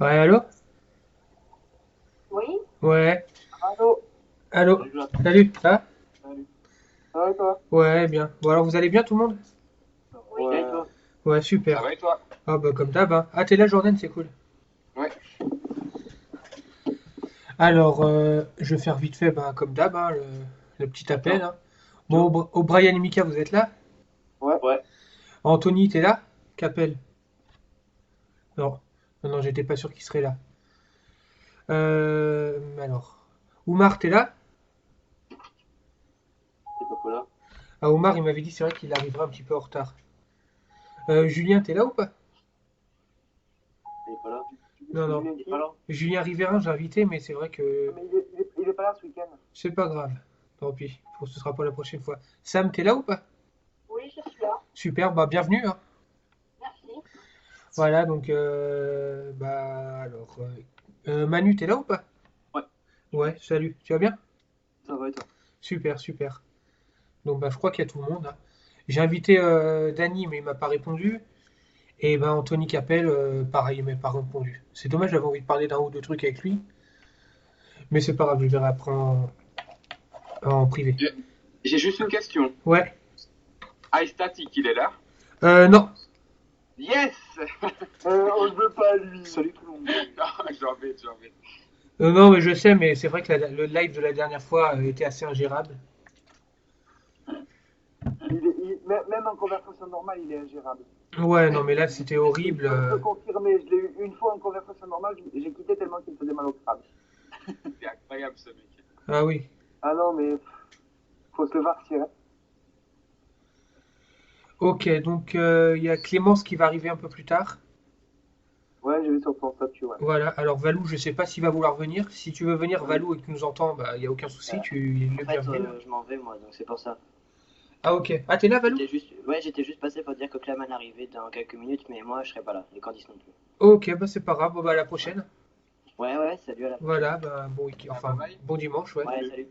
Ouais, allô? Oui, Ouais, allô, allô? salut Jonathan. Salut, ça va? Salut. Ça va et toi? Ouais, bien. Bon, alors vous allez bien tout le monde? Oui, bien et toi? Ouais, Ça super. va et toi? Ah bah comme d'hab, hein. Ah, t'es là, Jordan, c'est cool. Ouais. Alors, je vais faire vite fait, bah, comme d'hab, hein, le petit appel, D'accord. hein. Bon, O'Brien et Mika, vous êtes là? Ouais. Ouais. Anthony, t'es là? Qu'appelle? Non, non, non, j'étais pas sûr qu'il serait là. Alors, Oumar, t'es là? C'est pas là. Ah, Oumar, il m'avait dit, c'est vrai qu'il arrivera un petit peu en retard. Julien, t'es là ou pas? Il est pas là. Non, non. Julien, il est pas là. Julien Riverain, j'ai invité, mais c'est vrai que Mais il est pas là ce week-end. c'est pas grave. Tant pis, ce sera pour la prochaine fois. Sam, t'es là ou pas? Oui, je suis là. Super, bah bienvenue, hein. Merci. Voilà, donc Manu, t'es là ou pas? Ouais, Ouais, salut. Tu vas bien? ça va et toi? Super, super. Donc bah je crois qu'il y a tout le monde, hein. J'ai invité Danny, mais il m'a pas répondu. Et ben Anthony Capel, pareil, il m'a pas répondu. C'est dommage, j'avais envie de parler d'un ou deux trucs avec lui, mais c'est pas grave, je verrai après en privé. J'ai juste une question. Ouais. iStatic, il est là? Non. Yes! On ne veut pas lui. Salut tout le monde. Non, j'en vais. Non, mais je sais, mais c'est vrai que le live de la dernière fois était assez ingérable. Même en conversation normale, il est ingérable. Ouais, non, mais là, c'était horrible. Je peux confirmer, je l'ai eu une fois en conversation normale, j'ai quitté tellement qu'il me faisait mal au crâne. C'est incroyable ce mec. Ah oui. Ah non, mais faut se le vartir, hein. Ok, donc il y a Clémence qui va arriver un peu plus tard. Ouais, j'ai vu sur ton statut, ouais. Voilà, alors Valou, je sais pas s'il va vouloir venir. Si tu veux venir, Oui. Valou, et que tu nous entends, bah, il n'y a aucun souci, tu es le En fait, bienvenu. je m'en vais moi, donc c'est pour ça. Ah ok. Ah, t'es là, Valou? J'étais juste passé pour dire que Clément arrivait dans quelques minutes, mais moi je serai pas là, et Candice non plus. Ok, bah c'est pas grave, bon, bah à la Ouais. prochaine. Ouais, ouais, salut, à la prochaine. Voilà, bah bon Ah, bye enfin bye. bon dimanche, ouais. Ouais, salut.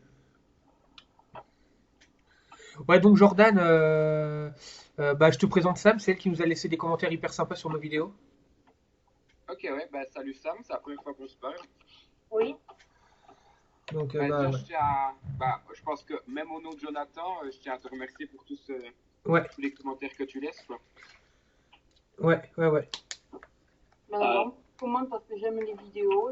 Ouais, donc Jordan, bah je te présente Sam, c'est elle qui nous a laissé des commentaires hyper sympas sur nos vidéos. Ok, ouais, bah salut Sam, c'est la première fois qu'on se parle. Oui. Donc Bah bah déjà, ouais. je pense que même au nom de Jonathan, je tiens à te remercier pour Ouais, tous les commentaires que tu laisses, quoi. ouais, ouais, ouais. Mais non, commande parce que j'aime les vidéos,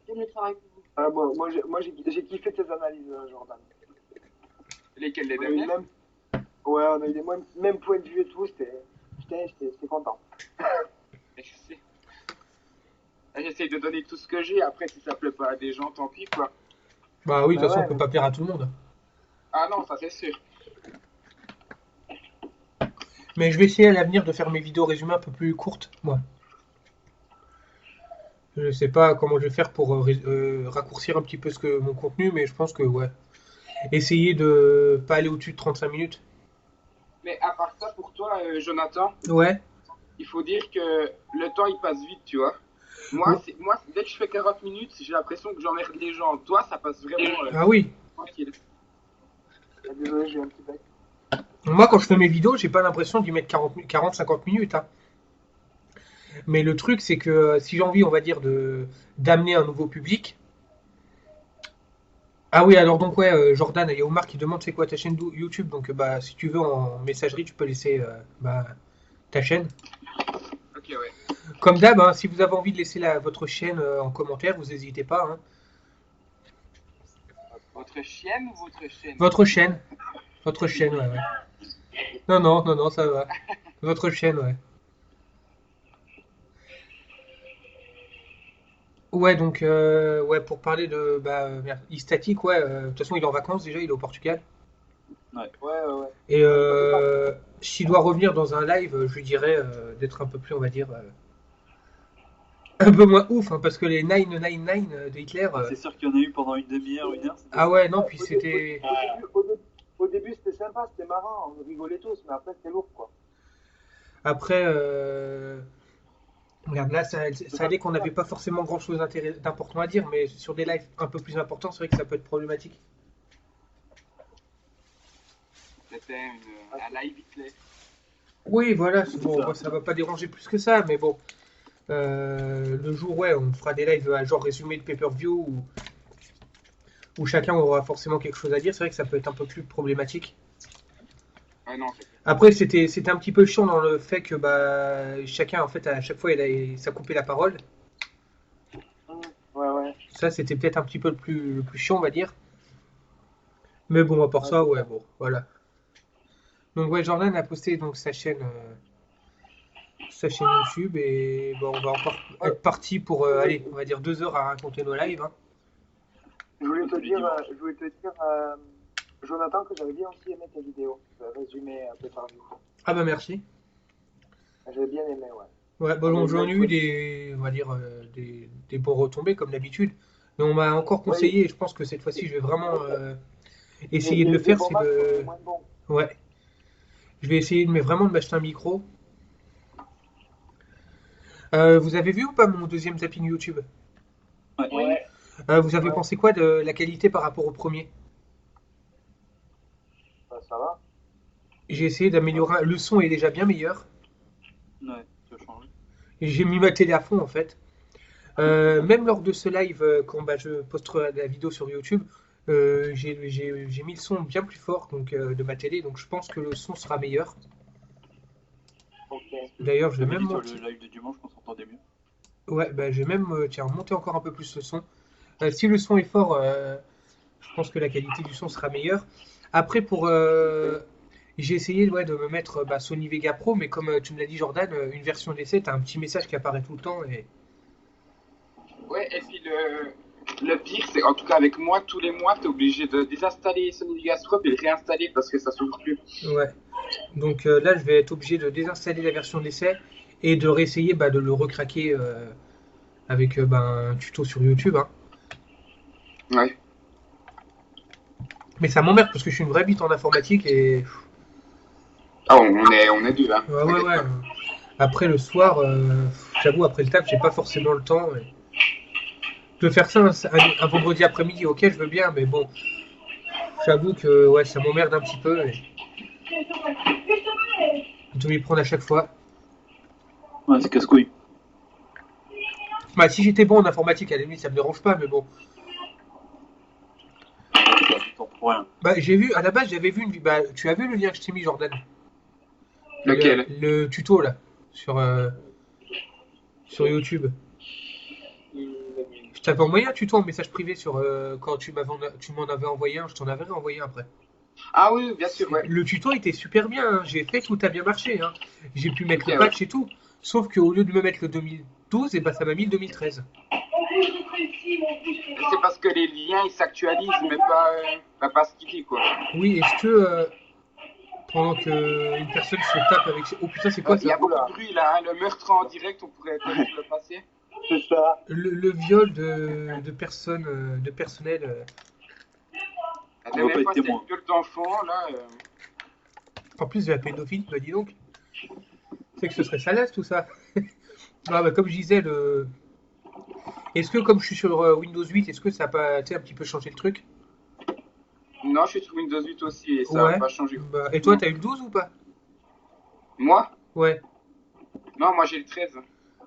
j'aime le travail que vous Ah, faites. j'ai kiffé tes analyses, Jordan. Lesquels, les On a eu dernières? même, ouais, on a eu les mêmes points de vue et tout, j'étais content. Merci. Là, j'essaye de donner tout ce que j'ai, après si ça plaît pas à des gens, tant pis, quoi. Bah oui, de Bah toute façon, on ouais. peut pas plaire à tout le monde. Ah non, ça c'est sûr. Mais je vais essayer à l'avenir de faire mes vidéos résumées un peu plus courtes, moi. Je sais pas comment je vais faire pour raccourcir un petit peu mon contenu, mais je pense que ouais. Essayer de pas aller au-dessus de 35 minutes. Mais à part ça, pour toi, Jonathan, Ouais. il faut dire que le temps il passe vite, tu vois. Ou- Dès que je fais 40 minutes, j'ai l'impression que j'emmerde les gens. Toi, ça passe vraiment Ah oui. tranquille. Ah, désolé, j'ai un petit bec. Moi, quand je fais mes vidéos, j'ai pas l'impression d'y mettre 40-50 minutes, hein. Mais le truc, c'est que si j'ai envie, on va dire, d'amener un nouveau public. Ah oui, alors donc ouais, Jordan, il y a Omar qui demande c'est quoi ta chaîne YouTube. Donc bah si tu veux en messagerie, tu peux laisser bah, ta chaîne. Ok, ouais. Comme d'hab, hein, si vous avez envie de laisser votre chaîne en commentaire, vous n'hésitez pas, hein. Votre chienne ou votre chaîne? Votre chaîne. Votre chaîne, ouais, ouais. Non, non, non, non, ça va. Votre chaîne, ouais. Ouais, donc, ouais, pour parler de bah, merde, Istatic, ouais, de toute façon, il est en vacances déjà, il est au Portugal. Ouais. Ouais, ouais, ouais. Et Ouais, il passait par ici. s'il doit revenir dans un live, je lui dirais d'être un peu plus, on va dire, un peu moins ouf, hein, parce que les 999 de Hitler. Ah, c'est sûr qu'il y en a eu pendant une demi-heure, une heure, c'était Ah ça. ouais, non, Ouais, puis c'était. au début, c'était sympa, c'était marrant, on rigolait tous, mais après, c'était lourd, quoi. Après, regarde, là, ça allait qu'on n'avait Ouais, pas forcément grand-chose d'important à dire, mais sur des lives un peu plus importants, c'est vrai que ça peut être problématique. c'était un live Hitler. Oui, voilà, C'est bon, ça. moi, ça va pas déranger plus que ça, mais bon. Le jour, ouais, on fera des lives à genre résumé de pay-per-view où chacun aura forcément quelque chose à dire. C'est vrai que ça peut être un peu plus problématique. Ouais, non, c'est Après, c'était un petit peu chiant dans le fait que bah, chacun, en fait, à chaque fois, ça coupait la parole. Ouais, ouais. Ça, c'était peut-être un petit peu le plus chiant, on va dire. Mais bon, à part Ouais, ça, c'est ouais, ça. bon, voilà. Donc, ouais, Jordan a posté donc sa chaîne YouTube et bon, on va encore Ouais, être parti pour, je allez, on va dire 2 heures à raconter nos lives, hein. voulais te Tous les dire, dimanches. Jonathan, que j'avais bien aussi aimé tes vidéos, le résumé un peu par view. Ah bah merci. J'avais bien aimé, ouais. Ouais, On a bon, une j'en belle ai eu pointe. des, on va dire, des bons retombées comme d'habitude. Mais on m'a encore Oui, conseillé, et je pense que cette fois-ci, je vais vraiment les, essayer de le les, les faire, c'est formats sont les de, moins bons. ouais, je vais essayer vraiment de m'acheter un micro. Vous avez vu ou pas mon deuxième zapping YouTube? Ouais. Ouais, Vous avez ouais, pensé quoi de la qualité par rapport au premier? bah, ça va. J'ai essayé d'améliorer, le son est déjà bien meilleur. Ouais, ça a changé. Et j'ai mis ma télé à fond en fait. Même lors de ce live, quand bah, je posterai la vidéo sur YouTube, j'ai mis le son bien plus fort donc, de ma télé, donc je pense que le son sera meilleur. Ok. D'ailleurs, je Tu vais avais même dit sur le monter. live de dimanche qu'on s'entendait mieux. Ouais, bah, je vais même tiens, monter encore un peu plus le son. Si le son est fort, je pense que la qualité du son sera meilleure. Après, j'ai essayé ouais, de me mettre bah, Sony Vega Pro, mais comme tu me l'as dit, Jordan, une version d'essai, t'as un petit message qui apparaît tout le temps. Ouais, et puis le pire, c'est en tout cas avec moi, tous les mois, t'es obligé de désinstaller Sony Vegascope et le réinstaller parce que ça s'ouvre plus. Ouais. Donc là, je vais être obligé de désinstaller la version d'essai et de réessayer bah, de le recraquer avec bah, un tuto sur YouTube, hein. Ouais. Mais ça m'emmerde parce que je suis une vraie bite en informatique et Ah, on est deux, hein, ouais, ouais, t'inquiète ouais. pas. Après le soir, j'avoue, après le taf, j'ai pas forcément le temps. De faire ça un vendredi après-midi, ok, je veux bien, mais bon, j'avoue que ouais, ça m'emmerde un petit peu. Et de m'y prendre à chaque fois. Ouais, c'est casse-couille. Bah, si j'étais bon en informatique, à la limite, ça me dérange pas, mais bon. Tu perds du temps pour rien. Bah, j'ai vu, à la base, j'avais vu bah, tu as vu le lien que je t'ai mis, Jordan? Lequel? Le tuto, là, sur YouTube. Je t'avais envoyé un tuto en message privé quand tu m'en avais envoyé un, je t'en avais renvoyé un après. Ah oui, bien sûr, ouais. Le tuto était super bien, hein. J'ai fait, tout a bien marché, hein. J'ai pu mettre Ok, le ouais. patch et tout. Sauf qu'au lieu de me mettre le 2012, et bah, ça m'a mis le 2013. C'est parce que les liens, ils s'actualisent, mais pas ce qu'il dit, quoi. Oui, est-ce que pendant qu'une personne se tape avec. Oh putain, c'est quoi Il y a ça? beaucoup de bruit, là, hein. Le meurtre en direct, on pourrait peut-être le passer. C'est ça. Le viol de personnes, de personnel. La On va pas dernière être fois, c'était témoin. une gueule d'enfant, là. En plus de la pédophilie, bah dis donc. C'est que ce serait salace tout ça. Ah, bah, comme je disais, est-ce que comme je suis sur Windows 8, est-ce que ça a pas un petit peu changé le truc? Non, je suis sur Windows 8 aussi et ça n'a Ouais. pas changé. Bah, et toi, Non. t'as eu le 12 ou pas? Moi? Ouais. Non, moi j'ai le 13.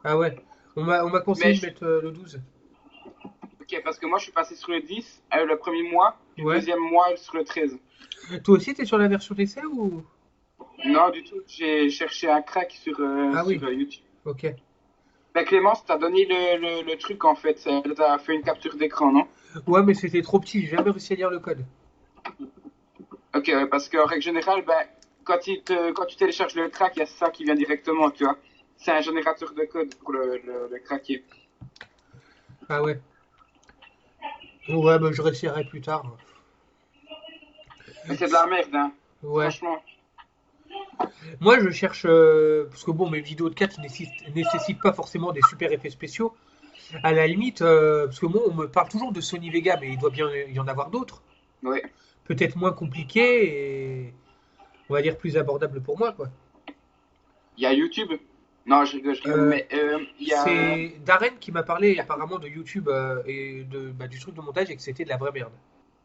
Ah ouais. On m'a conseillé Mais de mettre le 12. ok, parce que moi je suis passé sur le 10 le premier mois, puis le Ouais. deuxième mois sur le 13. Toi aussi, t'es sur la version d'essai ou? Non, du tout. J'ai cherché un crack Ah oui. sur YouTube. Ok. Ben Clémence, t'as donné le truc en fait. T'as fait une capture d'écran, non? Ouais, mais c'était trop petit. J'ai jamais réussi à lire le code. Ok, ouais, parce qu'en règle générale, ben, quand tu télécharges le crack, il y a ça qui vient directement, tu vois. C'est un générateur de code pour le craquer. Ah ouais. Ouais, bah je réussirai plus tard. Mais c'est de la merde, hein. Ouais. Franchement. Moi, je cherche. Parce que bon, mes vidéos de 4 nécessitent pas forcément des super effets spéciaux. À la limite, parce que moi, on me parle toujours de Sony Vega, mais il doit bien y en avoir d'autres. Ouais. Peut-être moins compliqués et on va dire plus abordables pour moi, quoi. Il y a YouTube. Non, je rigole, Euh, mais il y a. c'est Darren qui m'a parlé Il y a- apparemment de YouTube et bah, du truc de montage et que c'était de la vraie merde,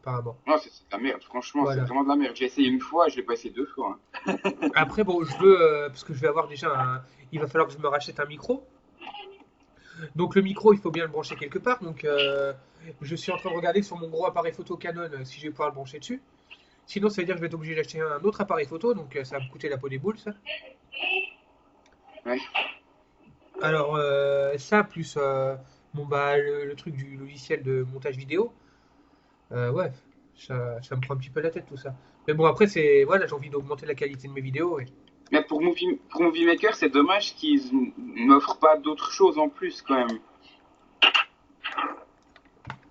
apparemment. Non, c'est de la merde, franchement, c'est Voilà. vraiment de la merde. J'ai essayé une fois, je l'ai pas essayé deux fois, hein. Après, bon, je veux, parce que je vais avoir déjà il va falloir que je me rachète un micro. Donc le micro, il faut bien le brancher quelque part. Donc je suis en train de regarder sur mon gros appareil photo Canon si je vais pouvoir le brancher dessus. Sinon, ça veut dire que je vais être obligé d'acheter un autre appareil photo, donc ça va me coûter la peau des boules, ça. Ouais. Alors, ça, plus bon, bah, le truc du logiciel de montage vidéo, ouais, ça me prend un petit peu la tête tout ça. Mais bon, après, voilà, j'ai envie d'augmenter la qualité de mes vidéos. Mais pour Movie Maker, c'est dommage qu'ils m'offrent pas d'autres choses en plus quand même.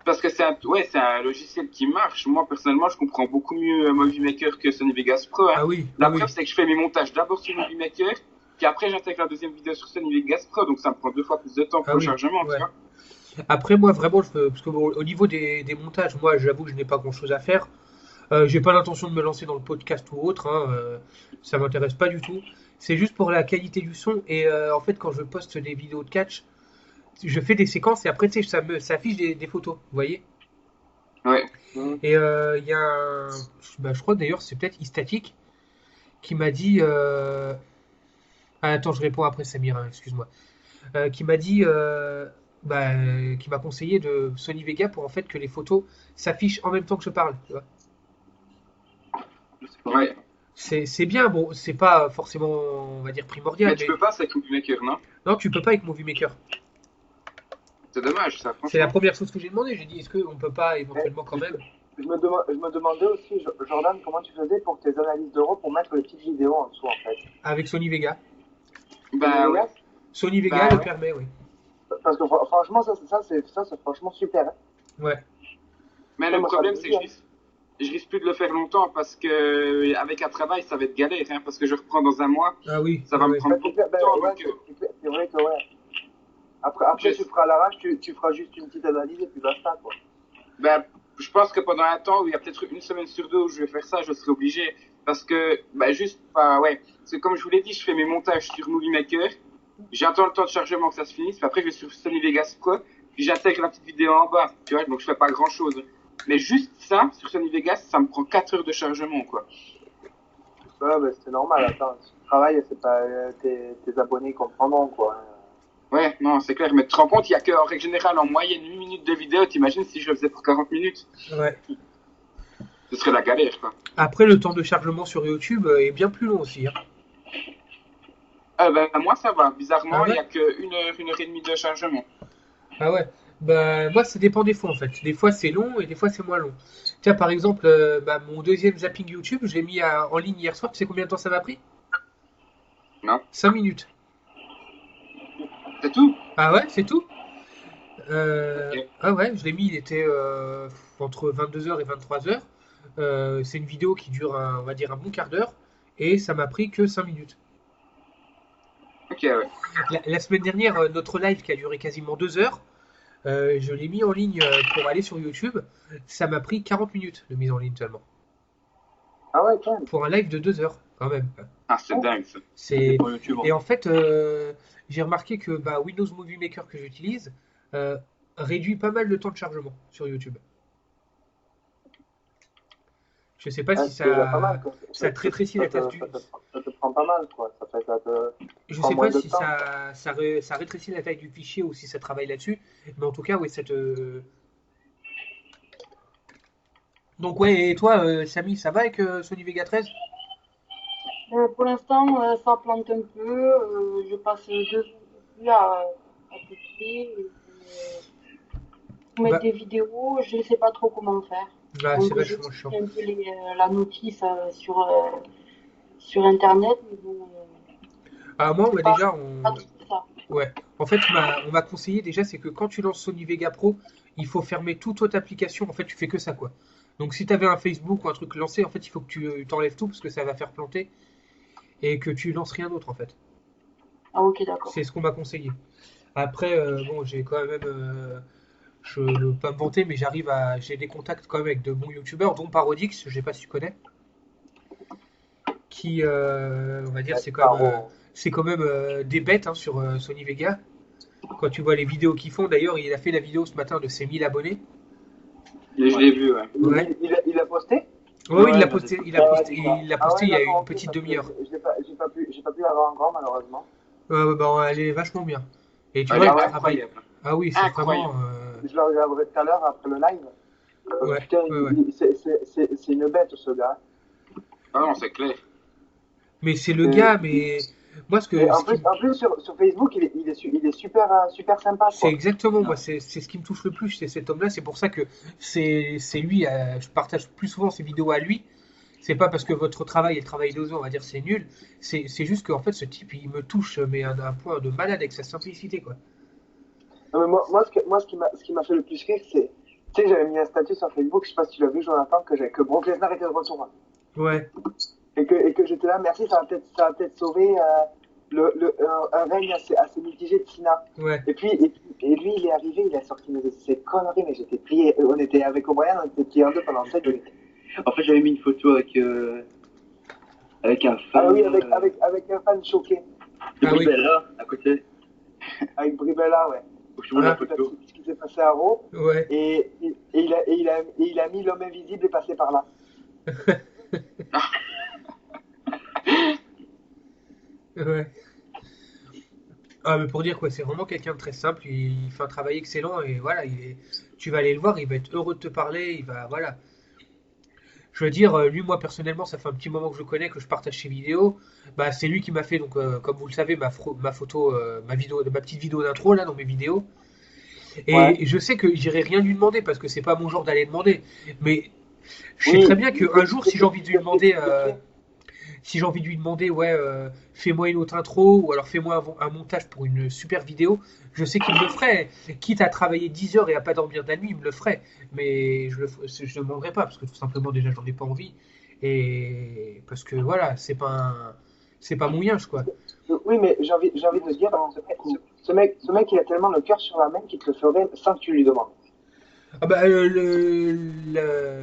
Parce que c'est un logiciel qui marche. Moi, personnellement, je comprends beaucoup mieux Movie Maker que Sony Vegas Pro. Hein. Ah oui, La oui, preuve, c'est que je fais mes montages d'abord sur Movie Maker, puis après, j'intègre la deuxième vidéo sur Sony Vegas Pro, donc ça me prend 2 fois plus de temps pour ah le oui, chargement, ouais. tu vois. Après, moi, vraiment, parce que bon, au niveau des montages, moi, j'avoue que je n'ai pas grand-chose à faire. J'ai pas l'intention de me lancer dans le podcast ou autre, hein, ça m'intéresse pas du tout. C'est juste pour la qualité du son et en fait, quand je poste des vidéos de catch, je fais des séquences et après, tu sais, ça affiche des photos, vous voyez? Ouais. Et il y a bah, je crois que d'ailleurs c'est peut-être Istatic qui m'a dit ah, attends, je réponds après Samir, hein, excuse-moi. Qui m'a dit bah, qui m'a conseillé de Sony Vega pour en fait que les photos s'affichent en même temps que je parle, tu vois. Je sais pas. Ouais. C'est bien, bon, c'est pas forcément, on va dire, primordial, Mais tu peux pas, c'est avec Movie Maker, non? non, tu peux pas avec Movie Maker. C'est dommage, ça, C'est la franchement. première chose que j'ai demandé. J'ai dit, est-ce qu'on peut pas éventuellement quand même Je me demandais aussi, Jordan, comment tu faisais pour tes analyses d'euros pour mettre les petites vidéos en dessous, en fait. avec Sony Vega. Bah ouais. Sony Vega Bah le ouais. permet, oui. Parce que franchement, c'est franchement super. Hein. Ouais. Mais Ça le me problème, fera c'est que plaisir. je risque plus de le faire longtemps parce que avec un travail, ça va être galère, hein, parce que je reprends dans un mois, Ah oui, ça va ouais, me ouais. prendre Ben, beaucoup de ben, temps. ouais, Donc, c'est vrai que ouais. Après je- tu feras à l'arrache, tu feras juste une petite analyse et puis basta, quoi. ben, je pense que pendant un temps où il y a peut-être une semaine sur deux où je vais faire ça, je serai obligé. Parce que, ben, juste, enfin, ouais. C'est comme je vous l'ai dit, je fais mes montages sur Movie Maker. J'attends le temps de chargement que ça se finisse. Puis après, je vais sur Sony Vegas Pro. Puis j'intègre la petite vidéo en bas. Tu vois, donc je fais pas grand chose. Mais juste ça, sur Sony Vegas, ça me prend 4 heures de chargement, quoi. Ouais, ben, c'est normal, attends. Si tu travailles, c'est pas tes abonnés qui comprendront, quoi. Ouais, non, c'est clair. Mais tu te rends compte, il y a que, en règle générale, en moyenne, 8 minutes de vidéo. T'imagines si je le faisais pour 40 minutes? Ouais. Ce serait la galère, quoi. Après, le temps de chargement sur YouTube est bien plus long aussi, hein. Ben, moi, ça va. Ah Bizarrement, il ouais? y a que 1 heure et demie de chargement. Ah ouais. Bah, moi, ça dépend des fois en fait. Des fois c'est long et des fois c'est moins long. Tiens, par exemple, bah, mon deuxième zapping YouTube, je l'ai mis en ligne hier soir. Tu sais combien de temps ça m'a pris? Non? 5 minutes. C'est tout? Ah ouais, c'est tout? Ok. Ah ouais, je l'ai mis, il était entre 22h et 23h. C'est une vidéo qui dure, on va dire, un bon quart d'heure. Et ça m'a pris que 5 minutes. Ok, ouais. La semaine dernière, notre live qui a duré quasiment 2 heures, je l'ai mis en ligne pour aller sur YouTube. Ça m'a pris 40 minutes de mise en ligne seulement. Ah ouais, quand même. Pour un live de 2 heures, quand même. Ah, c'est dingue, ça. C'est... Pour YouTube. Et en fait, j'ai remarqué que bah, Windows Movie Maker que j'utilise réduit pas mal le temps de chargement sur YouTube. Je sais pas Ouais, si c'est déjà pas mal, ça, quoi. ça te rétrécit la taille du... Ça te prend pas mal, quoi. Ça te Je prend sais moins pas de si temps. ça rétrécit la taille du fichier ou si ça travaille là-dessus. Mais en tout cas, oui, ça te... Donc ouais, et toi, Samy, ça va avec Sony Vega 13? Pour l'instant, ça plante un peu. Je passe 2 jours dessus à tester. Pour Bah, mettre des vidéos, je ne sais pas trop comment faire. bah, c'est Donc, je vachement chiant. suis un peu la notice sur Internet. Mais bon, Ah, moi, on c'est m'a pas, déjà... pas trop ça. Ouais. En fait, on m'a conseillé déjà, c'est que quand tu lances Sony Vega Pro, il faut fermer toute autre application. En fait, tu fais que ça, quoi. Donc, si tu avais un Facebook ou un truc lancé, en fait, il faut que tu t'enlèves tout parce que ça va faire planter et que tu lances rien d'autre, en fait. Ah, ok, d'accord. C'est ce qu'on m'a conseillé. Après, bon, j'ai quand même, je ne veux pas me vanter, mais j'ai des contacts quand même avec de bons youtubeurs, dont Parodix, je sais pas si tu connais, qui, on va dire, c'est quand même des bêtes hein, sur Sony Vega. Quand tu vois les vidéos qu'ils font, d'ailleurs, il a fait la vidéo ce matin de ses 1000 abonnés. Et je l'ai vu, ouais. Ouais. Il a posté? Ouais, il l'a Ouais, posté, il Ah l'a ouais, posté, d'accord. il l'a Ah posté ouais, il y a d'accord, une ok, petite parce que demi-heure. j'ai pas pu l'avoir encore, malheureusement. Bah, elle est vachement bien. Et tu Ah, vois, il il est travaille. incroyable. Ah oui, c'est Incroyable. vraiment. Je le regarderai tout à l'heure après le live. Ouais, Putain, ouais, ouais. c'est une bête ce gars. Ah non, c'est clair. Mais c'est le Et, gars, mais moi, et ce qui, en plus sur Facebook, il est super, super sympa, c'est quoi. exactement, moi, Ouais. c'est ce qui me touche le plus, c'est cet homme-là. C'est pour ça que c'est lui, je partage plus souvent ses vidéos à lui. C'est pas parce que votre travail et le travail d'autres, on va dire, c'est nul. C'est juste qu'en fait, ce type, il me touche, mais à un point de malade avec sa simplicité, quoi. Non, mais ce qui m'a fait le plus rire, c'est, tu sais, j'avais mis un statut sur Facebook, je sais pas si tu l'as vu, Jonathan, que Brock Lesnar était de retour, hein. Ouais, Et que j'étais là, merci, ça va peut-être sauver un règne assez mitigé de Cena. ouais. Et lui, il est arrivé, il a sorti ses conneries, mais j'étais plié. On était avec O'Brien, on était plié en deux pendant 7 minutes. En fait, j'avais mis une photo avec un Ah fan. oui, avec un fan choqué. De Ah oui. Bribella à côté. Avec Bribella, ouais. Faut que je vous montre Ah. la photo. Ce qui s'est passé à Raw. Ouais. Et il a mis l'homme invisible et passé par là. Ouais. Ah, mais pour dire quoi, c'est vraiment quelqu'un de très simple, il fait un travail excellent et voilà, tu vas aller le voir, il va être heureux de te parler, il va, voilà. Je veux dire, lui, moi personnellement, ça fait un petit moment que je le connais, que je partage ses vidéos. Bah, c'est lui qui m'a fait, donc, comme vous le savez, ma photo, ma vidéo, ma petite vidéo d'intro là dans mes vidéos. Ouais. Et je sais que j'irai rien lui demander parce que c'est pas mon genre d'aller demander. Mais je sais Oui, très bien qu'un jour, si j'ai envie de lui demander, fait. si j'ai envie de lui demander, ouais, fais-moi une autre intro, ou alors fais-moi un montage pour une super vidéo, je sais qu'il me le ferait. Quitte à travailler 10 heures et à pas dormir de la nuit, il me le ferait. Mais je ne demanderai pas, parce que tout simplement, déjà, j'en ai pas envie. Et parce que voilà, c'est pas mon yinche, quoi. Oui, mais j'ai envie de dire, ce mec, il a tellement le cœur sur la main qu'il te le ferait sans que tu lui demandes. Ah bah,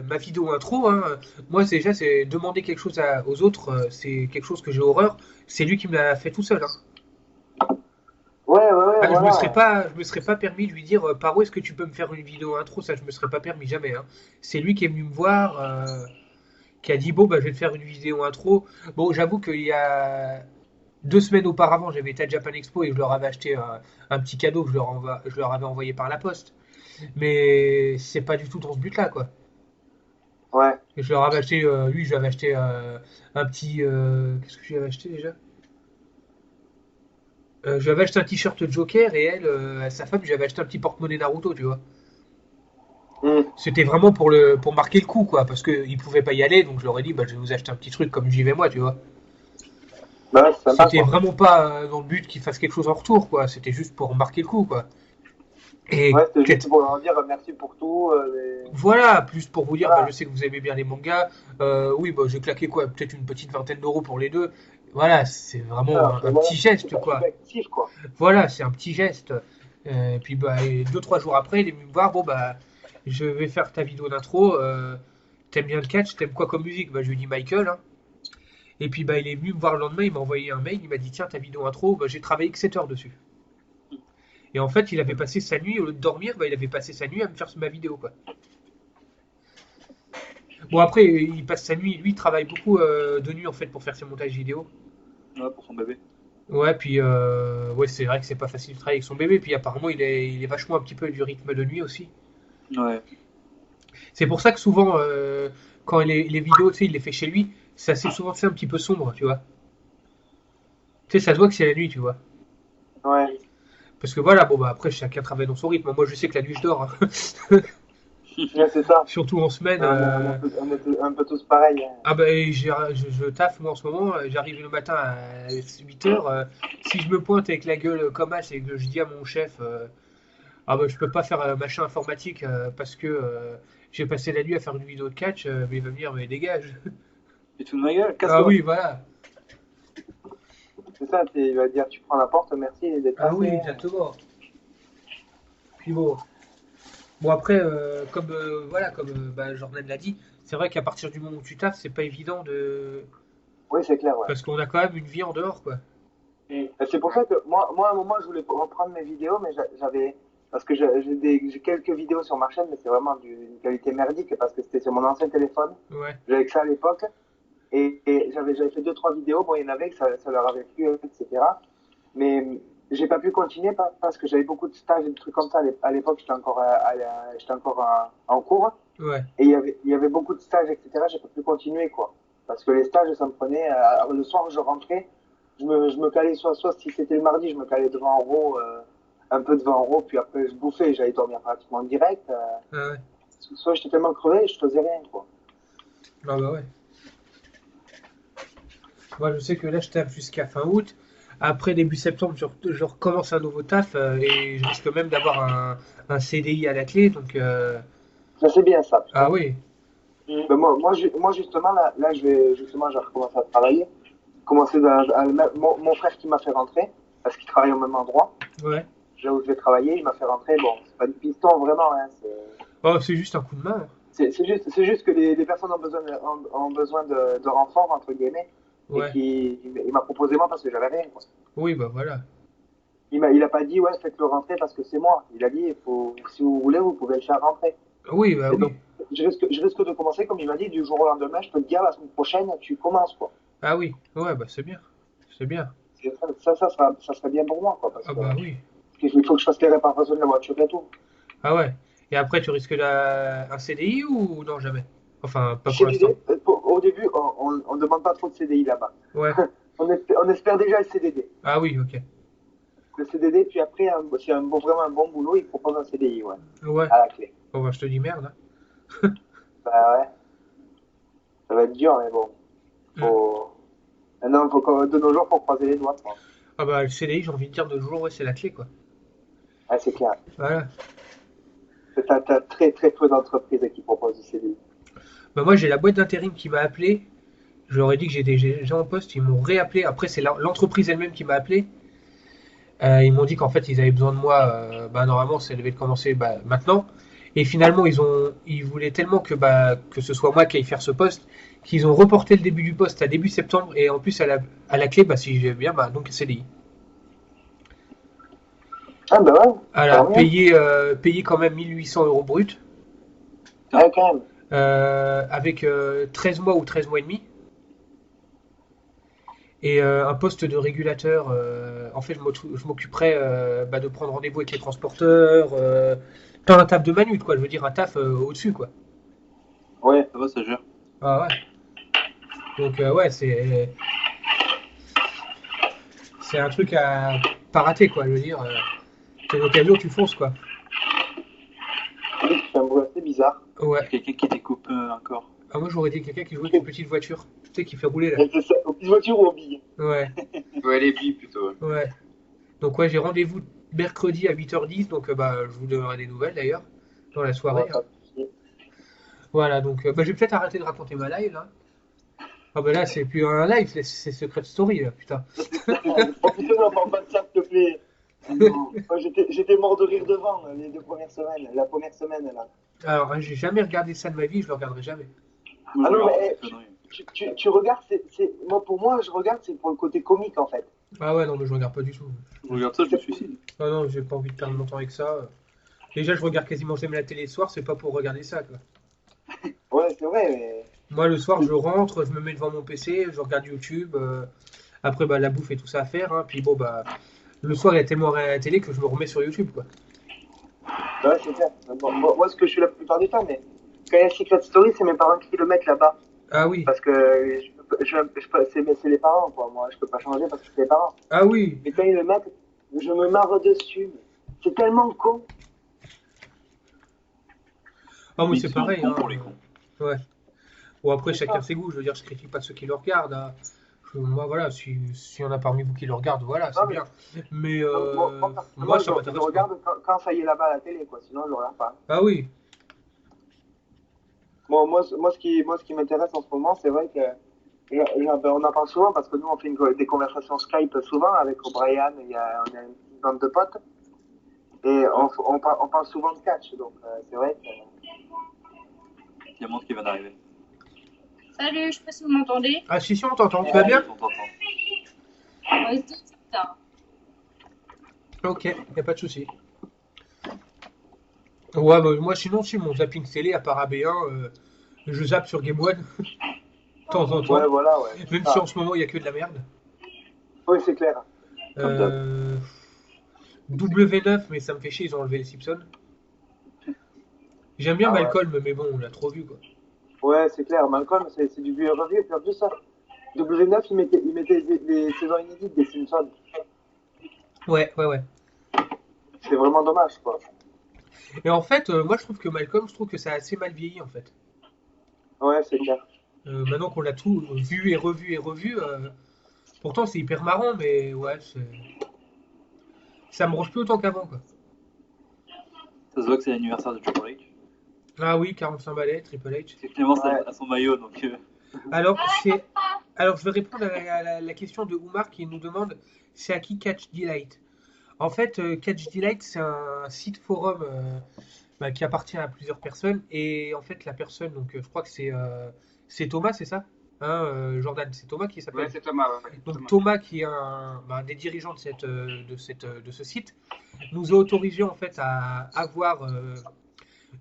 ma vidéo intro, hein, moi déjà, c'est demander quelque chose aux autres, c'est quelque chose que j'ai horreur. C'est lui qui me l'a fait tout seul, hein. Ouais, Ah, voilà. je me serais pas permis de lui dire par où est-ce que tu peux me faire une vidéo intro, ça je me serais pas permis jamais, hein. C'est lui qui est venu me voir, qui a dit bon bah je vais te faire une vidéo intro. Bon, j'avoue qu'il y a 2 semaines auparavant, j'avais été à Japan Expo et je leur avais acheté un petit cadeau que je leur avais envoyé par la poste. Mais c'est pas du tout dans ce but-là, quoi. Ouais. Et je leur avais acheté, lui, je lui avais acheté un petit, qu'est-ce que je lui avais acheté déjà? Je lui avais acheté un t-shirt Joker et elle, sa femme, je lui avais acheté un petit porte-monnaie Naruto, tu vois. Hmm. C'était vraiment pour marquer le coup, quoi, parce qu'ils pouvaient pas y aller, donc je leur ai dit, bah, je vais vous acheter un petit truc comme j'y vais moi, tu vois. Bah ouais, c'est sympa, C'était quoi. vraiment pas dans le but qu'ils fassent quelque chose en retour, quoi. C'était juste pour marquer le coup, quoi. Et Ouais, c'était juste pour leur dire merci pour tout. voilà, plus pour vous dire, bah, je Voilà. sais que vous aimez bien les mangas. Oui, bah, j'ai claqué quoi, peut-être une petite vingtaine d'euros pour les deux. Voilà, c'est vraiment Voilà, un voilà, petit geste, un quoi. feedback actif, quoi. Voilà, c'est un petit geste. Puis bah, et 2, 3 jours après, il est venu me voir. Bon bah, je vais faire ta vidéo d'intro. T'aimes bien le catch? T'aimes quoi comme musique? Bah, je lui ai dit Michael, hein. Et puis bah, il est venu me voir le lendemain. Il m'a envoyé un mail. Il m'a dit tiens, ta vidéo intro. Bah, j'ai travaillé que 7 heures dessus. Et en fait, il avait passé sa nuit au lieu de dormir. Bah, il avait passé sa nuit à me faire ma vidéo, quoi. Bon après, il passe sa nuit. Lui, il travaille beaucoup de nuit en fait pour faire ses montages vidéo. Ouais, pour son bébé. Ouais, puis ouais, c'est vrai que c'est pas facile de travailler avec son bébé. Puis apparemment, il est vachement un petit peu du rythme de nuit aussi. Ouais. C'est pour ça que souvent, quand les vidéos, tu sais, il les fait chez lui, c'est assez souvent c'est un petit peu sombre, tu vois. Tu sais, ça se voit que c'est la nuit, tu vois. Ouais. Parce que voilà, bon bah après chacun travaille dans son rythme. Moi, je sais que la nuit je dors, hein. Ouais, c'est ça. Surtout en semaine. On est tous pareils, hein. Ah bah je taffe moi en ce moment. J'arrive le matin à 8 h. Si je me pointe avec la gueule comme as et que je dis à mon chef, ah bah je peux pas faire machin informatique parce que j'ai passé la nuit à faire une vidéo de catch, mais il va me dire mais dégage. Et tout de ma gueule, Ah casse-toi. oui, voilà. C'est ça, il va dire tu prends la porte, merci d'être Ah oui, passé. exactement. Puis bon. Bon après, voilà, comme bah, Jordan l'a dit, c'est vrai qu'à partir du moment où tu taffes, c'est pas évident de. Oui, c'est clair, ouais. Parce qu'on a quand même une vie en dehors, quoi. Et c'est pour ça que moi, à un moment, je voulais reprendre mes vidéos, mais j'avais. Parce que j'ai quelques vidéos sur ma chaîne, mais c'est vraiment d'une qualité merdique, parce que c'était sur mon ancien téléphone. Ouais. J'avais que ça à l'époque. Et j'avais fait 2, 3 vidéos. Bon, il y en avait que ça leur avait plu, etc. Mais j'ai pas pu continuer parce que j'avais beaucoup de stages et de trucs comme ça. À l'époque, j'étais encore en cours. Ouais. Et il y avait beaucoup de stages, etc. J'ai pas pu continuer, quoi. Parce que les stages, ça me prenait, le soir, je rentrais, je me calais soit si c'était le mardi, je me calais devant en haut, un peu devant en haut, puis après, je bouffais et j'allais dormir pratiquement en direct. Ah ouais. Soit j'étais tellement crevé, je faisais rien, quoi. Ah bah ouais. Moi, je sais que là, je tape jusqu'à fin août. Après, début septembre, je recommence un nouveau taf et je risque même d'avoir un CDI à la clé. Donc, Ça, c'est bien, ça. ah oui. Ben moi, justement, là, je vais recommencer à travailler. Mon frère qui m'a fait rentrer, parce qu'il travaille au même endroit, Ouais. là où je vais travailler, il m'a fait rentrer. Bon, c'est pas du piston, vraiment, hein, Oh, c'est juste un coup de main. c'est juste que les personnes ont besoin de renfort, entre guillemets, et Ouais. il m'a proposé moi parce que j'avais rien, quoi. Oui, bah voilà. Il a pas dit, ouais, faites-le rentrer parce que c'est moi. Il a dit, si vous voulez, vous pouvez le faire rentrer. Oui, bah Et oui. donc, je risque de commencer, comme il m'a dit, du jour au lendemain, je peux te dire, la semaine prochaine, tu commences, quoi. Ah oui. Ouais, bah c'est bien. C'est bien. Ça serait bien pour moi, quoi, Ah bah oui. parce qu'il faut que je fasse les réparations de la voiture et tout. Ah ouais. Et après, tu risques un CDI ou non, jamais? Enfin, pas pour Chez l'instant. l'idée, au début, on demande pas trop de CDI là-bas. Ouais. On espère déjà le CDD. Ah oui, ok. Le CDD, puis après, c'est vraiment un bon boulot, il propose un CDI, ouais, Ouais. à la clé. Bon, bah je te dis merde. Hein. Bah ouais, ça va être dur, mais bon. Mm. Faut... Maintenant, de nos jours, faut croiser les doigts, quoi. Ah bah le CDI, j'ai envie de dire de jour, ouais, c'est la clé, quoi. Ah, c'est clair. Voilà. T'as très très peu d'entreprises qui proposent du CDI. Bah moi, j'ai la boîte d'intérim qui m'a appelé. Je leur ai dit que j'étais déjà en poste. Ils m'ont réappelé. Après, c'est l'entreprise elle-même qui m'a appelé. Ils m'ont dit qu'en fait, ils avaient besoin de moi. Bah, normalement, ça devait commencer bah, maintenant. Et finalement, ils voulaient tellement que ce soit moi qui aille faire ce poste qu'ils ont reporté le début du poste à début septembre. Et en plus, à la clé, bah, si j'ai bien, bah, donc CDI. Ah, bah ouais, Voilà, tant mieux. payé quand même 1 800 € brut. Ouais, quand même. Avec 13 mois ou 13 mois et demi. Et un poste de régulateur. En fait, je m'occuperais bah, de prendre rendez-vous avec les transporteurs. Pas un taf de manute, quoi. Je veux dire un taf au-dessus, quoi. Ouais. Ça va, ça gère. Ah ouais. Donc ouais, c'est un truc à pas rater, quoi. Je veux dire, c'est une occasion, tu fonces, quoi. Oui, c'est un bruit assez bizarre. Ouais. Quelqu'un qui découpe encore. Ah, moi, j'aurais dit quelqu'un qui jouait avec une petite voiture. Tu sais, qui fait rouler, là. Mais c'est ça, aux petites voitures ou aux billes? Ouais, Ouais, les billes plutôt. ouais. Donc ouais, j'ai rendez-vous mercredi à 8h10. Donc bah, je vous donnerai des nouvelles, d'ailleurs, dans la soirée. Ouais, Hein. pas de souci. Voilà, donc bah, je vais peut-être arrêter de raconter ma live, là. Ah bah là, c'est plus un live, c'est Secret Story, là, putain. Oh putain, n'en parle pas de ça, s'il te plaît. Non. Moi, j'étais mort de rire devant les 2 premières semaines. La première semaine, là. Alors, hein, j'ai jamais regardé ça de ma vie, je le regarderai jamais. Moi, Ah je non, regarde mais ces conneries. tu regardes, pour moi, je regarde, c'est pour le côté comique, en fait. Ah ouais, non, mais je regarde pas du tout. Je regarde ça, je me suicide. Non, non, j'ai pas envie de perdre mon temps avec ça. Déjà, je regarde quasiment jamais la télé le soir, c'est pas pour regarder ça, quoi. Ouais, c'est vrai, mais. Moi, le soir, je rentre, je me mets devant mon PC, je regarde YouTube. Après, bah, la bouffe et tout ça à faire. Hein, puis bon, bah, le soir, il y a tellement rien à la télé que je me remets sur YouTube, quoi. Ouais, c'est clair. Bon, moi, ce que je suis la plupart du temps, mais quand il y a Secret Story, c'est mes parents qui le mettent là-bas. Ah oui, Parce que c'est les parents, quoi. Moi, je peux pas changer parce que c'est les parents. ah oui. Mais quand ils le mettent, je me marre dessus. C'est tellement con. Ah, moi, Ils c'est sont pareil. cons Hein. pour les cons. Ouais. Bon, après, C'est chacun ça. ses goûts. Je veux dire, je critique pas ceux qui le regardent. Hein. Moi, voilà, si y en a parmi vous qui le regardent, voilà, c'est Non, mais bien. Mais moi, moi, personnellement, ça je m'intéresse pas. regarde quand ça y est là-bas à la télé, quoi. Sinon, je le regarde pas. Ah oui, Moi, ce qui m'intéresse en ce moment, c'est vrai que on en parle souvent parce que nous, on fait des conversations Skype souvent avec O'Brien. On a une petite bande de potes et on parle souvent de catch. Donc, c'est vrai que. Il y a un monde qui vient d'arriver. Salut, je sais pas si vous m'entendez. ah si, on t'entend, tu vas bien? On t'entend. Ouais, c'est ça. Ok, y a pas de souci. Ouais, bah, moi sinon, si mon zapping télé à part AB1, je zappe sur Game One de temps en Ouais, temps. voilà, ouais. Même Ah, si en ce moment il y a que de la merde. oui, c'est clair. Comme d'hab. Euh, W9, mais ça me fait chier, ils ont enlevé les Simpsons. J'aime bien Ah ouais. Malcolm, mais bon, on l'a trop vu, quoi. Ouais, c'est clair. Malcolm, c'est du vieux et revu. Et puis en plus, ça, W9, il mettait les saisons inédites des Simpsons. Ouais, ouais, ouais. C'est vraiment dommage, quoi. Et en fait, moi, je trouve que Malcolm, je trouve que ça a assez mal vieilli, en fait. Ouais, c'est clair. Maintenant qu'on l'a tout vu et revu, pourtant c'est hyper marrant, mais ouais, ça me range plus autant qu'avant, quoi. Ça se voit que c'est l'anniversaire de Triple H. Ah oui, 45 balais, Triple H. C'est Clémence Ouais. à son maillot, donc Alors, c'est... Alors, je vais répondre à la question de Oumar qui nous demande c'est à qui Catch Delight? En fait, Catch Delight, c'est un site forum bah, qui appartient à plusieurs personnes. Et en fait, la personne, donc je crois que c'est Thomas, c'est ça? Hein, Jordan, c'est Thomas qui Ouais, s'appelle. c'est Thomas. Ouais, Donc Thomas. Thomas, qui est un des dirigeants de ce site, nous a autorisé en fait à avoir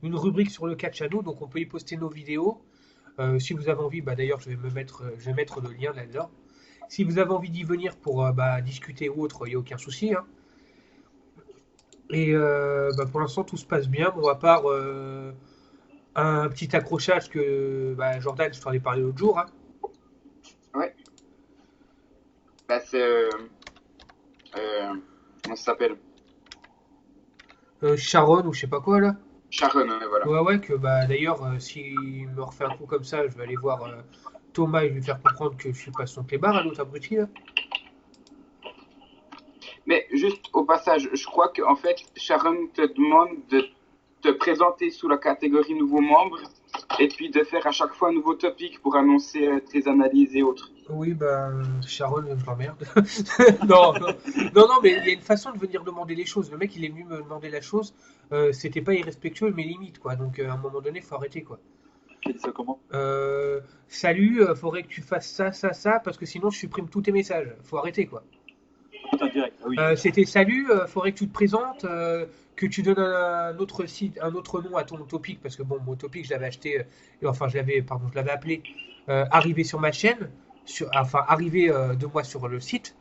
une rubrique sur le catch à nous. Donc on peut y poster nos vidéos. Si vous avez envie, bah, d'ailleurs je vais mettre le lien là-dedans. Si vous avez envie d'y venir pour bah, discuter ou autre, il n'y a aucun souci, hein. Et bah, pour l'instant tout se passe bien, bon, à part un petit accrochage que bah, Jordan, je t'en ai parlé l'autre jour, hein. Ouais. Bah, c'est. Euh, comment ça s'appelle? Sharon ou je sais pas quoi là. Sharon, ouais, voilà. Ouais, ouais, que bah d'ailleurs, s'il me refait un coup comme ça, je vais aller voir Thomas et lui faire comprendre que je suis pas son clébard à l'autre abruti là. Mais juste au passage, je crois qu'en fait, Sharon te demande de te présenter sous la catégorie nouveaux membres et puis de faire à chaque fois un nouveau topic pour annoncer tes analyses et autres. Oui, bah Sharon, je l'emmerde. Non, non, non, non, mais il y a une façon de venir demander les choses. Le mec, il est venu me demander la chose, c'était pas irrespectueux de mes limites, quoi. Donc à un moment donné, faut arrêter, quoi. j'ai dit ça comment? Salut, faudrait que tu fasses ça, ça, ça, parce que sinon je supprime tous tes messages. Faut arrêter, quoi. Putain, direct. Ah oui. C'était salut, faudrait que tu te présentes, que tu donnes un autre site, un autre nom à ton topic, parce que bon, mon topic, je l'avais acheté, enfin, pardon, je l'avais appelé arrivé sur ma chaîne, enfin, arrivé de moi sur le site,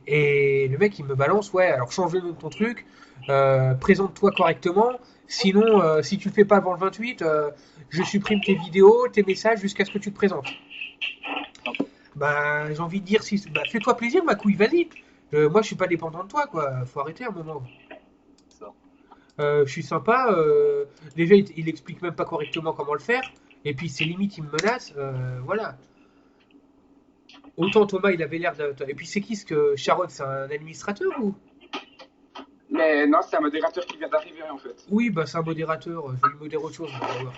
et le mec, il me balance, ouais, alors change le nom de ton truc, présente-toi correctement, sinon, si tu le fais pas avant le 28, je supprime tes vidéos, tes messages jusqu'à ce que tu te présentes. Bah, j'ai envie de dire, si, bah, fais-toi plaisir, ma couille, vas-y. Moi, je suis pas dépendant de toi, quoi. Faut arrêter un moment. Ça. Je suis sympa. Déjà, il explique même pas correctement comment le faire. Et puis, c'est limite, il me menace. Voilà. Autant Thomas, il avait l'air de. Et puis, c'est qui ce que Sharon, c'est un administrateur ou? Mais non, c'est un modérateur qui vient d'arriver en fait. Oui, bah, c'est un modérateur. Je vais lui modérer autre chose. On va voir.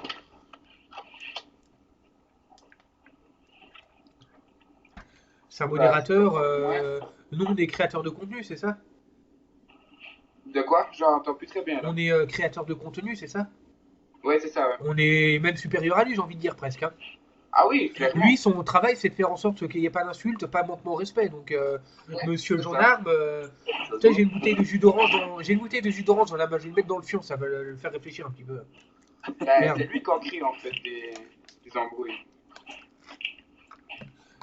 C'est un modérateur. Nous, on est créateurs de contenu, c'est ça? De quoi? J'entends plus très bien là. On est créateurs de contenu, c'est ça? Ouais, c'est ça, ouais. On est même supérieur à lui, j'ai envie de dire presque, hein. Ah oui, clairement. Lui, son travail, c'est de faire en sorte qu'il n'y ait pas d'insulte, pas manquement au respect. Donc, monsieur le c'est ça. gendarme, Ça se tu sais, voit. j'ai une bouteille de jus d'orange j'ai une bouteille de jus d'orange dans la main, je vais le mettre dans le fion, ça va le faire réfléchir un petit peu. Bah, Merde. c'est lui qui en crie en fait des embrouilles.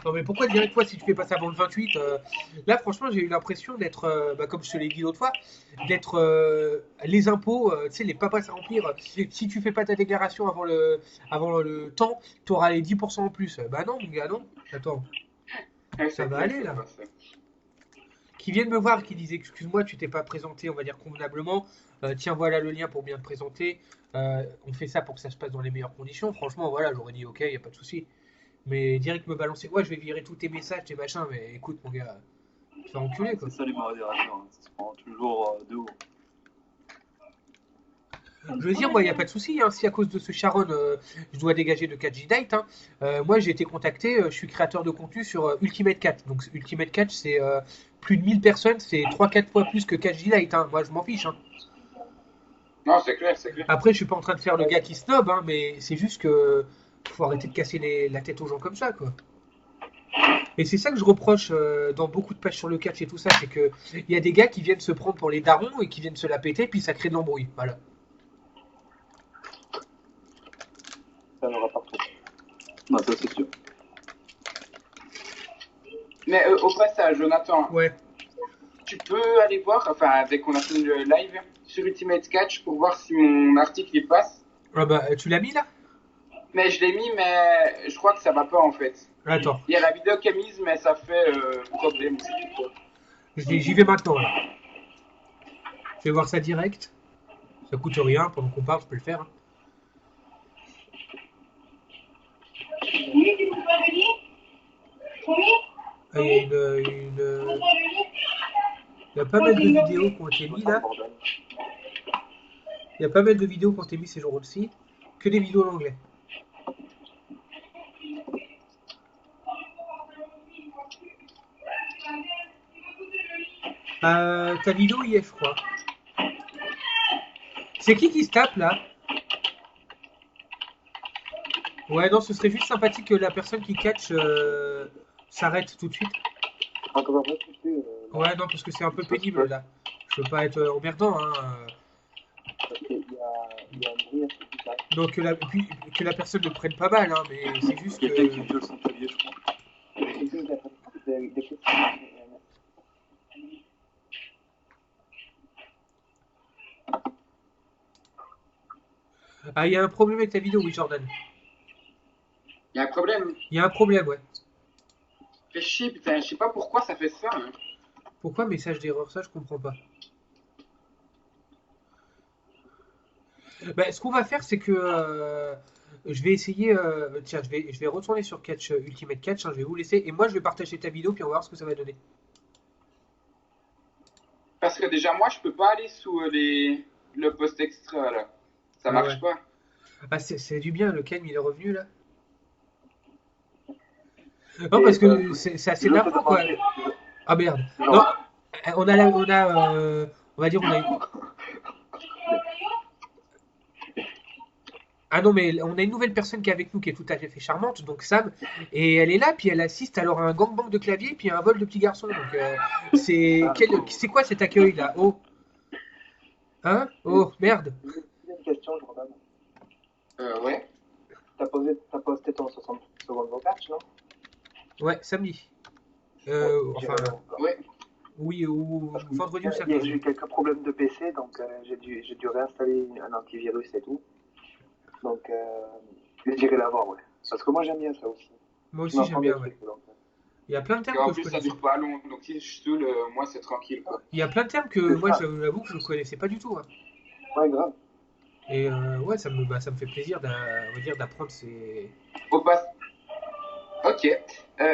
Non, mais pourquoi direct toi, si tu fais pas ça avant le 28 là, franchement, j'ai eu l'impression d'être, bah, comme je te l'ai dit l'autre fois, d'être les impôts, tu sais, les papas à remplir. Si tu fais pas ta déclaration avant le temps, tu auras les 10% en plus. Bah non, mon gars, non. Attends, Ouais, ça c'est va clair, aller c'est là. pas ça. Qui viennent me voir, qui disent excuse-moi, tu t'es pas présenté, on va dire convenablement. Tiens, voilà le lien pour bien te présenter. On fait ça pour que ça se passe dans les meilleures conditions. Franchement, voilà, j'aurais dit ok, y a pas de souci. Mais direct me balancer, ouais, je vais virer tous tes messages, tes machins, mais écoute, mon gars, tu vas enculer quoi. C'est ça les modérateurs. Hein. Ça se prend toujours de haut. Je veux dire, moi, il n'y a pas de souci, hein, si à cause de ce Sharon, je dois dégager de 4G Date, hein, moi, j'ai été contacté, je suis créateur de contenu sur Ultimate Catch. Donc, Ultimate Catch, c'est plus de 1000 personnes, c'est 3-4 fois plus que 4G Date, hein. Moi, je m'en fiche, hein. Non, c'est clair, c'est clair. Après, je suis pas en train de faire le gars qui snob, hein, mais c'est juste que faut arrêter de casser la tête aux gens comme ça, quoi. Et c'est ça que je reproche dans beaucoup de pages sur le catch et tout ça, c'est que il y a des gars qui viennent se prendre pour les darons et qui viennent se la péter, puis ça crée de l'embrouille. Voilà. Ça n'aura partout. Non, ça c'est sûr. Mais au passage, Jonathan, Ouais. tu peux aller voir, enfin, dès qu'on a fait le live sur Ultimate Catch pour voir si mon article y passe. Ah bah, tu l'as mis là? Mais je l'ai mis, mais je crois que ça va pas en fait. Attends, Il y a la vidéo qui est mise, mais ça fait problème. C'est tout, quoi. j'y vais maintenant là. Je vais voir ça direct. Ça coûte rien, pendant qu'on parle, je peux le faire. Hein. Ah, il y a pas mal de vidéos qui ont été mises là. Il y a pas mal de vidéos qui ont été mises ces jours-ci. Que des vidéos en anglais. Ta vidéo y est, je crois. C'est qui se tape là? Ouais, non, ce serait juste sympathique que la personne qui catch s'arrête tout de suite. Ouais, non, parce que c'est un peu pénible là. Je veux pas être emmerdant, hein. Il y a un bruit assez bizarre. Donc que la personne ne prenne pas mal, hein, mais c'est juste que. Quelqu'un qui viole son clavier, je crois. Des questions. Ah, il y a un problème avec ta vidéo, oui, Jordan. Il y a un problème. Il y a un problème, ouais. Fait chier, putain, je sais pas pourquoi ça fait ça. Hein. Pourquoi message d'erreur? Ça, je comprends pas. Bah, ce qu'on va faire, c'est que je vais essayer. Tiens, je vais retourner sur Catch Ultimate Catch. Hein, je vais vous laisser. Et moi, je vais partager ta vidéo, puis on va voir ce que ça va donner. Parce que déjà, moi, je peux pas aller sous le post extra, là. Ça Ah marche ouais. pas. Ah, c'est du bien, le Ken, il est revenu là. Non, parce que c'est assez Je peux énervant, quoi. demander, Ah merde. genre, Non, on va dire, ah non, mais on a une nouvelle personne qui est avec nous qui est tout à fait charmante, donc Sam, et elle est là, puis elle assiste alors à un gangbang de clavier, puis à un vol de petits garçons. Donc c'est quoi cet accueil là? Oh, hein? Oh, merde. j'ai une question, Jordan. Ouais. T'as posté ton 60 secondes au catch, non? Ouais, samedi. Enfin, Ouais. oui, ou Parce que vendredi ou j'ai samedi. eu quelques problèmes de PC, donc j'ai dû réinstaller un antivirus et tout. Donc, j'irai la voir, ouais. Parce que moi, j'aime bien ça aussi. Moi Je aussi j'aime m'apprends des bien, ouais. trucs. Donc, Il y a plein de Et termes en que je plus, ça connaissais. dure pas long. Donc si je saoule, moi, c'est tranquille, quoi. Il y a plein de termes que C'est moi, ça. j'avoue que je ne connaissais pas du tout. Hein. ouais, grave. Et ouais, ça me fait plaisir on va dire, d'apprendre ces. Au pas... Ok. Euh,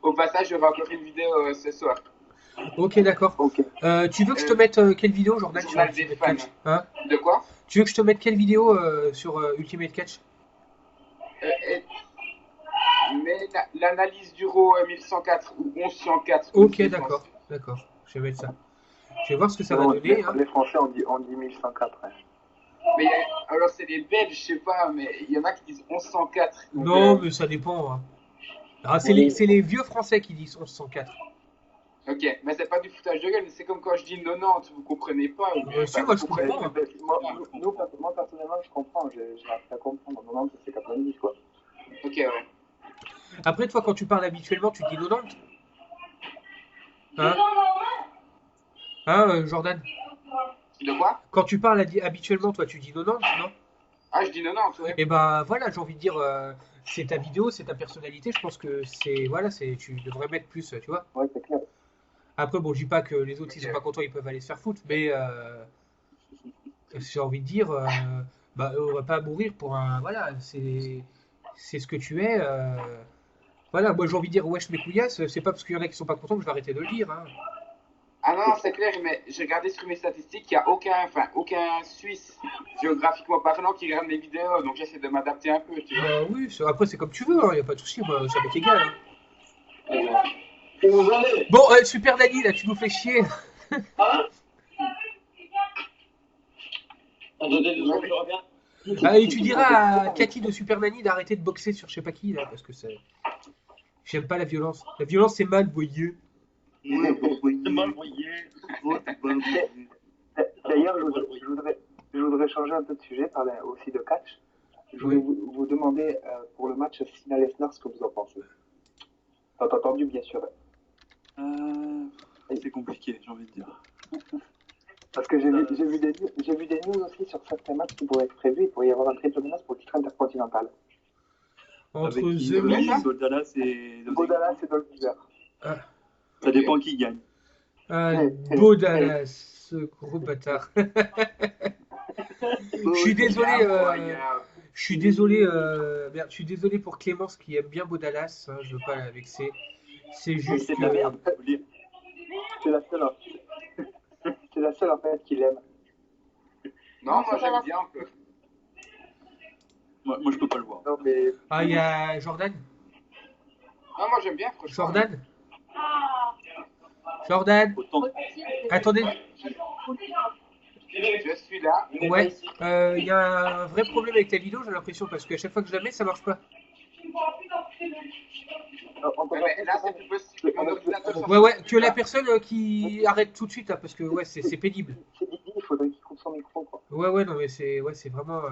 Au passage, j'aurai encore une vidéo ce soir. Ok, d'accord. Ok. Tu veux que je te mette quelle vidéo, Jordan, sur Journal des Ultimate fans. Catch? Hein? De quoi? Tu veux que je te mette quelle vidéo sur Ultimate Catch? Et- Mais l'analyse du RAW 1104 ou 1104. Ok, d'accord. D'accord. Je vais mettre ça. Je vais voir ce que ça va Non, donner. Hein. les Français, on dit 1104. Ouais. Mais alors, c'est les Belges, je sais pas, mais il y en a qui disent 1104. Donc, Non, mais ça dépend. Hein. Ah, c'est Oui. les vieux Français qui disent 1104. Ok, mais c'est pas du foutage de gueule, mais c'est comme quand je dis 90, vous comprenez pas. Si, moi, je vous comprenez. comprends. Hein. Moi, personnellement, je comprends. J'arrive à comprendre. 90, c'est 90, quoi. Ok, ouais. Après, toi, quand tu parles habituellement, tu dis 90. Hein? Hein, Jordan? De quoi? Quand tu parles habituellement, toi, tu dis 90, non? Ah, je dis 90, ouais. Et bah voilà, j'ai envie de dire, c'est ta vidéo, c'est ta personnalité. Je pense que tu devrais mettre plus, tu vois. Ouais, c'est clair. Après, bon, je dis pas que les autres, s'ils sont pas contents, ils peuvent aller se faire foutre, mais j'ai envie de dire, bah, on va pas mourir pour un, voilà, c'est ce que tu es. Voilà, moi j'ai envie de dire wesh mes couillasses, c'est pas parce qu'il y en a qui sont pas contents que je vais arrêter de le dire. Hein. Ah non, c'est clair, mais j'ai regardé sur mes statistiques, il n'y a aucun Suisse, géographiquement parlant, qui regarde mes vidéos, donc j'essaie de m'adapter un peu, tu vois. Bah oui, après c'est comme tu veux, il y a pas de souci, moi ça m'est égal. Hein. Bon, Super Dani, là, tu nous fais chier. Et tu diras à Cathy de Super Nani d'arrêter de boxer sur je sais pas qui là, parce que j'aime pas la violence. La violence c'est mal, voyez. D'ailleurs, je voudrais changer un peu de sujet, parler aussi de catch. Je voulais vous demander pour le match Cena Lesnar ce que vous en pensez. T'as entendu, bien sûr. C'est compliqué, j'ai envie de dire. Parce que j'ai vu des news aussi sur certains matchs qui pourraient être prévus. Il pourrait y avoir un triple menace pour le titre intercontinental. Entre Avec qui The Miz, Dallas et Beau Dallas et Dolph Ziggler. ah, Ça dépend qui gagne. Beau Dallas, ce gros bâtard. Je suis désolé, je suis désolé, merde, je suis désolé pour Clémence qui aime bien Beau Dallas, hein, je veux pas la vexer. C'est juste C'est de la que merde, faut le dire. C'est la seule, c'est la seule en fait qui l'aime. Non, moi j'aime bien un peu. Moi, je peux pas le voir. Non mais ah il y a Jordan, Non, moi j'aime bien, franchement. Jordan, Jordan. Autant. Attendez, Je suis là. ouais, il y a un vrai problème avec la vidéo, j'ai l'impression parce qu'à chaque fois que je la mets, ça marche pas. Ouais, mais là, c'est plus possible. Mon ordinateur s'en Ouais, que la personne qui arrête tout de suite, hein, parce que ouais, c'est pénible. c'est Didi, il faudrait qu'il coupe son micro quoi. Ouais, non, mais c'est vraiment.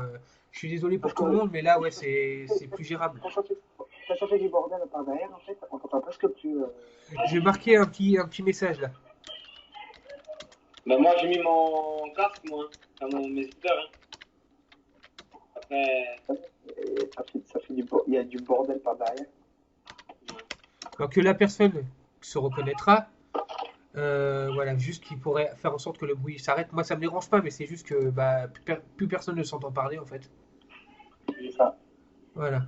Je suis désolé pour tout le monde, mais là, ouais, c'est plus gérable. Quand ça fait du bordel par derrière en fait, on t'entend presque plus. J'ai marqué un petit message là. Bah moi j'ai mis mon casque moi, enfin mes écouteurs. Hein. Après, Ça fait il y a du bordel par derrière. Alors que la personne se reconnaîtra, voilà, juste qu'il pourrait faire en sorte que le bruit s'arrête. Moi, ça me dérange pas, mais c'est juste que bah, plus personne ne s'entend parler en fait. C'est ça. Voilà.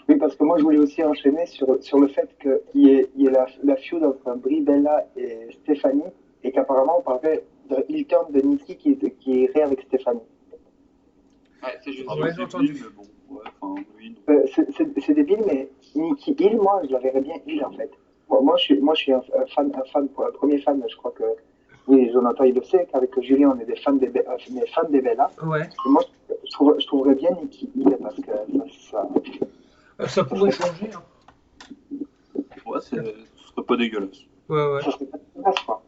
Oui, parce que moi je voulais aussi enchaîner sur le fait qu'il y ait la feud entre Brie Bella et Stéphanie, et qu'apparemment on parlait de heel turn de Nikki qui irait avec Stéphanie. Ouais, c'est juste. Ouais, j'ai entendu. Mais bon, ouais, enfin, oui, non. C'est débile, mais Nikki Hill, moi je la verrais bien Hill en fait. Moi je suis un premier fan, je crois que oui, Jonathan il le sait, qu'avec Julien on est des fans des Bella. Ouais. Et moi je trouverais bien Nikki Hill parce que Ça pourrait changer. Hein. Ouais, ce serait pas dégueulasse. Ouais. ça serait pas dégueulasse, quoi.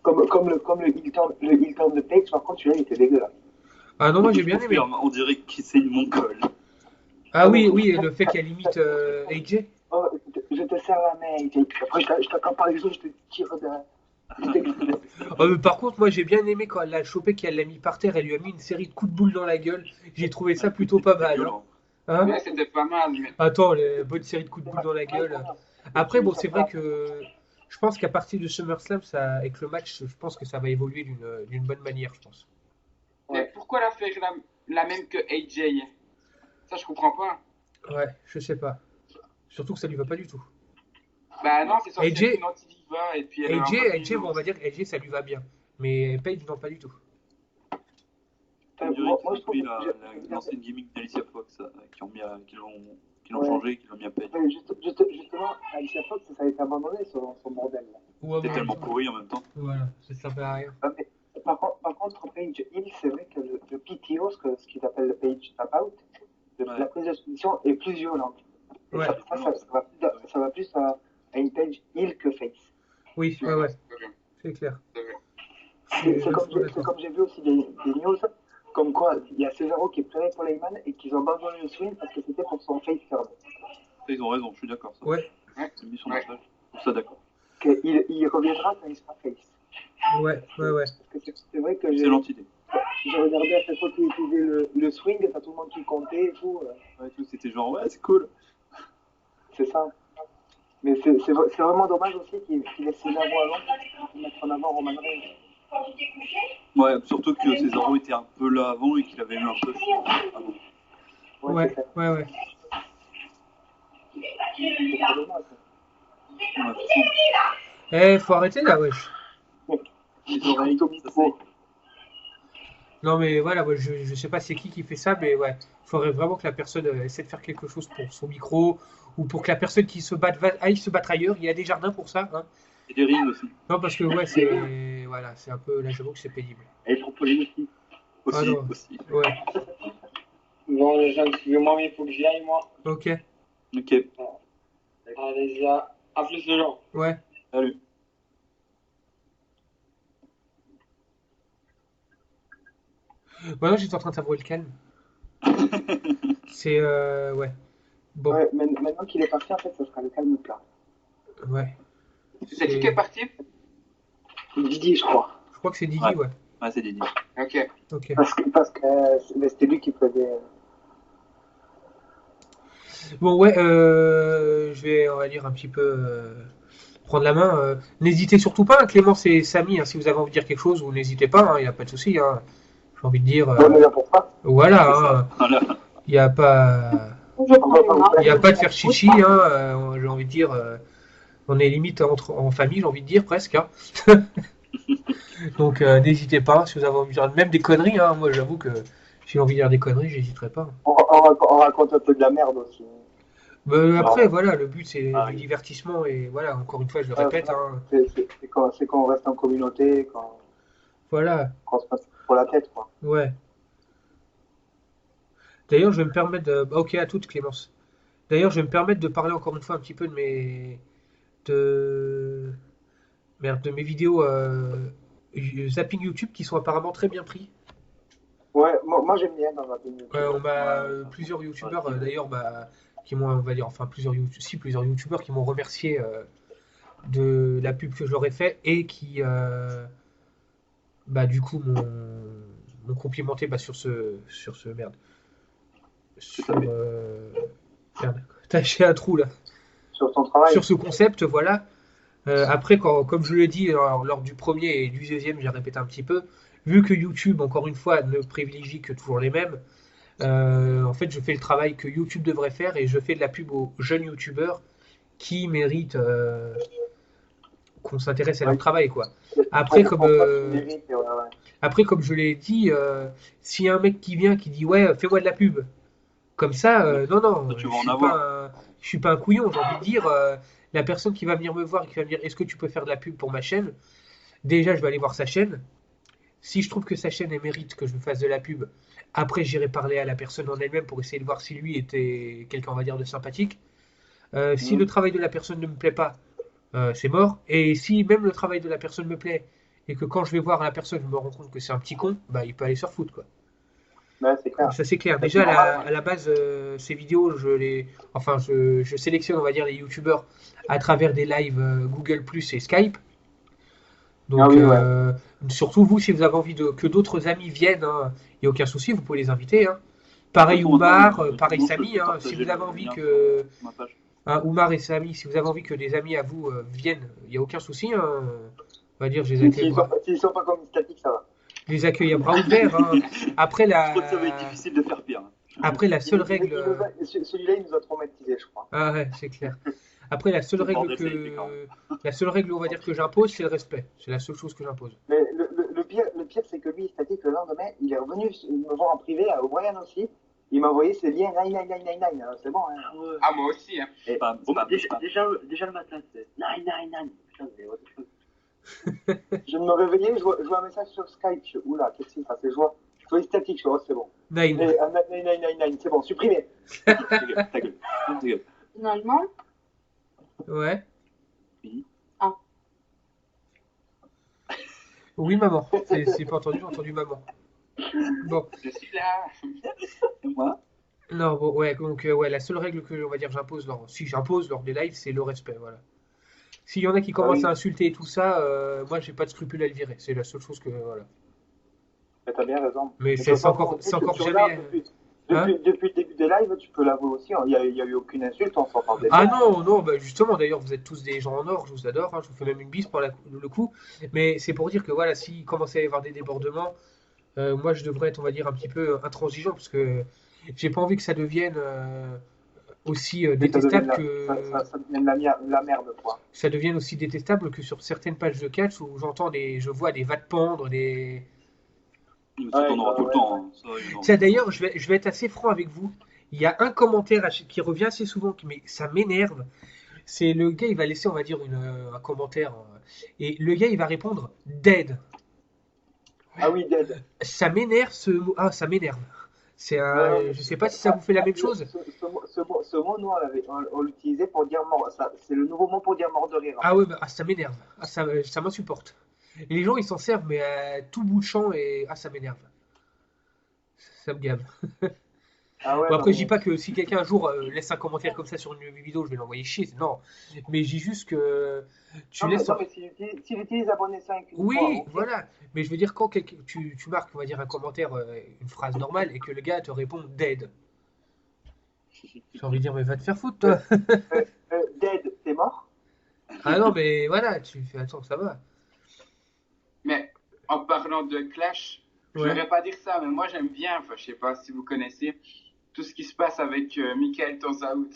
Comme le heel turn de Page, par contre celui-là il était dégueulasse. Ah non, moi j'ai bien aimé. On dirait qu'il c'est une mongole. Ah oui, le fait qu'elle imite AJ. Oh, je te sers la main. Après, je t'attends par les autres, je te tire de. Par contre, moi j'ai bien aimé quand elle l'a chopé, qu'elle l'a mis par terre, elle lui a mis une série de coups de boule dans la gueule. J'ai trouvé ça plutôt pas mal. Hein. Violent. Hein Ouais, c'était pas mal, mais. Attends, les bonnes séries de coups de boule dans la gueule. Après, bon, c'est vrai que je pense qu'à partir de SummerSlam, ça, avec le match, je pense que ça va évoluer d'une bonne manière, je pense. Mais pourquoi la faire la même que AJ? Ça, je comprends pas. Ouais, je sais pas. Surtout que ça lui va pas du tout. Bah non, c'est censé AJ être une anti-diva et puis elle est un peu AJ, bon, on va dire que AJ, ça lui va bien. Mais Paige, non, pas du tout. On dirait Moi, qu'ils je ont pris trouve l'ancienne gimmick d'Alicia Fox, qui l'ont Ouais. changé, qui l'ont mis à Page. justement, Alicia Fox, ça a été abandonné son bordel. Là. Ouais, C'est bon, tellement pourri en même temps. voilà, ça servait à rien. Mais, par contre, Page Hill, c'est vrai que le PTO, ce qu'ils appellent le Page Tap Out, la prise de soumission est plus violente. Et Ouais. ça va plus à une Page Hill que Face. Oui, ouais, C'est vrai, c'est clair. c'est vrai. C'est comme j'ai vu aussi des news, comme quoi il y a Cesaro qui pleurait pour Heyman et qu'ils ont abandonné le swing parce que c'était pour son face turn. Ça, ils ont raison, je suis d'accord. Ça. Ouais, C'est mis son message. Je trouve ça d'accord. Il reviendra quand il sera face. ouais. Parce que c'est vrai que j'ai Excellente idée. regardé à chaque fois qu'il utilisait le swing, t'as tout le monde qui comptait et tout. Ouais, tout, c'était genre, ouais, c'est cool. C'est ça. Mais c'est vraiment dommage aussi qu'il laisse Cesaro avant pour mettre en avant Roman Reigns. Ouais, surtout que Cesaro était un peu là avant et qu'il avait eu un peu avant. Ouais. C'est ça. C'est très dommage. Ouais, Faut arrêter là, wesh. les oreilles, ça Bon. Non, mais voilà, moi, je sais pas c'est qui fait ça, mais ouais, faudrait vraiment que la personne essaie de faire quelque chose pour son micro, ou pour que la personne qui se batte aille se battre ailleurs. Il y a des jardins pour ça, hein. Et des rings aussi. Non, parce que ouais, c'est un peu, là, j'avoue que c'est pénible. et trampoline aussi. Ah non. Aussi. Ouais, Bon les gens, excusez-moi mais il faut que j'y aille moi. ok, Ok, Allez, à plus les gens. ouais. salut. Maintenant, j'étais en train de savourer le calme. C'est, ouais. Bon, Ouais, mais maintenant qu'il est parti, en fait, ça sera le calme plat. Ouais. C'est qui est parti? Didi, je crois. Je crois que c'est Didi, Ouais. ouais. Ouais, c'est Didi. Ok. Ok. Mais c'était lui qui faisait. Bon, ouais, je vais, on va dire, un petit peu prendre la main. N'hésitez surtout pas, hein, Clémence et Samy, hein, si vous avez envie de dire quelque chose, vous n'hésitez pas, il n'y a pas de souci. Hein. J'ai envie de dire, On est là pour ça. voilà, C'est ça. hein, Voilà. il n'y a pas, Je prends les marques. il y a pas de faire chichi, hein, j'ai envie de dire, on est limite en famille, j'ai envie de dire presque. Hein. Donc, n'hésitez pas, si vous avez envie de dire même des conneries, hein, moi j'avoue que si j'ai envie de dire des conneries, j'hésiterai pas. On raconte un peu de la merde aussi. Après, voilà, le but c'est Ah, du oui. divertissement et voilà, encore une fois, je le répète, hein, C'est quand on reste en communauté, voilà, quand on se passe pour la tête, quoi. ouais. D'ailleurs, je vais me permettre de... ok, à toutes, Clémence. D'ailleurs, je vais me permettre de parler encore une fois un petit peu de mes... de... Merde, de mes vidéos zapping YouTube qui sont apparemment très bien pris. Ouais, moi j'aime bien dans la communauté. On m'a Ouais, plusieurs youtubeurs ouais, d'ailleurs qui m'ont, on va dire, enfin plusieurs youtubeurs qui m'ont remercié de la pub que je leur ai fait et qui du coup m'ont complimenté sur ce merde. Sur fait. merde. J'ai un trou là. Sur ton travail. Sur ce concept, voilà. Après, comme je l'ai dit lors du premier et du deuxième, j'ai répété un petit peu, vu que YouTube, encore une fois, ne privilégie que toujours les mêmes, en fait, je fais le travail que YouTube devrait faire et je fais de la pub aux jeunes YouTubeurs qui méritent qu'on s'intéresse à leur Ouais. travail, quoi. Après, comme, Ouais. après, comme je l'ai dit, s'il y a un mec qui vient qui dit ouais, fais-moi de la pub, comme ça, non, non, Toi, tu vas je en suis avoir. pas je suis pas un couillon, j'ai envie de dire. La personne qui va venir me voir et qui va me dire est-ce que tu peux faire de la pub pour ma chaîne, déjà je vais aller voir sa chaîne. Si je trouve que sa chaîne elle mérite que je me fasse de la pub, après j'irai parler à la personne en elle-même pour essayer de voir si lui était quelqu'un, on va dire, de sympathique. Si le travail de la personne ne me plaît pas, c'est mort. Et si même le travail de la personne me plaît et que quand je vais voir la personne, je me rends compte que c'est un petit con, bah il peut aller se faire foutre, quoi. Ouais, c'est clair. Ça c'est clair. C'est Déjà normal, à la base, ces vidéos, je sélectionne, on va dire, les youtubeurs à travers des lives Google Plus et Skype. Donc, Ah oui, ouais. surtout vous, si vous avez envie que d'autres amis viennent, il n'y a aucun souci, vous pouvez les inviter. Hein. Pareil Oumar, pareil Samy, hein, si vous avez envie que Ma page. Oumar et Samy, si vous avez envie que des amis à vous viennent, il n'y a aucun souci. Hein. On va dire, je les accueille, S'ils sont pas comme statiques, ça va. je les accueille à bras ouverts. Hein. Après Je crois que ça va être difficile de faire pire. après la seule règle. Celui-là, il nous a traumatisés, je crois. Ah ouais, c'est clair. Après, la seule Le règle bordel, ça a été quand la seule règle, on va dire, que j'impose, c'est le respect. C'est la seule chose que j'impose. Mais le pire, c'est que lui, statique, le lendemain, il est revenu me voir en privé, au Brian aussi. Il m'a envoyé ses liens 99999. C'est bon, hein. Ah, moi aussi, hein. Et, Spam, Bon, spam, déjà, spam. déjà le matin, c'est 999. Putain, mais what the fuck. je me réveillais, je vois un message sur Skype. Oula, qu'est-ce qui se passe? Je vois statique, je vois, c'est bon. Nine. 99999, c'est bon, supprimé. Ta gueule, ta gueule. Ta gueule. Finalement, Ouais. Oui. Ah. Oui, maman. C'est pas entendu, j'ai entendu maman. Bon. Je suis là. Et moi? Non, bon, ouais, donc, ouais, la seule règle que, on va dire, si j'impose lors des lives, c'est le respect, voilà. S'il y en a qui commencent oui. à insulter et tout ça, moi, j'ai pas de scrupule à le virer. C'est la seule chose que, voilà. Mais t'as bien raison. Mais Et c'est de toute façon, encore tu jamais. regardes, Hein? depuis le début des lives, tu peux l'avouer aussi. Il y a eu aucune insulte, on s'entendait Ah bien. non, non, bah justement, d'ailleurs, vous êtes tous des gens en or, je vous adore, hein, je vous fais même une bise pour le coup. Mais c'est pour dire que voilà, s'il commençait à y avoir des débordements, moi je devrais être, on va dire, un petit peu intransigeant, parce que j'ai pas envie que ça devienne aussi Mais détestable que ça devient la merde, quoi. ça devienne aussi détestable que sur certaines pages de catch où je vois des vas de pendre, des. Mais ça, t'en auras tout le temps. Hein. Ça, non. Tiens, d'ailleurs, je vais être assez franc avec vous. Il y a un commentaire qui revient assez souvent, mais ça m'énerve. C'est le gars, il va laisser, on va dire, un commentaire. Et le gars, il va répondre dead. Ah oui, dead. Ça m'énerve ce mot. Ah, ça m'énerve. Je sais pas si ça vous fait la même chose. Ce mot, nous, on l'utilisait pour dire mort. C'est le nouveau mot pour dire mort de rire. Ah ouais, ça m'énerve. Ah, ça m'insupporte. Les gens, ils s'en servent, mais à tout bout de champ, et ça m'énerve. Ça me gave. Ah ouais, Bon, non, après, je dis mais. pas que si quelqu'un un jour laisse un commentaire comme ça sur une vidéo, je vais l'envoyer chier. Non. Mais je dis juste que tu laisses. Non, mais s'il utilise abonné 5 une fois, Oui, ok. voilà. Mais je veux dire, quand tu marques, on va dire, un commentaire, une phrase normale, et que le gars te répond dead, j'ai envie de dire, mais va te faire foutre, Euh, toi. Dead, t'es mort? Ah non, mais voilà, tu fais, attends, ça va. Mais en parlant de Clash, je Ouais. n'aurais pas dire ça, mais moi j'aime bien, enfin je sais pas si vous connaissez, tout ce qui se passe avec Michael Tanzaout.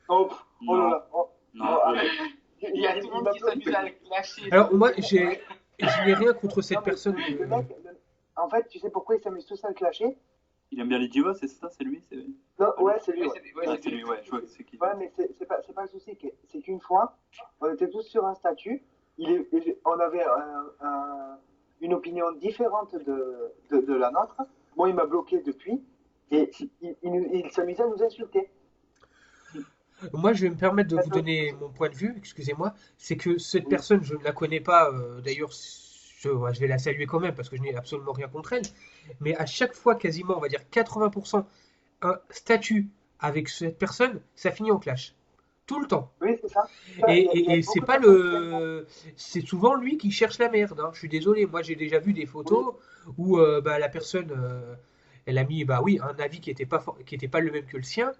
Oh, oh là Non, là. Oh, non, oh, je arrête. connais. Il y a tout le monde qui s'amuse à le clasher, Alors, moi, ouais. je n'ai rien contre Non, cette mais personne. le mec, en fait, tu sais pourquoi ils s'amusent tous à le clasher? Il aime bien les divas, c'est ça? C'est lui? Non, ouais, c'est lui, Ouais, ouais. ouais, Ah, c'est lui, ouais, je vois que c'est qui. Ouais, mais c'est pas le souci. C'est qu'une fois, on était tous sur un statut. On avait une opinion différente de la nôtre. Moi, il m'a bloqué depuis. Et il s'amusait à nous insulter. Moi, je vais me permettre de vous Maintenant, donner mon point de vue, excusez-moi. C'est que cette oui. personne, je ne la connais pas. D'ailleurs, ouais, je vais la saluer quand même parce que je n'ai absolument rien contre elle. Mais à chaque fois, quasiment, on va dire 80%, un statut avec cette personne, ça finit en clash. Tout le temps. Oui, c'est ça. Ça, Et, il y a c'est beaucoup de pas personnes qui aiment ça. le. C'est souvent lui qui cherche la merde, hein. Je suis désolé. Moi, j'ai déjà vu des Oui. photos où bah, la personne, elle a mis bah, oui, un avis qui était pas le même que le sien.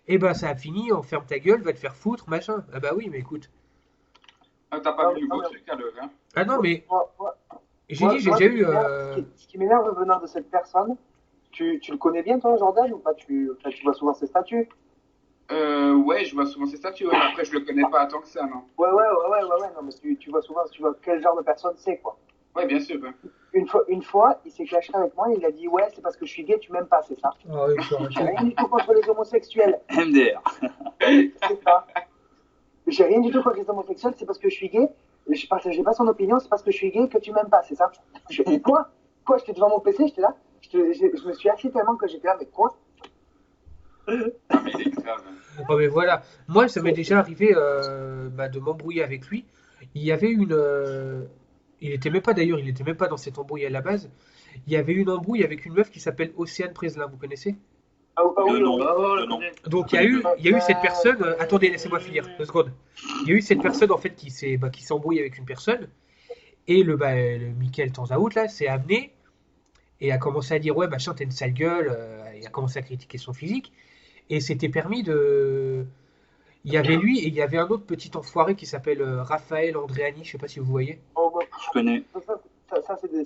Et bah, ça a fini en ferme ta gueule, va te faire foutre, machin. Ah bah oui, mais écoute. Ah, t'as pas Non, vu le non, beau mais truc alors, hein? Ah non, mais moi, moi, j'ai dit, j'ai moi, déjà eu. ce qui m'énerve venant de cette personne, tu le connais bien, toi, Jordan, ou pas? Enfin, tu vois souvent ses statuts? Ouais, je vois souvent ces statues, ouais, mais après je le connais pas tant que ça, non. Non, mais tu vois souvent, tu vois quel genre de personne c'est, quoi. Ouais, bien sûr, ouais. Une fois, il s'est clashé avec moi, il a dit, ouais, c'est parce que je suis gay, tu m'aimes pas, c'est ça. Ah oui, faut J'ai arrêter. rien du tout contre les homosexuels, MDR. c'est ça. J'ai rien du tout contre les homosexuels, c'est parce que je suis gay, je partageais pas son opinion, c'est parce que je suis gay que tu m'aimes pas, c'est ça. Mais quoi? Quoi, j'étais devant mon PC, j'étais là, je me suis assis tellement que j'étais là, mais quoi? Ah, mais il est grave, hein. Oh, mais voilà. Moi, ça m'est C'est- déjà arrivé bah, de m'embrouiller avec lui. Il y avait une. Il était même pas d'ailleurs, il était même pas dans cette embrouille à la base. Il y avait une embrouille avec une meuf qui s'appelle Océane Preslin, vous connaissez? Ah Le oui, nom, oui. Oh, le le nom. connais. Donc Euh, il y a eu cette personne. Attendez, laissez-moi finir 2 secondes. Il y a eu cette personne en fait qui s'est embrouillée avec une personne et le Michael Tanzaout là s'est amené et a commencé à dire ouais machin t'as une sale gueule. Il a commencé à critiquer son physique et c'était permis de. Il y avait lui et il y avait un autre petit enfoiré qui s'appelle Raphaël Andréani. Je sais pas si vous voyez. oh, bah, Je connais.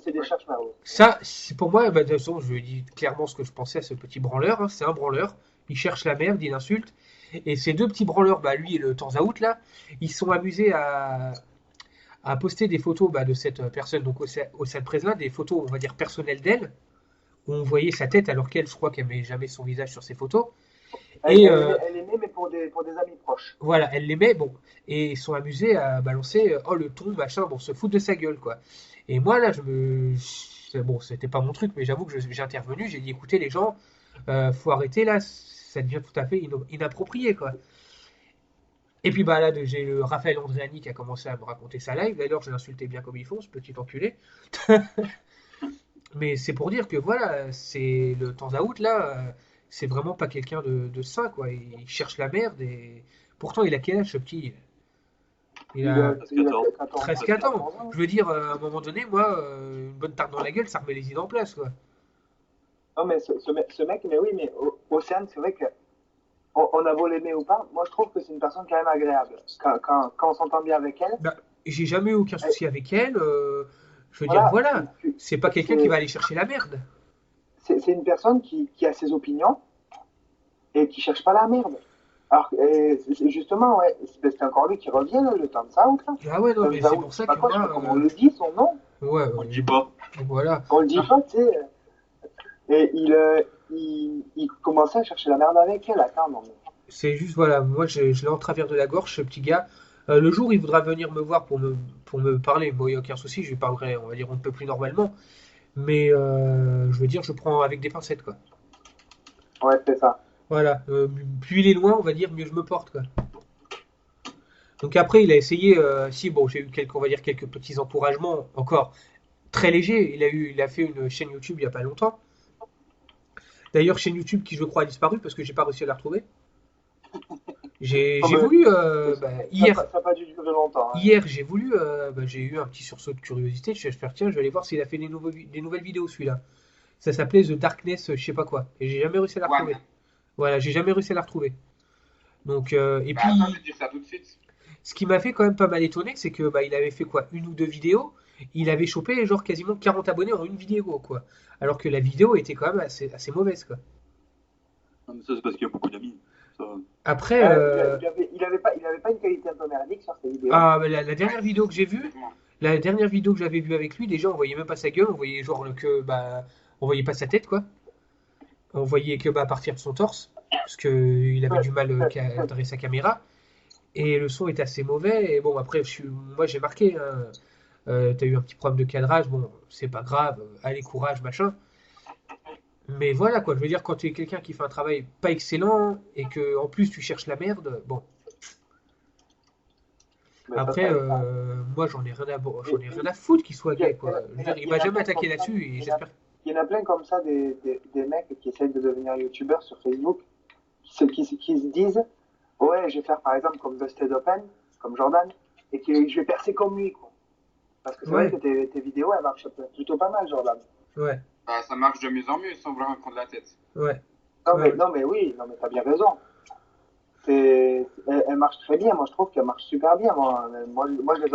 c'est des chercheurs. Ça, c'est pour moi, bah, de toute façon, je lui ai dit clairement ce que je pensais à ce petit branleur, hein. C'est un branleur. Il cherche la merde, il insulte. Et ces deux petits branleurs, bah, lui et le temps out là, ils sont amusés à poster des photos bah, de cette personne, donc au Sad Preslin, des photos, on va dire, personnelles d'elle, où on voyait sa tête, alors qu'elle, je crois qu'elle met jamais son visage sur ses photos. Et Elle est née, mais pour des amis proches. voilà, elle l'aimait, bon. Et ils sont amusés à balancer, oh le ton, machin, bon, se foutre de sa gueule, quoi. Et moi, là, bon, c'était pas mon truc, mais j'avoue que j'ai intervenu, j'ai dit, écoutez, les gens, faut arrêter, là, ça devient tout à fait inapproprié, quoi. Et puis, bah, là, j'ai le Raphaël Andréani qui a commencé à me raconter sa live. D'ailleurs, je l'insultais bien comme ils font, ce petit enculé. Mais c'est pour dire que, voilà, c'est le temps à out, là, c'est vraiment pas quelqu'un de sain, quoi. Il cherche la merde et pourtant, il a quel âge, ce petit? Il a Il a 14. 14 13-14 ans. 14 ans. Je veux dire, à un moment donné, moi, une bonne tarte dans la gueule, ça remet les idées en place, quoi. Non, mais ce mec, mais oui, mais Océane, c'est vrai que on a beau l'aimer ou pas, moi je trouve que c'est une personne quand même agréable. Quand on s'entend bien avec elle, Bah, j'ai jamais eu aucun elle- souci avec elle. Je veux dire, voilà, voilà. C'est pas quelqu'un qui va aller chercher la merde. c'est une personne qui a ses opinions et qui cherche pas la merde. Alors, justement, ouais, c'est encore lui qui revient, là, le temps de ça, ou ça. Ah ouais, non, Tom mais c'est Zaoud, pour je ça sais pas que quoi, je sais moi. pas comment on le dit, son nom. Ouais, On le dit pas. voilà. On le dit Ah, pas, tu sais. Et il commençait à chercher la merde avec elle. Attends, non, mais. c'est juste, voilà, moi, je l'ai en travers de la gorge, ce petit gars. Le jour où il voudra venir me voir pour me parler, moi, il n'y a aucun souci, je lui parlerai, on va dire, on ne peut plus normalement. Mais je veux dire, je prends avec des pincettes, quoi. Ouais, c'est ça. Voilà. Plus il est loin, on va dire, mieux je me porte, quoi. Donc après, il a essayé, si, bon, j'ai eu quelques, on va dire, quelques petits encouragements, encore très légers. Il a fait une chaîne YouTube il n'y a pas longtemps. D'ailleurs, chaîne YouTube qui, je crois, a disparu parce que j'ai pas réussi à la retrouver. J'ai Ah, bah, voulu, hier, ça n'a pas dû durer longtemps. Hein. hier, j'ai voulu, j'ai eu un petit sursaut de curiosité. Je vais faire, tiens, je vais aller voir s'il a fait des nouvelles vidéos, celui-là. Ça s'appelait The Darkness, je sais pas quoi. Et j'ai jamais réussi à la retrouver. One. Voilà, j'ai jamais réussi à la retrouver. Donc, et Bah, attends, je puis, vais te dire ça tout de suite. ce qui m'a fait quand même pas mal étonner, c'est que il avait fait quoi, une ou deux vidéos. Il avait chopé genre quasiment 40 abonnés en une vidéo, quoi. Alors que la vidéo était quand même assez mauvaise, quoi. Non, mais ça, c'est parce qu'il y a beaucoup d'amis. Ça, Après, Il avait pas une qualité un peu merdique sur ses vidéos. la dernière vidéo que j'ai vue, Complètement. la dernière vidéo que j'avais vue avec lui, déjà on voyait même pas sa gueule, on voyait genre on voyait pas sa tête, quoi. On voyait que à partir de son torse, parce que il avait du mal à cadrer sa caméra. Et le son était assez mauvais. Et bon, après, moi j'ai marqué, hein. T'as eu un petit problème de cadrage, bon, c'est pas grave, allez, courage, machin. Mais voilà, quoi, je veux dire, quand tu es quelqu'un qui fait un travail pas excellent et que en plus tu cherches la merde, bon. Mais ça, Après, ça- moi j'en ai rien à foutre qu'il soit gay, quoi. Je veux dire, il m'a jamais attaqué là-dessus et j'espère. Il y en a plein comme ça, des mecs qui essayent de devenir youtubeurs sur Facebook, qui se disent, ouais, je vais faire par exemple comme Busted Open, comme Jordan, et que je vais percer comme lui, quoi. Parce que c'est vrai Ouais, que tes vidéos, elles marchent plutôt pas mal, Jordan. ouais, Bah, ça marche de mieux en mieux sans vraiment prendre la tête. ouais, Non, ouais, non, mais oui, non, mais t'as bien raison. Elle marche très bien, moi je trouve qu'elle marche super bien. Moi je les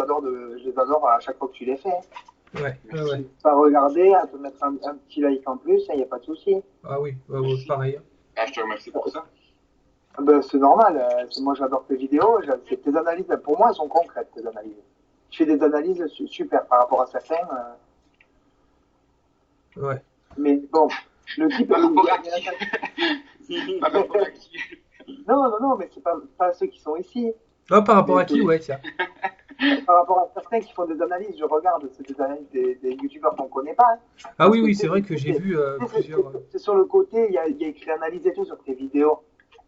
adore à chaque fois que tu les fais. Hein. ouais, ouais, ouais. Pas regarder, à te mettre un petit like en plus, il n'y a pas de souci. Ah oui, ouais, ouais, pareil. Ah, je te remercie pour ça. Ben, c'est normal, moi j'adore tes vidéos, tes analyses, pour moi elles sont concrètes tes analyses. Tu fais des analyses super par rapport à certains, Ouais. mais bon, le type. Par rapport à il y a- qui Par rapport à qui Non, mais c'est pas ceux qui sont ici. Ah, par rapport Mais à qui, ouais, tiens. par rapport à certains qui font des analyses, je regarde, c'est des analyses des youtubeurs qu'on connaît pas. Hein. Ah Parce oui, que oui, c'est vrai que j'ai vu plusieurs. C'est sur le côté, il y a écrit analyse et tout sur tes vidéos.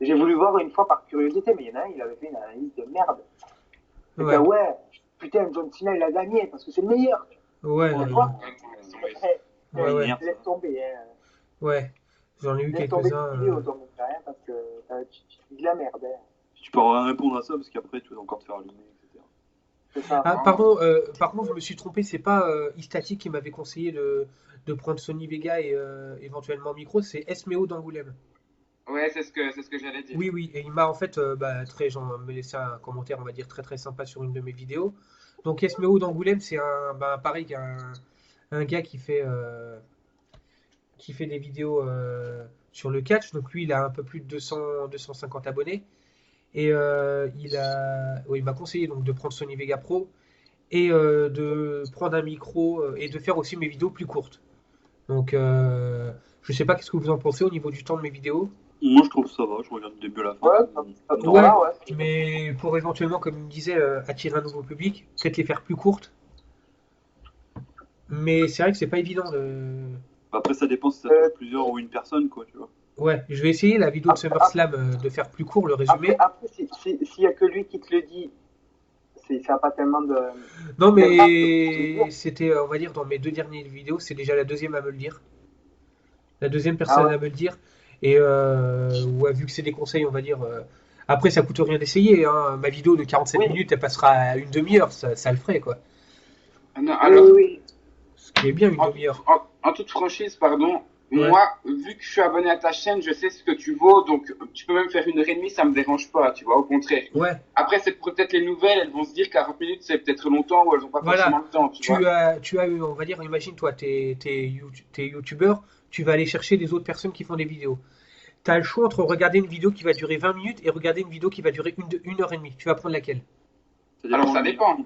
J'ai voulu voir une fois par curiosité, mais il y en a un, il avait fait une analyse de merde. Et Ouais, ouais, putain, John Cena il a gagné parce que c'est le meilleur. ouais, Tu non, vois Ouais, ils sont réussis. ouais, ouais, Laisse tomber, hein. ouais. J'en ai eu Laisse tomber quelques-uns. tes vidéos, toi, mon frère, hein, parce que tu dis de la merde. Hein. tu peux rien répondre à ça parce qu'après, tu vas encore te faire allumer, etc. C'est ça. Ah, pardon, par contre, je me suis trompé, c'est pas Istatic qui m'avait conseillé de prendre Sony Vega et éventuellement Micro, c'est Esmeo d'Angoulême. Ouais, c'est ce que j'allais dire. Oui, oui, et il m'a en fait me laissé un commentaire, on va dire, très très sympa sur une de mes vidéos. Donc Esmeo d'Angoulême, c'est pareil, un gars qui fait des vidéos sur le catch. Donc lui, il a un peu plus de 250 abonnés. Et il m'a conseillé donc de prendre Sony Vega Pro et de prendre un micro et de faire aussi mes vidéos plus courtes. Donc, je sais pas qu'est-ce que vous en pensez au niveau du temps de mes vidéos. Moi, je trouve ça va, je regarde du début à la fin. Ouais, Ouais, voilà, ouais. mais pour éventuellement, comme il me disait, attirer un nouveau public, peut-être les faire plus courtes. Mais c'est vrai que c'est pas évident de. Après, ça dépend si ça touche plusieurs ou une personne, quoi, tu vois. Ouais, je vais essayer la vidéo de SummerSlam de faire plus court le résumé. Après s'il y a que lui qui te le dit, ça n'a pas tellement de. Non, d'impact, tu veux mais dire. c'était, on va dire, dans mes deux dernières vidéos, c'est déjà la deuxième à me le dire. La deuxième personne Ah ouais. à me le dire. Et ouais, vu que c'est des conseils, on va dire. Après, ça coûte rien d'essayer. Hein. Ma vidéo de 47 Oui. minutes, elle passera à une demi-heure. Ça le ferait, quoi. Non, Oui, alors, oui. Ce qui est bien une en, demi-heure. en toute franchise, pardon, Ouais. moi, vu que je suis abonné à ta chaîne, je sais ce que tu vaux, donc tu peux même faire 1h30, ça me dérange pas, tu vois, au contraire. Ouais. Après, c'est peut-être les nouvelles, elles vont se dire 40 minutes, c'est peut-être longtemps, ou elles ont pas Voilà. forcément le temps, tu vois. Tu as eu, on va dire, imagine-toi, t'es youtubeur, tu vas aller chercher des autres personnes qui font des vidéos. Tu as le choix entre regarder une vidéo qui va durer 20 minutes et regarder une vidéo qui va durer une heure et demie. Tu vas prendre laquelle? Alors, ça dépend.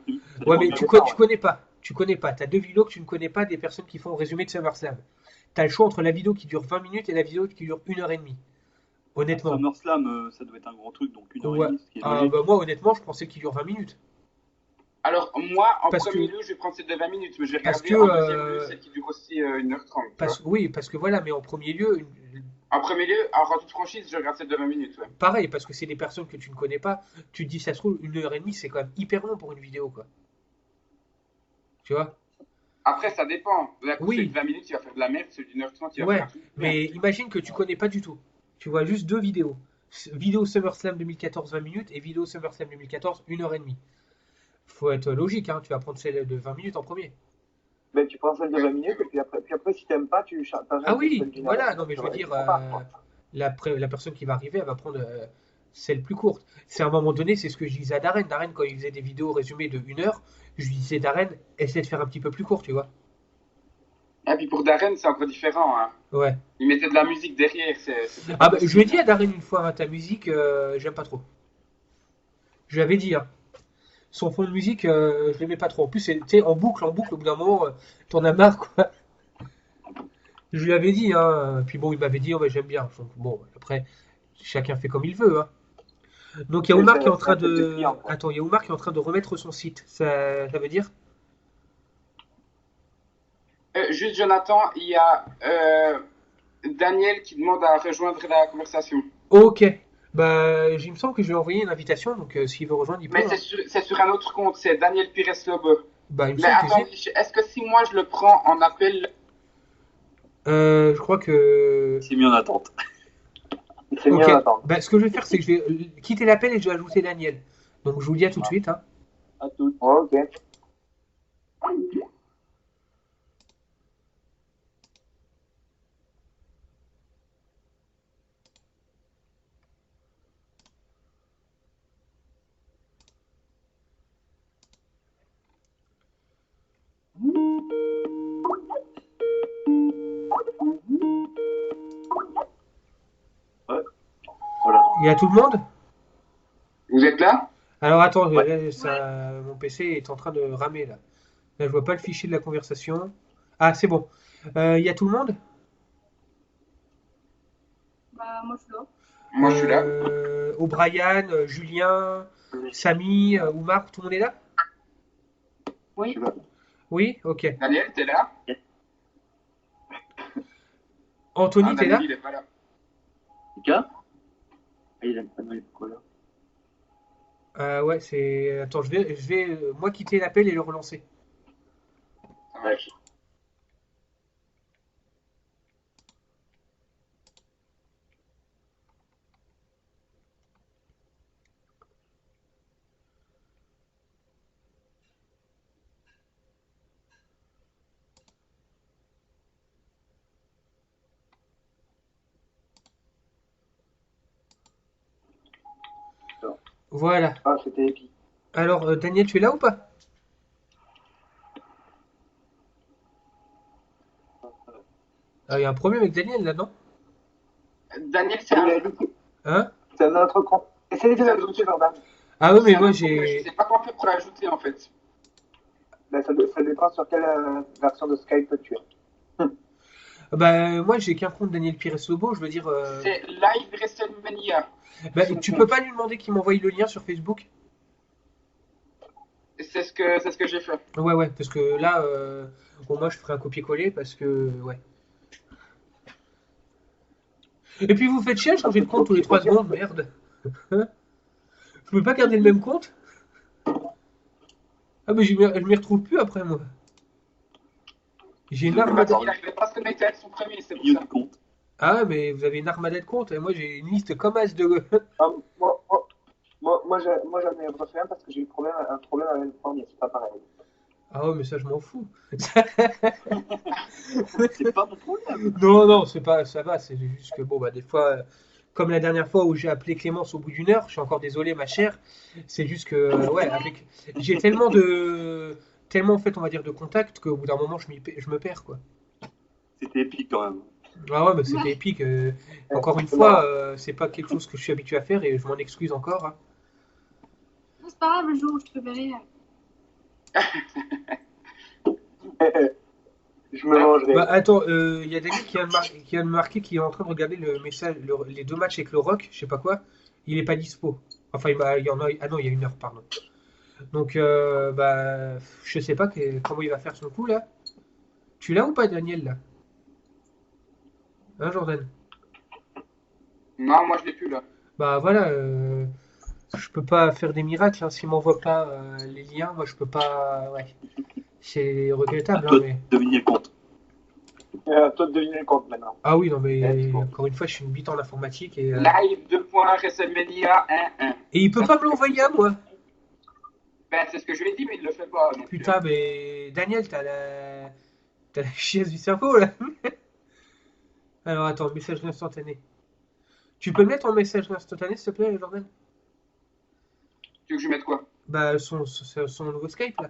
Ouais, mais Ça tu dépend, connais pas. Tu connais pas. Tu as deux vidéos que tu ne connais pas des personnes qui font un résumé de SummerSlam. Tu as le choix entre la vidéo qui dure 20 minutes et la vidéo qui dure une heure et demie. Honnêtement. SummerSlam, ça doit être un grand truc, donc une heure Ouais. et demie, ce qui est Ah, logique. bah, moi, honnêtement, je pensais qu'il dure 20 minutes. Alors, moi, en Parce premier que- lieu, je vais prendre celle de 20 minutes, mais je vais parce regarder que, en deuxième lieu celle qui dure aussi 1h30. tu vois. Oui, parce que voilà, mais en premier lieu, En premier lieu, alors en toute franchise, je regarde celle de 20 minutes, ouais. pareil, parce que c'est des personnes que tu ne connais pas. Tu te dis, ça se trouve, une heure et demie, c'est quand même hyper long pour une vidéo, quoi. Tu vois? Après, ça dépend. La course Oui. de 20 minutes, il va faire de la merde. Celui d'une heure 30, il va faire Ouais, un truc. mais imagine que tu connais pas du tout. Tu vois juste deux vidéos. Vidéo SummerSlam 2014 20 minutes et vidéo SummerSlam 2014 1h30. Faut être logique, hein, tu vas prendre celle de 20 minutes en premier. Ben, tu prends celle de 20 minutes et puis après si t'aimes pas, tu Ah t'arrêtes oui, celle d'une heure et voilà, demie. non mais je veux dire, Tu compares, quoi. la personne qui va arriver, elle va prendre celle plus courte. C'est à un moment donné, c'est ce que je disais à Darren. Darren, quand il faisait des vidéos résumées de 1 heure, je lui disais, Darren, essaie de faire un petit peu plus court, tu vois. Et puis pour Darren, c'est encore différent. Hein. Ouais. Il mettait de la musique derrière. C'était pas Ah bah, je lui ai possible. dit à Darren une fois, hein, ta musique, j'aime pas trop. Je lui avais dit, hein. Son fond de musique, je l'aimais pas trop. En plus, c'était en boucle, au bout d'un moment, t'en as marre, quoi. Je lui avais dit, hein. Puis bon, il m'avait dit, oh, bah, j'aime bien. Donc, bon, après, chacun fait comme il veut, hein. Donc, il y a Mais Oumar qui est en c'est un train truc de de. client, quoi. Attends, il y a Oumar qui est en train de remettre son site. Ça veut dire? Juste, Jonathan, il y a Daniel qui demande à rejoindre la conversation. Ok. Bah, il me semble que je lui ai envoyé une invitation, donc s'il veut rejoindre, il peut, Mais hein. c'est sur un autre compte, c'est Daniel Pires Lobo. Bah, il me Mais semble que attends, est-ce que si moi je le prends en appel, je crois que. C'est mis en attente. C'est mieux Ok. en attendre. Bah, ce que je vais faire, c'est que je vais quitter l'appel et je vais ajouter Daniel. Donc, je vous dis à tout de suite, hein. À tout. Oh, ok. Voilà. Il y a tout le monde? vous êtes là? Alors, attends, Ouais. là, mon PC est en train de ramer, là. Là, je vois pas le fichier de la conversation. Ah, c'est bon. Il y a tout le monde? Bah, moi, je suis là. Moi je suis là. O'Brien, Julien, Samy, Oumar, tout le monde est là? Je suis là. Oui? Ok. Daniel, t'es là? Anthony, Ah, t'es Daniel, là? il est pas là. Lucas? Ah, il a pas de quoi là. Ouais, c'est. Attends, je vais moi quitter l'appel et le relancer. Ça marche. Voilà. Ah, c'était épique. Alors, Daniel, tu es là ou pas? Ah, il y a un problème avec Daniel là, non? Daniel, c'est Il un, a dit que Hein? c'est un autre compte. Essayez de l'ajouter, Jordan. Ah ouais, mais c'est un moi autre compte, mais je j'ai. sais pas comment faire pour l'ajouter en fait. Ben, ça dépend sur quelle version de Skype tu es. Bah, moi j'ai qu'un compte Daniel Pires Lobo, je veux dire. C'est Live WrestleMania. Bah, Son tu compte. peux pas lui demander qu'il m'envoie le lien sur Facebook? C'est ce que j'ai fait. Ouais, ouais, parce que là, bon, moi je ferai un copier-coller parce que. Ouais. Et puis vous faites chier à changer de compte tous les 3 secondes, merde. Hein? Je peux pas garder le même compte? Ah, mais je m'y retrouve plus après moi. J'ai une Mais armada. maintenant, il n'arrivait pas à se connecter avec son premier, c'est pour Milieu ça. de compte. Ah, mais vous avez une armada de comptes et moi j'ai une liste comme as de. Ah, moi, j'en ai refait un parce que j'ai eu un problème avec le premier, c'est pas pareil. Ah ouais, mais ça je m'en fous. C'est pas mon problème. Non, non, c'est pas, ça va, c'est juste que bon, bah, des fois, comme la dernière fois où j'ai appelé Clémence au bout d'une heure, je suis encore désolé, ma chère, c'est juste que, ouais, j'ai tellement, en fait, on va dire, de contacts qu'au bout d'un moment, je me perds, quoi. C'était épique quand même. Ah ouais, mais c'était épique. Encore une C'est fois, marrant. c'est pas quelque chose que je suis habitué à faire et je m'en excuse encore, hein. C'est pas grave, le jour où je te verrai. Je me mangerai. Bah, attends, il y a Daniel qui vient de marquer qu'il est en train de regarder le message, les deux matchs avec le Rock, je sais pas quoi. Il est pas dispo. Enfin, il y en a. Ah non, il y a 1 heure, pardon. Donc, bah, je sais pas comment il va faire son coup là. Tu l'as ou pas, Daniel là? Hein, Jordan? Non, moi je l'ai plus là. Bah voilà, je peux pas faire des miracles, hein. S'il m'envoie pas les liens, moi je peux pas. Ouais. C'est À regrettable, hein, toi de mais. deviner le compte. Toi de deviner le compte maintenant. Ah oui, non, mais Let's go. encore une fois, je suis une bite en informatique Live 2 points WrestleMania 1-1. et il peut Ça, pas c'est me l'envoyer à moi. Ben, c'est ce que je lui ai dit, mais il le fait pas. Donc, Putain, mais Daniel, t'as la chiasse du cerveau là. Alors attends, messagerie instantanée. Tu peux le mettre en messagerie instantanée, s'il te plaît, Jordan? tu veux que je mette quoi? Bah, son nouveau Skype là.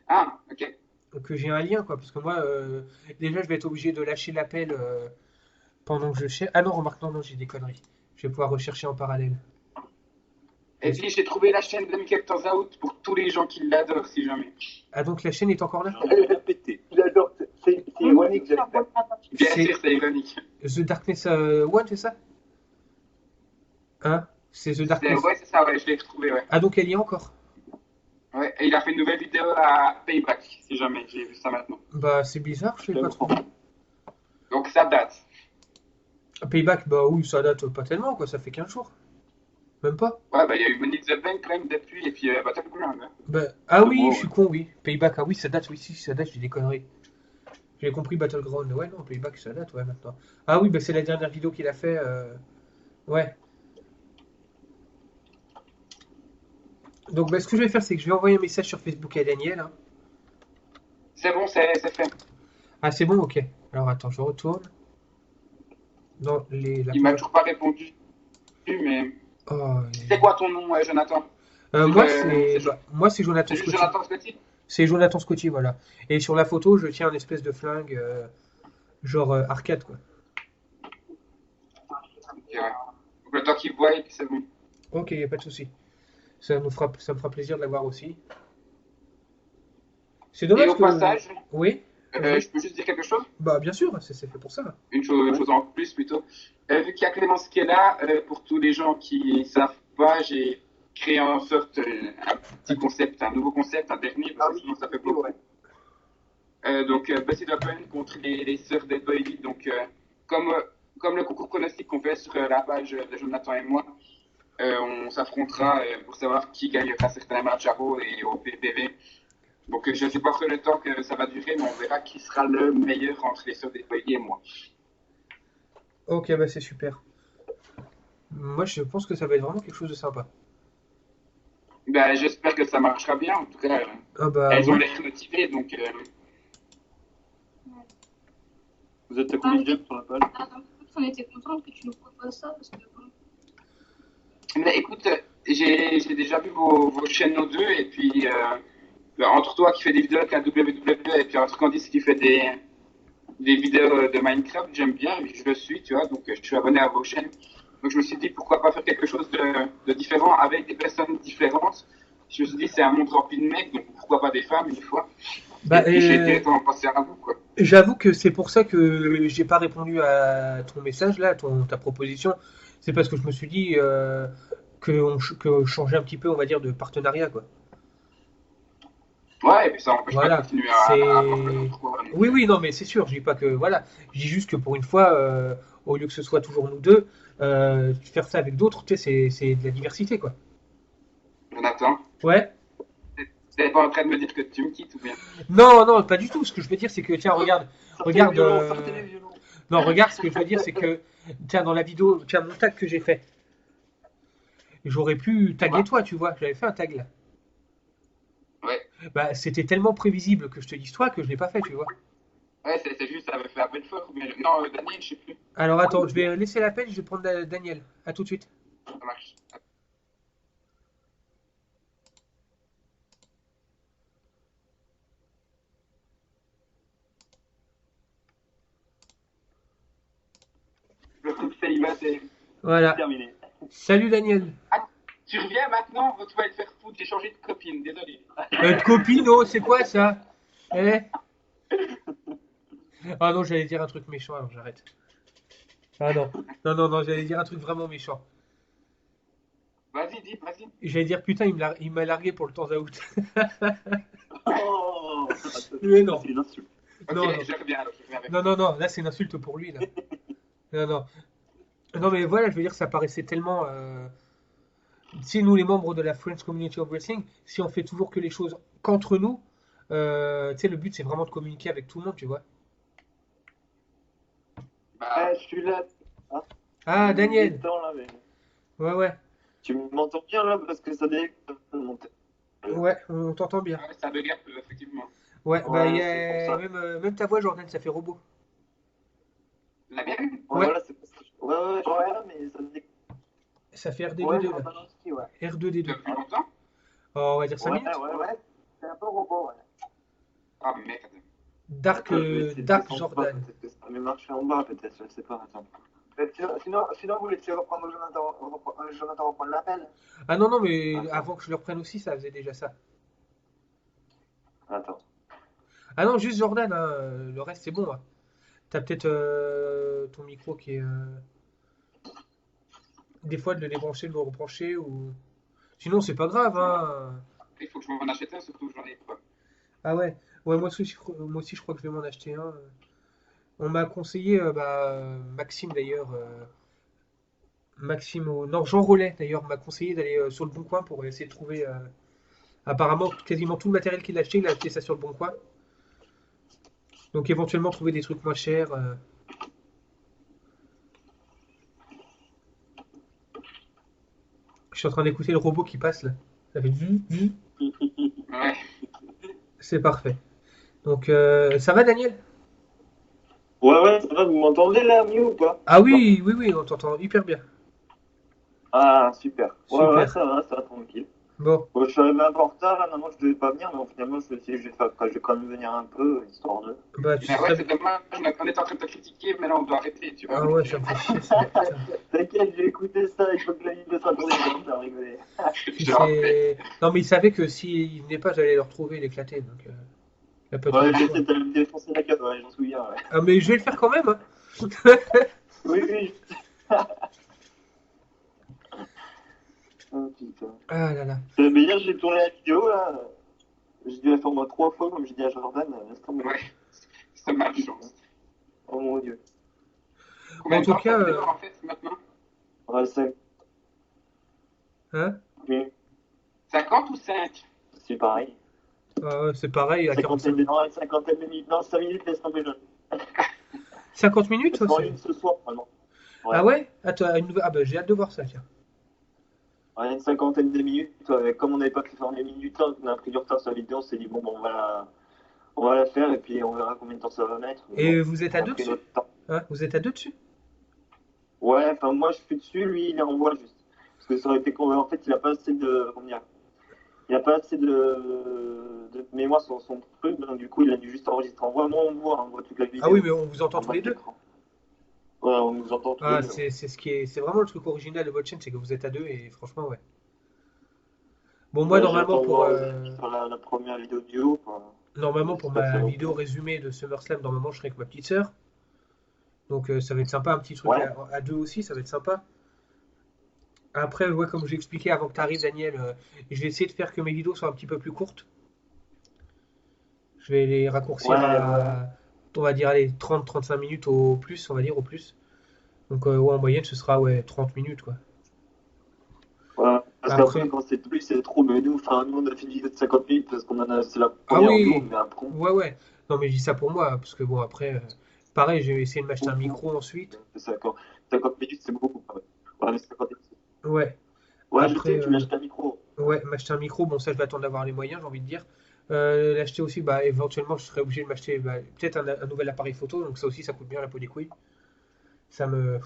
Ah, ok. Que j'ai un lien quoi, parce que moi, déjà, je vais être obligé de lâcher l'appel pendant que je cherche. Ah non, remarque, non, j'ai des conneries. Je vais pouvoir rechercher en parallèle. Et puis, j'ai trouvé la chaîne de Michael Out pour tous les gens qui l'adorent, si jamais. Ah, donc la chaîne est encore là? J'en ai rien pété. J'adore, c'est ironique, j'espère. Bien C'est- sûr, c'est ironique. The Darkness One, c'est ça? Hein? C'est The Darkness. Ouais, c'est ça, ouais, je l'ai retrouvé, ouais. Ah, donc elle y est encore? Ouais, et il a fait une nouvelle vidéo à Payback, si jamais, j'ai vu ça maintenant. Bah, c'est bizarre, je l'ai pas trouvé. Donc, ça date. Payback, bah oui, ça date pas tellement, quoi, ça fait 15 jours. Même pas. Ouais, bah, il y a eu Money the Bank quand même depuis, et puis Battleground. Hein. Bah, ah oui, Bon, je suis con, oui. Payback, ah oui, ça date, oui, si, ça date, j'ai des conneries. J'ai compris Battleground, ouais, non, Payback, ça date, ouais, maintenant. Ah oui, bah c'est la dernière vidéo qu'il a fait, ouais. Donc, bah, ce que je vais faire, c'est que je vais envoyer un message sur Facebook à Daniel. Hein. C'est bon, c'est fait. Ah, c'est bon, ok. Alors, attends, je retourne. Dans Il m'a toujours pas répondu, mais... Oh, C'est quoi ton nom, Jonathan? moi, c'est moi, c'est Jonathan C'est juste Scotty. Jonathan Scotty? C'est Jonathan Scotty, voilà. Et sur la photo, je tiens un espèce de flingue, genre arcade, quoi. Ok, ouais. Donc, le temps qu'il voit, et puis c'est bon. Ok, y a pas de souci. Ça me fera plaisir de l'avoir aussi. C'est Et dommage au que. passage, Oui, je peux juste dire quelque chose? bah bien sûr, c'est fait pour ça. Une chose en plus plutôt. Vu qu'il y a Clémence qui est là, pour tous les gens qui ne savent pas, j'ai créé en sorte un petit concept, un nouveau concept, un dernier, parce que sinon ça fait beaucoup. Donc, Busted Open contre les sœurs des Boy. Donc, comme le concours pronostic qu'on fait sur la page de Jonathan et moi, on s'affrontera pour savoir qui gagnera certains matchs à Raw et au PPV. Donc, je ne sais pas le temps que ça va durer, mais on verra qui sera le meilleur entre les sœurs des Boy et moi. Ok, bah c'est super. Moi, je pense que ça va être vraiment quelque chose de sympa. Ben, j'espère que ça marchera bien. En tout cas, Ah bah elles ont ouais. l'air motivées. Donc, Vous êtes à combien de j'aime sur la page? On était contente que tu nous proposes ça parce que bon, mais écoute, j'ai déjà vu vos chaînes aux deux. Et puis, entre toi qui fais des vidéos avec un WWE et puis entre Candice qui fait des vidéos de Minecraft, j'aime bien. Je le suis, tu vois. Donc, je suis abonné à vos chaînes. Donc, je me suis dit pourquoi pas faire quelque chose de différent avec des personnes différentes. Je me suis dit, c'est un monde rempli de mecs, donc pourquoi pas des femmes une fois. Bah, Et puis, j'ai directement pensé à vous, quoi. j'avoue que c'est pour ça que j'ai pas répondu à ton message là, ta proposition. C'est parce que je me suis dit que changer un petit peu, on va dire, de partenariat quoi. Ouais, et puis ça n'empêche pas Voilà, de continuer c'est. à apporter notre quoi. Oui, oui, non, mais c'est sûr. Je dis pas que voilà. Je dis juste que pour une fois, au lieu que ce soit toujours nous deux, faire ça avec d'autres, tu sais, c'est de la diversité quoi. Jonathan, Ouais. t'es pas en train de me dire que tu me quittes ou bien? Non, non, pas du tout. Ce que je veux dire, c'est que tiens, regarde, regarde. Sortez les violons. Non, regarde, ce que je veux dire, c'est que tiens, dans la vidéo, tiens, mon tag que j'ai fait, j'aurais pu taguer toi, tu vois. J'avais fait un tag là. Ouais. Bah, c'était tellement prévisible que je te dise toi que je l'ai pas fait, tu vois. Ouais, c'est juste, ça avait fait appel fort ou bien. Non, Daniel, je sais plus. Alors attends, je vais laisser l'appel, je vais prendre Daniel. À tout de suite. Ça marche. Le couple célibataire. Voilà. Terminé. Salut Daniel. Ah, tu reviens maintenant, tu vas te faire foutre, j'ai changé de copine, désolé. Copine, oh, c'est quoi ça? Eh? Ah non, j'allais dire un truc méchant, alors j'arrête. Ah non. Non, non, non, j'allais dire un truc vraiment méchant. Vas-y, dis, vas-y. J'allais dire putain, il m'a largué pour le temps out. Oh, Mais non. c'est une insulte. Ok, Non, non. je reviens alors, je reviens avec. Non, non, non, là c'est une insulte pour lui, là. Non, non. Non, mais voilà, je veux dire, ça paraissait tellement si nous, les membres de la French Community of Wrestling, si on fait toujours que les choses qu'entre nous, tu sais, le but c'est vraiment de communiquer avec tout le monde, tu vois. Bah, Je suis là. Hein, Ah, j'ai mis Daniel. du temps, là, mais... Ouais, ouais. Tu m'entends bien là parce que ça déconne mon Ouais, on t'entend bien. ouais, ça bug un peu, effectivement. Ouais, bah, Ouais, c'est pour ça. même ta voix, Jordan, ça fait robot. La mienne? Ouais, Ouais. voilà, c'est parce que ouais, je suis là, mais ça déconne. Ça fait Ouais, RD2D, là. Jordan aussi, ouais. R2D2. Depuis longtemps? Oh, on va dire 5 Ouais, minutes. ouais. C'est un peu robot, ouais. Ah, merde. Dark, Attends, je vais essayer de Dark descendre en bas, Jordan. peut-être que ça va mieux marcher en bas, peut-être, je sais pas, attends. Sinon, vous laissez reprendre Jonathan reprendre l'appel. Ah non, non, mais Attends. avant que je le reprenne aussi, ça faisait déjà ça. Attends. Ah non, juste Jordan, hein, le reste c'est bon. Hein. T'as peut-être ton micro qui est. Des fois de le débrancher, de le rebrancher ou. Sinon, c'est pas grave, hein. Il faut que je m'en achète un, surtout que j'en ai pas. Ah ouais, ouais, moi aussi, je crois que je vais m'en acheter un. On m'a conseillé, Maxime d'ailleurs, non, Jean Rollet d'ailleurs m'a conseillé d'aller sur le Bon Coin pour essayer de trouver. Apparemment, quasiment tout le matériel qu'il a acheté ça sur le Bon Coin. Donc éventuellement trouver des trucs moins chers. Je suis en train d'écouter le robot qui passe là. Ça fait zi, zi. Ouais. C'est parfait. Donc ça va Daniel? Ouais, ça va, vous m'entendez là, mieux ou pas? Ah oui, oui, oui, on t'entend hyper bien. Ah, super. Super. Ouais, ça va, tranquille. Bon, Bon, je suis arrivé un peu en retard, là, maintenant je devais pas venir, mais finalement, je me suis dit, je vais quand même venir un peu, histoire de... bah tu sais Mais ouais, très c'est bien. dommage, on est en train de te critiquer, mais là on doit arrêter, tu vois. Ah ouais, ça me fait chier ça. Putain. T'inquiète, j'ai écouté ça, il faut que la vidéo soit tournée, ça va rigoler. Puis Je rappelle. non mais il savait que s'il venait pas, j'allais le retrouver, l'éclater. Donc y a pas trop Ouais, de choix. t'as me défoncé la cape, ouais, j'en souviens, ouais. Ah mais je vais le faire quand même. Hein. Oui. Oh putain. Ah là là. Mais hier, j'ai tourné la vidéo, là. J'ai dû la faire moi 3 fois, comme j'ai dit à Jordan, laisse tomber. Ouais, c'est ma chance. Oh mon dieu. Combien En de tout temps cas, ça fait en fait maintenant? Ouais, 5. Hein? Oui, 50 ou 5? c'est pareil. Ah ouais, c'est pareil à 45 minutes. Non, 50 minutes. Non, 5 minutes, laisse tomber, jeune. 50 minutes, Parce ça, qu'en c'est. une ce soir, vraiment. Ouais. Ah ouais? Attends, ah bah j'ai hâte de voir ça, tiens. Ouais, une cinquantaine de minutes. Comme on n'avait pas pu faire les minutes, on a pris du retard sur la vidéo, on s'est dit, bon, on va la faire et puis on verra combien de temps ça va mettre. Mais Et bon, vous êtes on à a deux pris dessus? notre temps. Hein? Vous êtes à deux dessus? Ouais, enfin, moi je suis dessus, lui il est en voix juste. Parce que ça aurait été con. En fait, il a pas assez de. Comment dire? Il a pas assez de mémoire sur son truc, donc du coup il a dû juste enregistrer en voix. Moi on voit toute la vidéo. Ah oui, mais on vous entend en tous bas les de deux. l'écran. Ouais, on nous entend tous Ah, les deux. c'est ce qui est, c'est vraiment le truc original de votre chaîne, c'est que vous êtes à deux et franchement, ouais. Bon, moi, Ouais, normalement, j'attends pour, voir sur la première vidéo duo. normalement, pour J'espère que ça ma va vidéo bien. résumée de SummerSlam, normalement, je serai avec ma petite sœur. Donc, ça va être sympa, un petit truc Ouais. à deux aussi, ça va être sympa. Après, ouais, comme j'ai expliqué avant que tu arrives, Daniel, je vais essayer de faire que mes vidéos soient un petit peu plus courtes. Je vais les raccourcir Ouais, à, on va dire, allez, 30-35 minutes au plus, on va dire, au plus. Donc, ouais, en moyenne, ce sera, ouais, 30 minutes, quoi. Ouais. Parce Après, qu'après, quand c'est plus, c'est trop. Mais nous, enfin, nous, on a fait une vidéo de 50 minutes parce qu'on en a. C'est la ah première oui, duo, mais après. ouais, ouais. Non, mais je dis ça pour moi, parce que bon, après, pareil, j'ai essayé de m'acheter un micro ensuite. 50 minutes, c'est beaucoup. Ouais, mais 50 minutes. Ouais. Ouais, je Après, sais, tu m'achètes un micro. ouais, m'acheter un micro, bon, ça, je vais attendre d'avoir les moyens, j'ai envie de dire. L'acheter aussi, bah, éventuellement, je serais obligé de m'acheter bah, peut-être un nouvel appareil photo, donc ça aussi, ça coûte bien la peau des couilles. Ça me.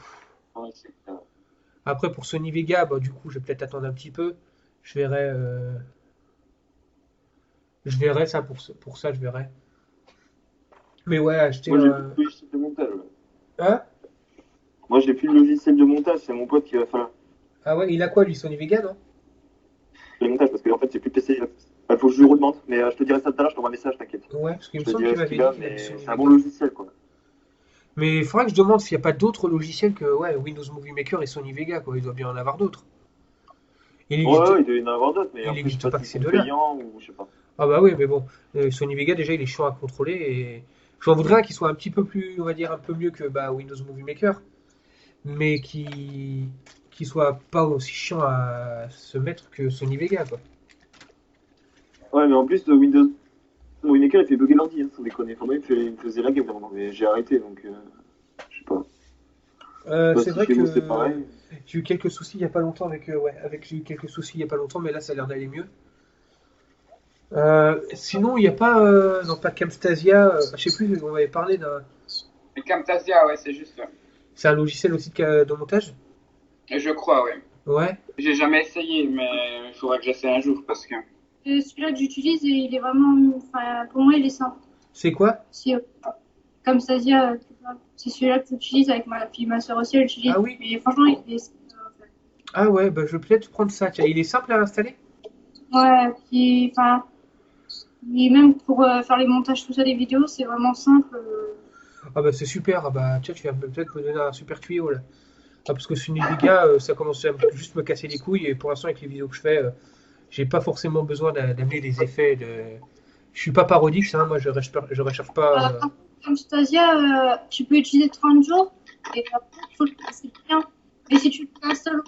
Ouais, c'est clair. Après, pour Sony Vega, bah, du coup, je vais peut-être attendre un petit peu. Je verrai. Je verrai ça, pour ça, je verrai. Mais ouais, acheter Moi, j'ai un. plus le logiciel de montage. Ouais. Hein? Moi, j'ai plus le logiciel de montage, c'est mon pote qui va faire Ah ouais, il a quoi, lui, Sony Vega, non? le montage parce qu'en fait, c'est plus PC. Il faut que je lui redemande, mais je te dirai ça tout à l'heure, je t'envoie un message, t'inquiète. Ouais, parce qu'il Je me te semble dirai qu'il ce m'avait qu'il dit a, qu'il avait mais Sony c'est un Vega. bon logiciel, quoi. Mais il faudra que je demande s'il n'y a pas d'autres logiciels que ouais, Windows Movie Maker et Sony Vega, quoi. Il doit bien en avoir d'autres. Il existe, Ouais, il doit y en avoir d'autres, mais il après, je sais existe pas pas que s'ils ces sont deux-là. payants ou je sais pas. Ah bah oui, mais bon, Sony Vega déjà il est chiant à contrôler et j'en voudrais un qui soit un petit peu plus, on va dire un peu mieux que bah, Windows Movie Maker, mais qui qui soit pas aussi chiant à se mettre que Sony Vega, quoi. Ouais, mais en plus, Windows Movie Maker, il fait bugger l'ordi, hein, sans déconner. Enfin, moi, il me faisait laguer vraiment, mais j'ai arrêté, donc je sais pas. Je sais C'est pas si vrai chez vous que c'est pareil. j'ai eu quelques soucis il y a pas longtemps j'ai eu quelques soucis il y a pas longtemps, mais là ça a l'air d'aller mieux. Sinon, il n'y a pas, non pas Camtasia, je sais plus, on avait parlé d'un, Et Camtasia, ouais, c'est juste. c'est un logiciel aussi de montage. Et je crois, ouais. Ouais. J'ai jamais essayé, mais il faudra que j'essaie un jour parce que. Celui-là que j'utilise, il est vraiment. Enfin, pour moi, il est simple. C'est quoi? Si, comme Stadia, c'est celui-là que j'utilise avec ma fille, ma soeur aussi, elle l'utilise. Ah oui. Et franchement, il est simple. Ah ouais, bah je vais peut-être prendre ça. Tiens, il est simple à installer? Ouais, puis, enfin, et même pour faire les montages, tout ça, des vidéos, c'est vraiment simple. Ah bah c'est super. Ah bah tiens, tu vas peut-être me donner un super tuyau là. Ah, parce que Sony Vega, ça commence à juste me casser les couilles et pour l'instant avec les vidéos que je fais, j'ai pas forcément besoin d'amener des effets de. Je suis pas parodique, ça. Moi, je recherche pas. Comme Stadia, tu peux utiliser 30 jours et après, il faut le passer bien. Mais si tu l'installes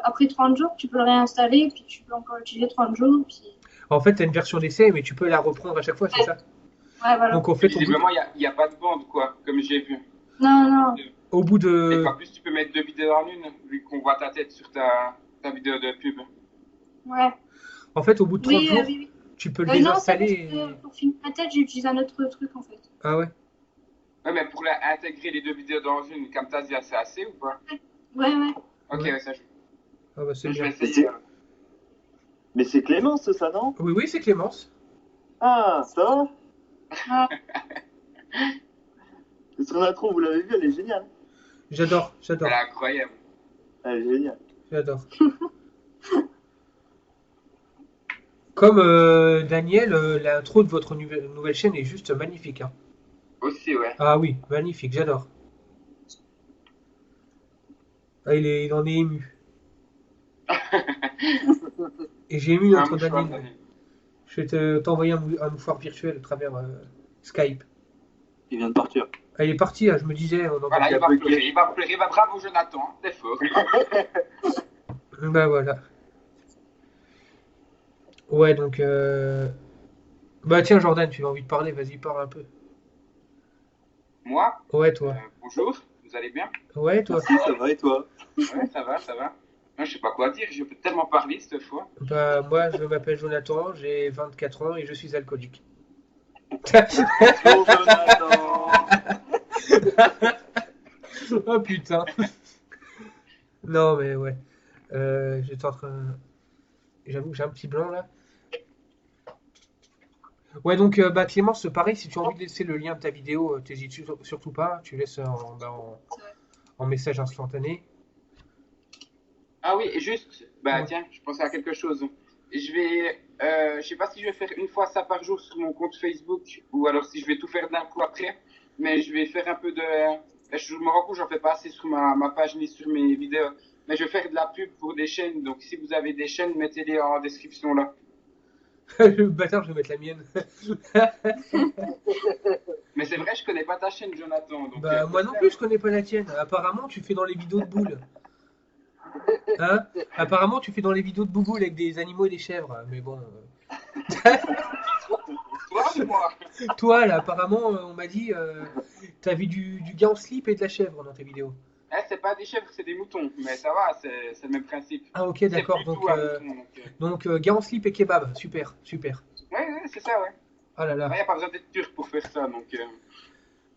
après 30 jours, tu peux le réinstaller puis tu peux encore l'utiliser 30 jours. Puis... En fait, t'as une version d'essai, mais tu peux la reprendre à chaque fois, c'est ça? Ouais, voilà. Donc en fait, Visiblement, il n'y a pas de bande, quoi, comme j'ai vu. Non. au bout Et de. en plus, tu peux mettre deux vidéos en une, vu qu'on voit ta tête sur ta vidéo de pub. Ouais. En fait, au bout de 30 jours, Oui. tu peux le Non, désinstaller. pour filmer ma tête, j'utilise un autre truc en fait. Ah ouais? Ouais, mais pour intégrer les deux vidéos dans une, Camtasia, c'est assez ou pas? Ouais. Ok, Ouais. ouais, ça je Ah bah c'est vais bien. essayer. Mais c'est Clémence, ça, non? Oui, c'est Clémence. Ah, ça va? Ah, Son intro, vous l'avez vu, elle est géniale. J'adore. Elle est incroyable. Elle est géniale. J'adore. Comme Daniel, l'intro de votre nouvelle chaîne est juste magnifique, hein. Aussi, ouais. Ah oui, magnifique, j'adore. Ah, il en est ému. Et j'ai ému Un notre mouchoir, Daniel. Je vais t'envoyer un mouchoir virtuel à travers Skype. Il vient de partir. Ah, il est parti, je me disais. Voilà, il va pleurer. Bah, bravo, Jonathan, t'es fort. Bah voilà. Ouais, donc. Bah tiens, Jordan, tu as envie de parler, vas-y, parle un peu. Moi, Ouais, toi. bonjour, vous allez bien? Ouais, toi. Si, ça va et toi? Ouais, ça va. Moi, je sais pas quoi dire, je peux tellement parler cette fois. Bah, moi, je m'appelle Jonathan, j'ai 24 ans et je suis alcoolique. Oh, Jonathan! Oh putain. Non, mais ouais. J'étais en train. J'avoue que j'ai un petit blanc là. Ouais, donc, bah, Clémence, pareil, si tu as envie de laisser le lien de ta vidéo, t'hésites surtout pas. Tu laisses en message instantané. Ah oui, et juste, bah Ouais. tiens, je pensais à quelque chose. Je sais pas si je vais faire une fois ça par jour sur mon compte Facebook ou alors si je vais tout faire d'un coup après, mais je vais faire un peu de. Je me rends compte, j'en fais pas assez sur ma page ni sur mes vidéos, mais je vais faire de la pub pour des chaînes. Donc si vous avez des chaînes, mettez-les en description là. Le bâtard, je vais mettre la mienne. Mais c'est vrai, je connais pas ta chaîne, Jonathan. Donc, Bah, moi non plus, je connais pas la tienne. Apparemment, tu fais dans les vidéos de boules. Hein? Apparemment, tu fais dans les vidéos de bouboule avec des animaux et des chèvres. Mais bon. Toi ou moi? Toi, là, apparemment, on m'a dit, t'as vu du gars en slip et de la chèvre dans tes vidéos. C'est pas des chèvres, c'est des moutons, mais ça va, c'est le même principe. Ah, ok, C'est d'accord. plutôt Donc, un mouton. donc gars en slip et kebab. Super. Ouais, c'est ça, ouais. Ah là là. Il n'y a pas besoin d'être turc pour faire ça, donc.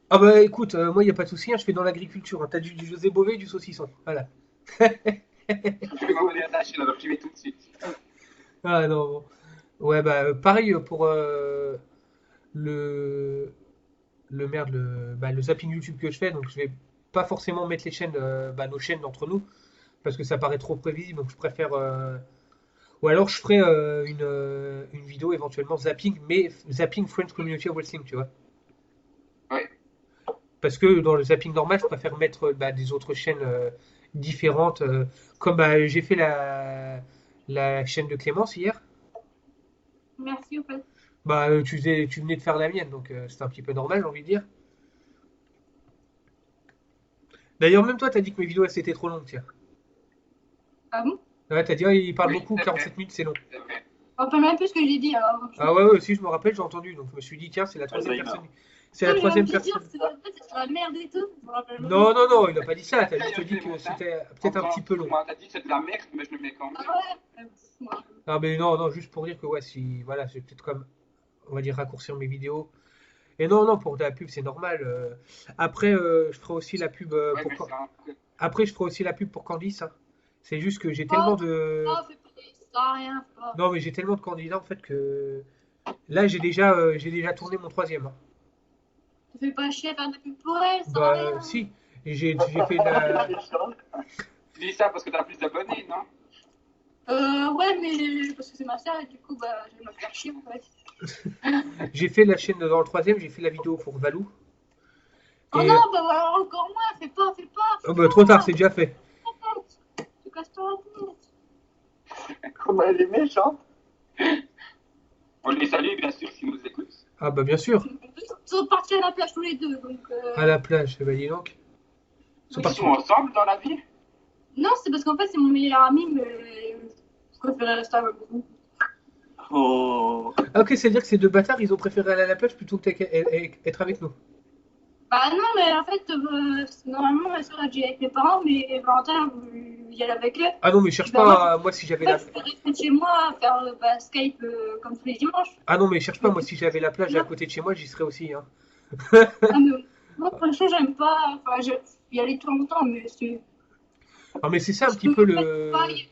Ah bah écoute, moi, il n'y a pas de souci, hein, je fais dans l'agriculture. Hein. T'as du José Bové et du saucisson. Voilà. Je vais m'abonner à ta chaîne, alors j'y vais tout de suite. Ah non, bon. Ouais, bah pareil pour le le zapping YouTube que je fais. Donc je vais pas forcément mettre les chaînes, nos chaînes d'entre nous, parce que ça paraît trop prévisible. Donc je préfère. Ou alors je ferai une vidéo éventuellement zapping, mais zapping French Community of Wrestling, tu vois. Ouais. Parce que dans le zapping normal, je préfère mettre des autres chaînes différentes. Comme j'ai fait la chaîne de Clémence hier. merci au fait. Tu venais de faire la mienne, donc c'était un petit peu normal, j'ai envie de dire. D'ailleurs, même toi, t'as dit que mes vidéos elles, c'était trop longues, tiens. Ah bon? Ouais, t'as dit, ouais, il parle Oui, beaucoup, c'est 47 vrai. minutes, c'est long. C'est vrai. On peut même plus ce que j'ai dit alors. Ah ouais, ouais, aussi, je me rappelle, j'ai entendu. Donc je me suis dit, tiens, c'est la troisième Alzheimer. personne. C'est la Non, mais troisième même te dire, personne. en fait, c'est sur la merde et tout. Je me rappelle même Non, pas. non, non, il a pas dit ça. T'as Ça, juste il a dit fait que mon teint. c'était En peut-être un faisant, petit peu long. moi, t'as dit c'est de la merde, mais je le mets quand même. Ah ouais? Moi. Ah, mais non, non, juste pour dire que, ouais, si, voilà, j'ai peut-être comme, on va dire, raccourcir mes vidéos. Et non, non, pour de la pub, c'est normal. Après, je ferai aussi la pub Ouais, pour. mais c'est un peu. Après, je ferai aussi la pub pour Candice, hein. C'est juste que j'ai Oh, tellement de. non, fais pas ça, rien, fais pas. Non, mais j'ai tellement de candidats en fait que. Là, j'ai déjà tourné mon troisième, hein. Te fais pas chier à faire de la pub pour elle, ça sert à Bah, rien. si. J'ai fait la. Tu dis ça parce que t'as plus d'abonnés, non? Ouais, mais parce que c'est ma sœur et du coup, bah, je vais me faire chier en fait. J'ai fait la chaîne dans le troisième, j'ai fait la vidéo pour Valou. Oh Et. non, bah voilà, encore moins, fais pas, fais pas, Oh, fais bah, trop tard, pas. c'est déjà fait. Tu casses toi la tête. Comment elle est méchante. On les salue, bien sûr, s'ils nous écoutent. Ah, bah, bien sûr. Ils sont partis à la plage tous les deux, donc. À la plage, bah, dis donc. Ils sont Ils partis. sont ensemble dans la vie? Non, c'est parce qu'en fait, c'est mon meilleur ami, mais je préférais rester avec vous. Oh. Ah, ok, c'est-à-dire que ces deux bâtards, ils ont préféré aller à la plage plutôt que être avec nous. Bah non, mais en fait, normalement, ma soeur a dit avec mes parents, mais Valentin a voulu y aller avec eux. Ah non, mais cherche Bah, moi, pas, moi, si j'avais en la. fait, je vais rester chez moi, faire bah, Skype comme tous les dimanches. Ah non, mais cherche pas, moi, si j'avais la plage à côté de chez moi, j'y serais aussi, hein. Ah, mais moi, franchement, j'aime pas. Enfin, je y aller tout le temps, mais c'est. Ah, mais c'est ça un Parce petit que, peu en fait, le. pareil,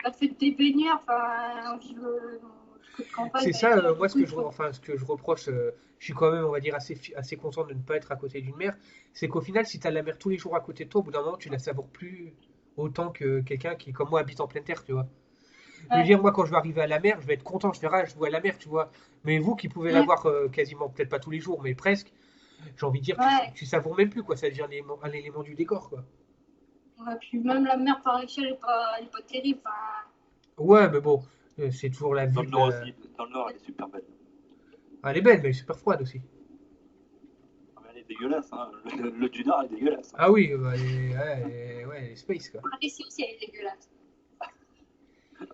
la fête des baigneurs, enfin, on vit dans de campagne. C'est ça, moi, du coup, ce que je reproche, je suis quand même, on va dire, assez content de ne pas être à côté d'une mer, c'est qu'au final, si tu as la mer tous les jours à côté de toi, au bout d'un moment, tu la savoures plus autant que quelqu'un qui, comme moi, habite en pleine terre, tu vois. Je veux Ouais. dire, moi, quand je vais arriver à la mer, je vais être content, je vais je vois la mer, tu vois. Mais vous qui pouvez la Ouais. voir quasiment, peut-être pas tous les jours, mais presque, j'ai envie de dire, Ouais. tu savoures même plus, quoi, ça devient un élément du décor, quoi. Ouais, puis même la mer par ici, elle est pas terrible. Enfin, Ouais, mais bon, c'est toujours la Dans vue le de Nord la... aussi. Dans le Nord, elle est super belle. Ah, elle est belle, mais elle est super froide aussi. Ah, mais elle est dégueulasse, hein. Le du Nord est dégueulasse. Ah oui, bah, ouais, elle est space, quoi. ici aussi, elle est dégueulasse.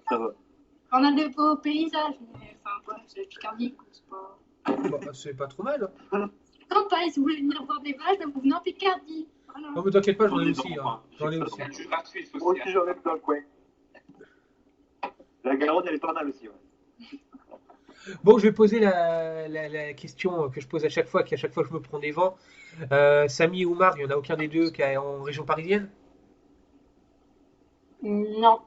Ça va. On a des beaux paysages, mais enfin, ouais, c'est la Picardie, quoi, c'est pas. Bah, c'est pas trop mal, hein. Campagne, si vous voulez venir voir des vaches, ben vous venez en Picardie. Voilà. Non, mais t'inquiète pas, j'en ai On est aussi, dans- hein. J'en ai j'ai pas aussi. Il y a toujours la Suisse Moi aussi. aussi, j'en ai dans le coin. La Garonne, elle est pas mal aussi, ouais. Bon, je vais poser la question que je pose à chaque fois, qu'à chaque fois je me prends des vents. Samy et Oumar, il n'y en a aucun des deux qui est en région parisienne? Non.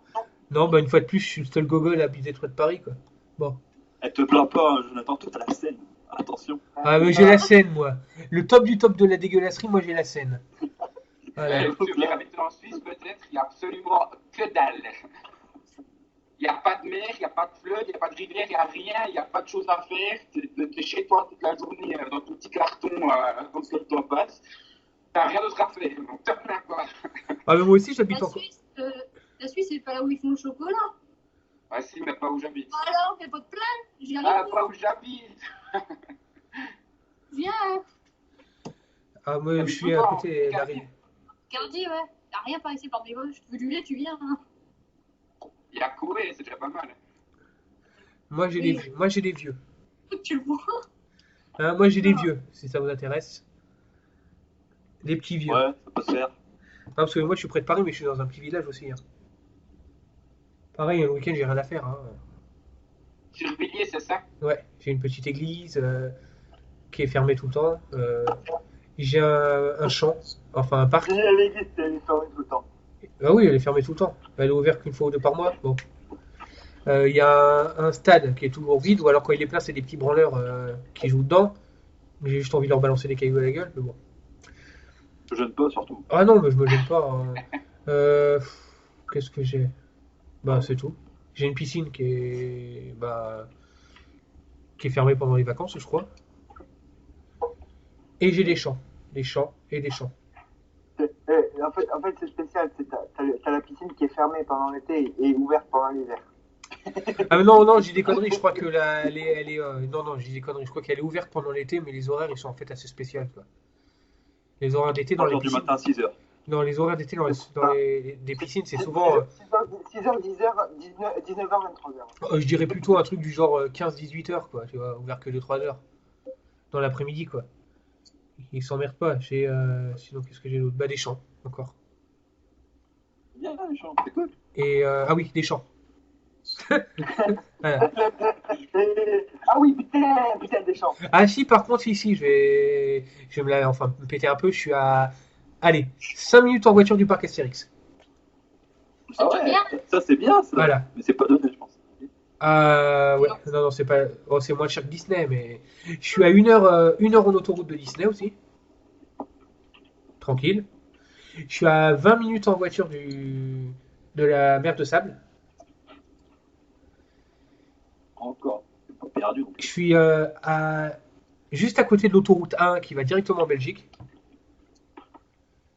Non, bah une fois de plus, je suis le seul gogol à habiter près de Paris, quoi. Bon. Elle te plaint pas, hein, Jonathan, toi t'as la scène. Attention. Ah, mais j'ai la scène, moi. Le top du top de la dégueulasserie, moi j'ai la scène. Voilà. Si vous voulez habiter en Suisse, peut-être, il n'y a absolument que dalle. Il n'y a pas de mer, il n'y a pas de fleuve, il n'y a pas de rivière, il n'y a rien, il n'y a pas de choses à faire. T'es chez toi toute la journée dans ton petit carton comme ça le temps passe. T'as rien d'autre à faire, donc t'as plein quoi. Ah, mais moi aussi j'habite La en... Suisse, la Suisse, c'est pas là où ils font le chocolat. Ah si, mais pas où j'habite. Alors, fais pas de plainte. J'y Ah, arrive. pas où j'habite. Viens. Ah, moi je suis à côté de la rive. Picardie, ouais. T'as rien par ici par des vaches. Tu veux du lait, tu viens. Hein. Il y a coué, c'est déjà pas mal. Moi j'ai des vieux. Moi j'ai des vieux. Tu le vois. Hein, moi j'ai des vieux, si ça vous intéresse. Des petits vieux. Ouais, ça peut se faire. Non, parce que moi je suis près de Paris, mais je suis dans un petit village aussi, hein. Pareil, le week-end j'ai rien à faire, hein. Sur Villiers, c'est ça? Ouais, j'ai une petite église qui est fermée tout le temps. J'ai un champ, enfin un parc. L'église, elle est fermée tout le temps. Ah oui, elle est fermée tout le temps. Elle est ouverte qu'une fois ou deux par mois. Bon. Il y a un stade qui est toujours vide, ou alors quand il est plein, c'est des petits branleurs qui jouent dedans. J'ai juste envie de leur balancer des cailloux à la gueule, mais bon. Je gêne pas surtout. Ah non, mais je me gêne pas, hein. Qu'est-ce que j'ai? Bah, c'est tout. J'ai une piscine qui est fermée pendant les vacances, je crois. Et j'ai des champs. Des champs et des champs. En fait, c'est spécial. T'as la piscine qui est fermée pendant l'été et ouverte pendant l'hiver. Ah mais non, non, j'ai des conneries, je crois que elle est non, non, j'ai des conneries, je crois qu'elle est ouverte pendant l'été, mais les horaires, ils sont en fait assez spéciaux, quoi. Les horaires d'été dans les 3h du piscines, matin, 6h. Dans les horaires d'été, des piscines, c'est souvent, 6h, 10h, 19h, 23h. je dirais plutôt un truc du genre 15-18 heures, quoi, tu vois, ouvert que 2-3 heures dans l'après-midi, quoi. Ils s'emmerdent pas. Sinon, qu'est-ce que j'ai d'autre? Bah, des champs, encore. Bien, les gens, c'est cool. Et, ah oui, des champs. Voilà. Ah oui, putain, des champs. Ah si, par contre, ici, je vais me péter un peu. Je suis à, allez, 5 minutes en voiture du parc Astérix. C'est Ah ouais, bien. ça c'est bien ça. Voilà. Mais c'est pas donné, je pense. Ouais, non, c'est pas, oh, c'est moins cher que Disney, mais je suis à 1 heure en autoroute de Disney aussi. Tranquille. Je suis à 20 minutes en voiture de la mer de Sable. Encore. C'est pas perdu. Je suis juste à côté de l'autoroute 1 qui va directement en Belgique.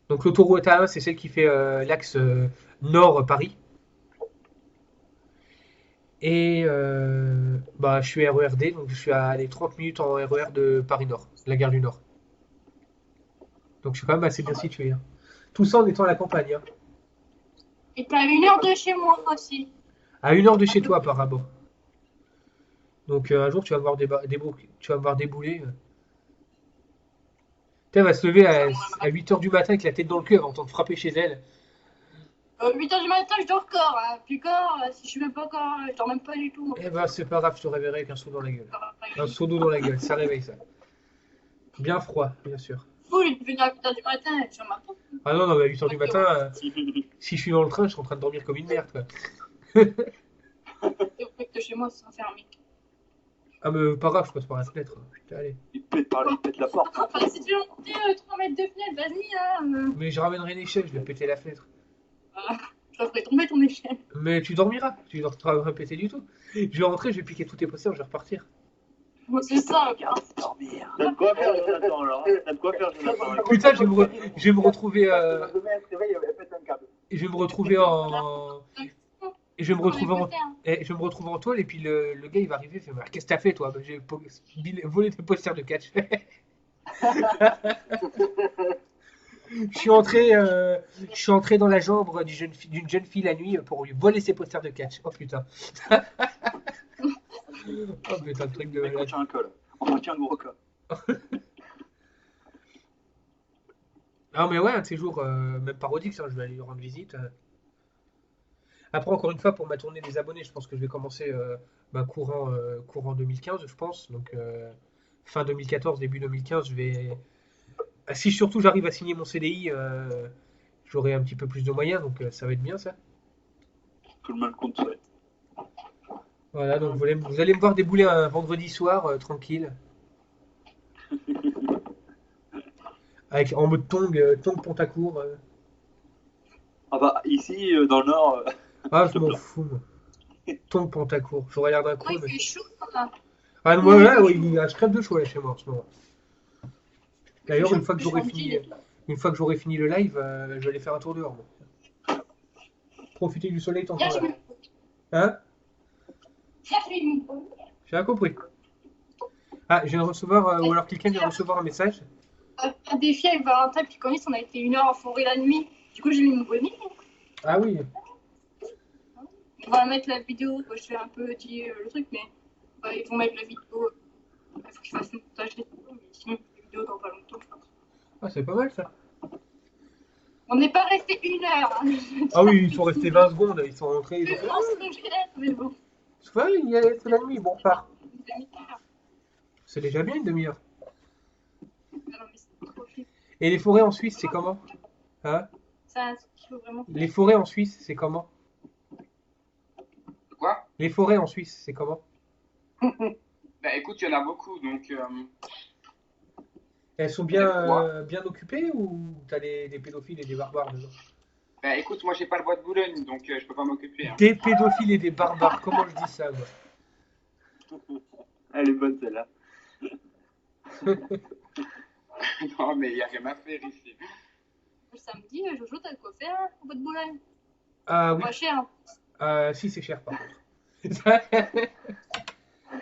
Donc l'autoroute A1, c'est celle qui fait l'axe nord-Paris. Et bah, je suis RERD, donc je suis à les 30 minutes en RER de Paris-Nord, la gare du Nord. Donc je suis quand même assez bien situé, hein. Tout ça en étant à la campagne, hein. Et t'es à 1 heure de chez moi aussi. À 1 heure de chez toi, apparemment. Donc un jour, tu vas me voir tu vas me voir débouler. Elle va se lever à 8 heures du matin avec la tête dans le cœur en train de frapper chez elle. 8 heures du matin, je dors encore. Hein. Puis quand, si je fais pas encore, je dors même pas du tout. Eh ben, c'est pas grave, je te réveillerai avec un seau dans la gueule. Un seau d'eau dans la gueule, ça réveille ça. Bien froid, bien sûr. Fou, il est venu à 8 heures du matin, je suis matin. Ah non, mais à 8 heures du matin, si je suis dans le train, je suis en train de dormir comme une merde, quoi. Et au fait que chez moi, c'est enfermé. Ah, mais pas grave, je passe par la fenêtre. Putain, allez. Il pète la porte. Enfin, si tu veux monter 3 mètres de fenêtre, vas-y, hein. Mais je ramènerai une échelle, je vais péter la fenêtre. Je te ferai tomber ton échelle. Mais tu dormiras, tu ne dormiras pas péter du tout. Je vais rentrer, je vais piquer tous tes posters, je vais repartir. Moi, c'est ça, regarde. Dormir. T'as de quoi faire, Jonathan, alors. T'as de quoi faire, Jonathan. Putain, je vais me retrouver. Demain, elle se réveille, elle pète un câble. Je vais me retrouver en. Et je vais me retrouver en. Hein. Et je vais me retrouver en toile et puis le gars il va arriver, il fait bah, qu'est-ce que t'as fait toi? Bah, j'ai volé tes posters de catch. Je suis entré dans la chambre d'une jeune fille la nuit pour lui voler ses posters de catch. Oh putain. Oh putain, le truc de. On tient un col. On tient un gros col. Ah mais ouais, un de ces jours, même parodique, ça, je vais aller lui rendre visite. Après, encore une fois, pour ma tournée des abonnés, je pense que je vais commencer courant 2015, je pense. Donc fin 2014, début 2015, je vais. Si surtout j'arrive à signer mon CDI, j'aurai un petit peu plus de moyens, donc ça va être bien ça. Tout le monde compte souhaite. Voilà, donc vous allez me voir débouler un vendredi soir, tranquille. En mode tongue Pontacourt. Ah bah, ici, dans le Nord. Ah, je m'en fous, moi. Tongue Pontacourt. Je regarde un coup. Ouais, il fait chaud, là. Ah, moi, là, ouais, je crève de chaud là, chez moi en ce moment. D'ailleurs, une fois que j'aurai fini le live, je vais aller faire un tour dehors. Moi. Profiter du soleil tant qu'on là. Hein? J'ai rien compris. Ah, je viens de recevoir, ou alors quelqu'un vient de recevoir un message. Un défi avec Valentin, puis Conis, on a été 1 heure en forêt la nuit. Du coup, j'ai mis mon bonnet. Ah oui. On va mettre la vidéo, je fais un peu le truc, mais ils vont mettre la vidéo. Il faut que je fasse le montage des vidéos, mais sinon, la vidéo dans pas longtemps, je pense. Ah, c'est pas mal ça. On n'est pas resté 1 heure. Hein. Ah oui, ils sont restés 20 secondes, ils sont rentrés. Ils ont fait, mais bon. ouais, c'est la nuit, bon, on repart. C'est déjà bien une demi-heure. Et les forêts en Suisse, c'est comment? Hein? Ça, il faut vraiment. Les forêts en Suisse, c'est comment? Quoi? Les forêts en Suisse, c'est comment? Bah écoute, il y en a beaucoup, donc... Elles sont bien occupées ou t'as des pédophiles et des barbares dedans? Bah écoute, moi j'ai pas le bois de Boulogne, donc je peux pas m'occuper. Hein. Des pédophiles et des barbares, comment je dis ça, moi? Elle est bonne celle-là. Non, mais il n'y a rien à faire ici. Le samedi, Jojo, t'as quoi faire au bois de Boulogne? Ah oui. Pas cher. Si, c'est cher par contre.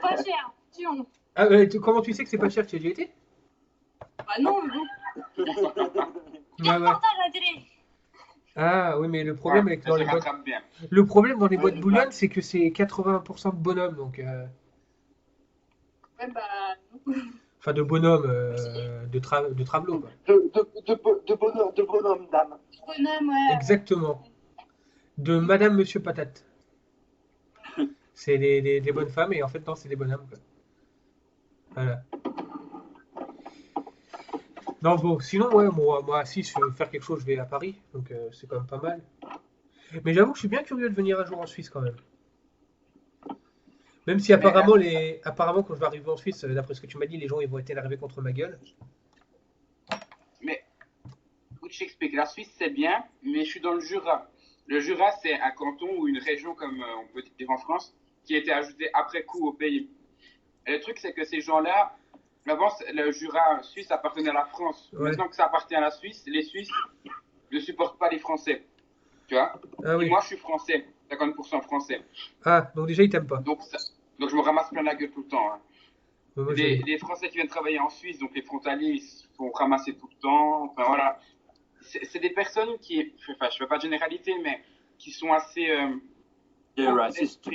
Pas cher, si on. Ah, comment tu sais que c'est pas cher? Tu as déjà été? Bah non, mais bon. Ouais, ouais. Reportage à la télé. Ah oui, mais le Ouais, problème avec ça dans se les boîtes, rattrape bien. le problème dans les Ouais, boîtes c'est boulogne, ça. c'est que c'est 80% de bonhommes, donc Ouais, bah, non. enfin de bonhommes de travelot quoi. De bonhomme d'âme. Bonhomme, ouais. Exactement. De Madame Monsieur Patate. C'est des bonnes femmes et en fait non, c'est des bonhommes quoi. Voilà. Non bon, sinon ouais, moi si je veux faire quelque chose, je vais à Paris, donc c'est quand même pas mal. Mais j'avoue que je suis bien curieux de venir un jour en Suisse quand même. Même si Mais, apparemment quand je vais arriver en Suisse, d'après ce que tu m'as dit, les gens ils vont être énervés contre ma gueule. mais écoute, je t'explique. La Suisse, c'est bien, mais je suis dans le Jura. Le Jura, c'est un canton ou une région, comme on peut dire en France, qui a été ajouté après coup au pays. Et le truc, c'est que ces gens-là, avant, le Jura suisse appartenait à la France. Ouais. Maintenant que ça appartient à la Suisse, les Suisses ne supportent pas les Français. Tu vois? Ah Et oui. moi, je suis français, 50% français. Ah, donc déjà ils t'aiment pas. Donc je me ramasse plein la gueule tout le temps, hein. Moi, Les Français qui viennent travailler en Suisse, donc les frontaliers, ils se font ramasser tout le temps. Enfin voilà. C'est des personnes qui, enfin, je ne fais pas de généralité, mais qui sont assez. Des racistes.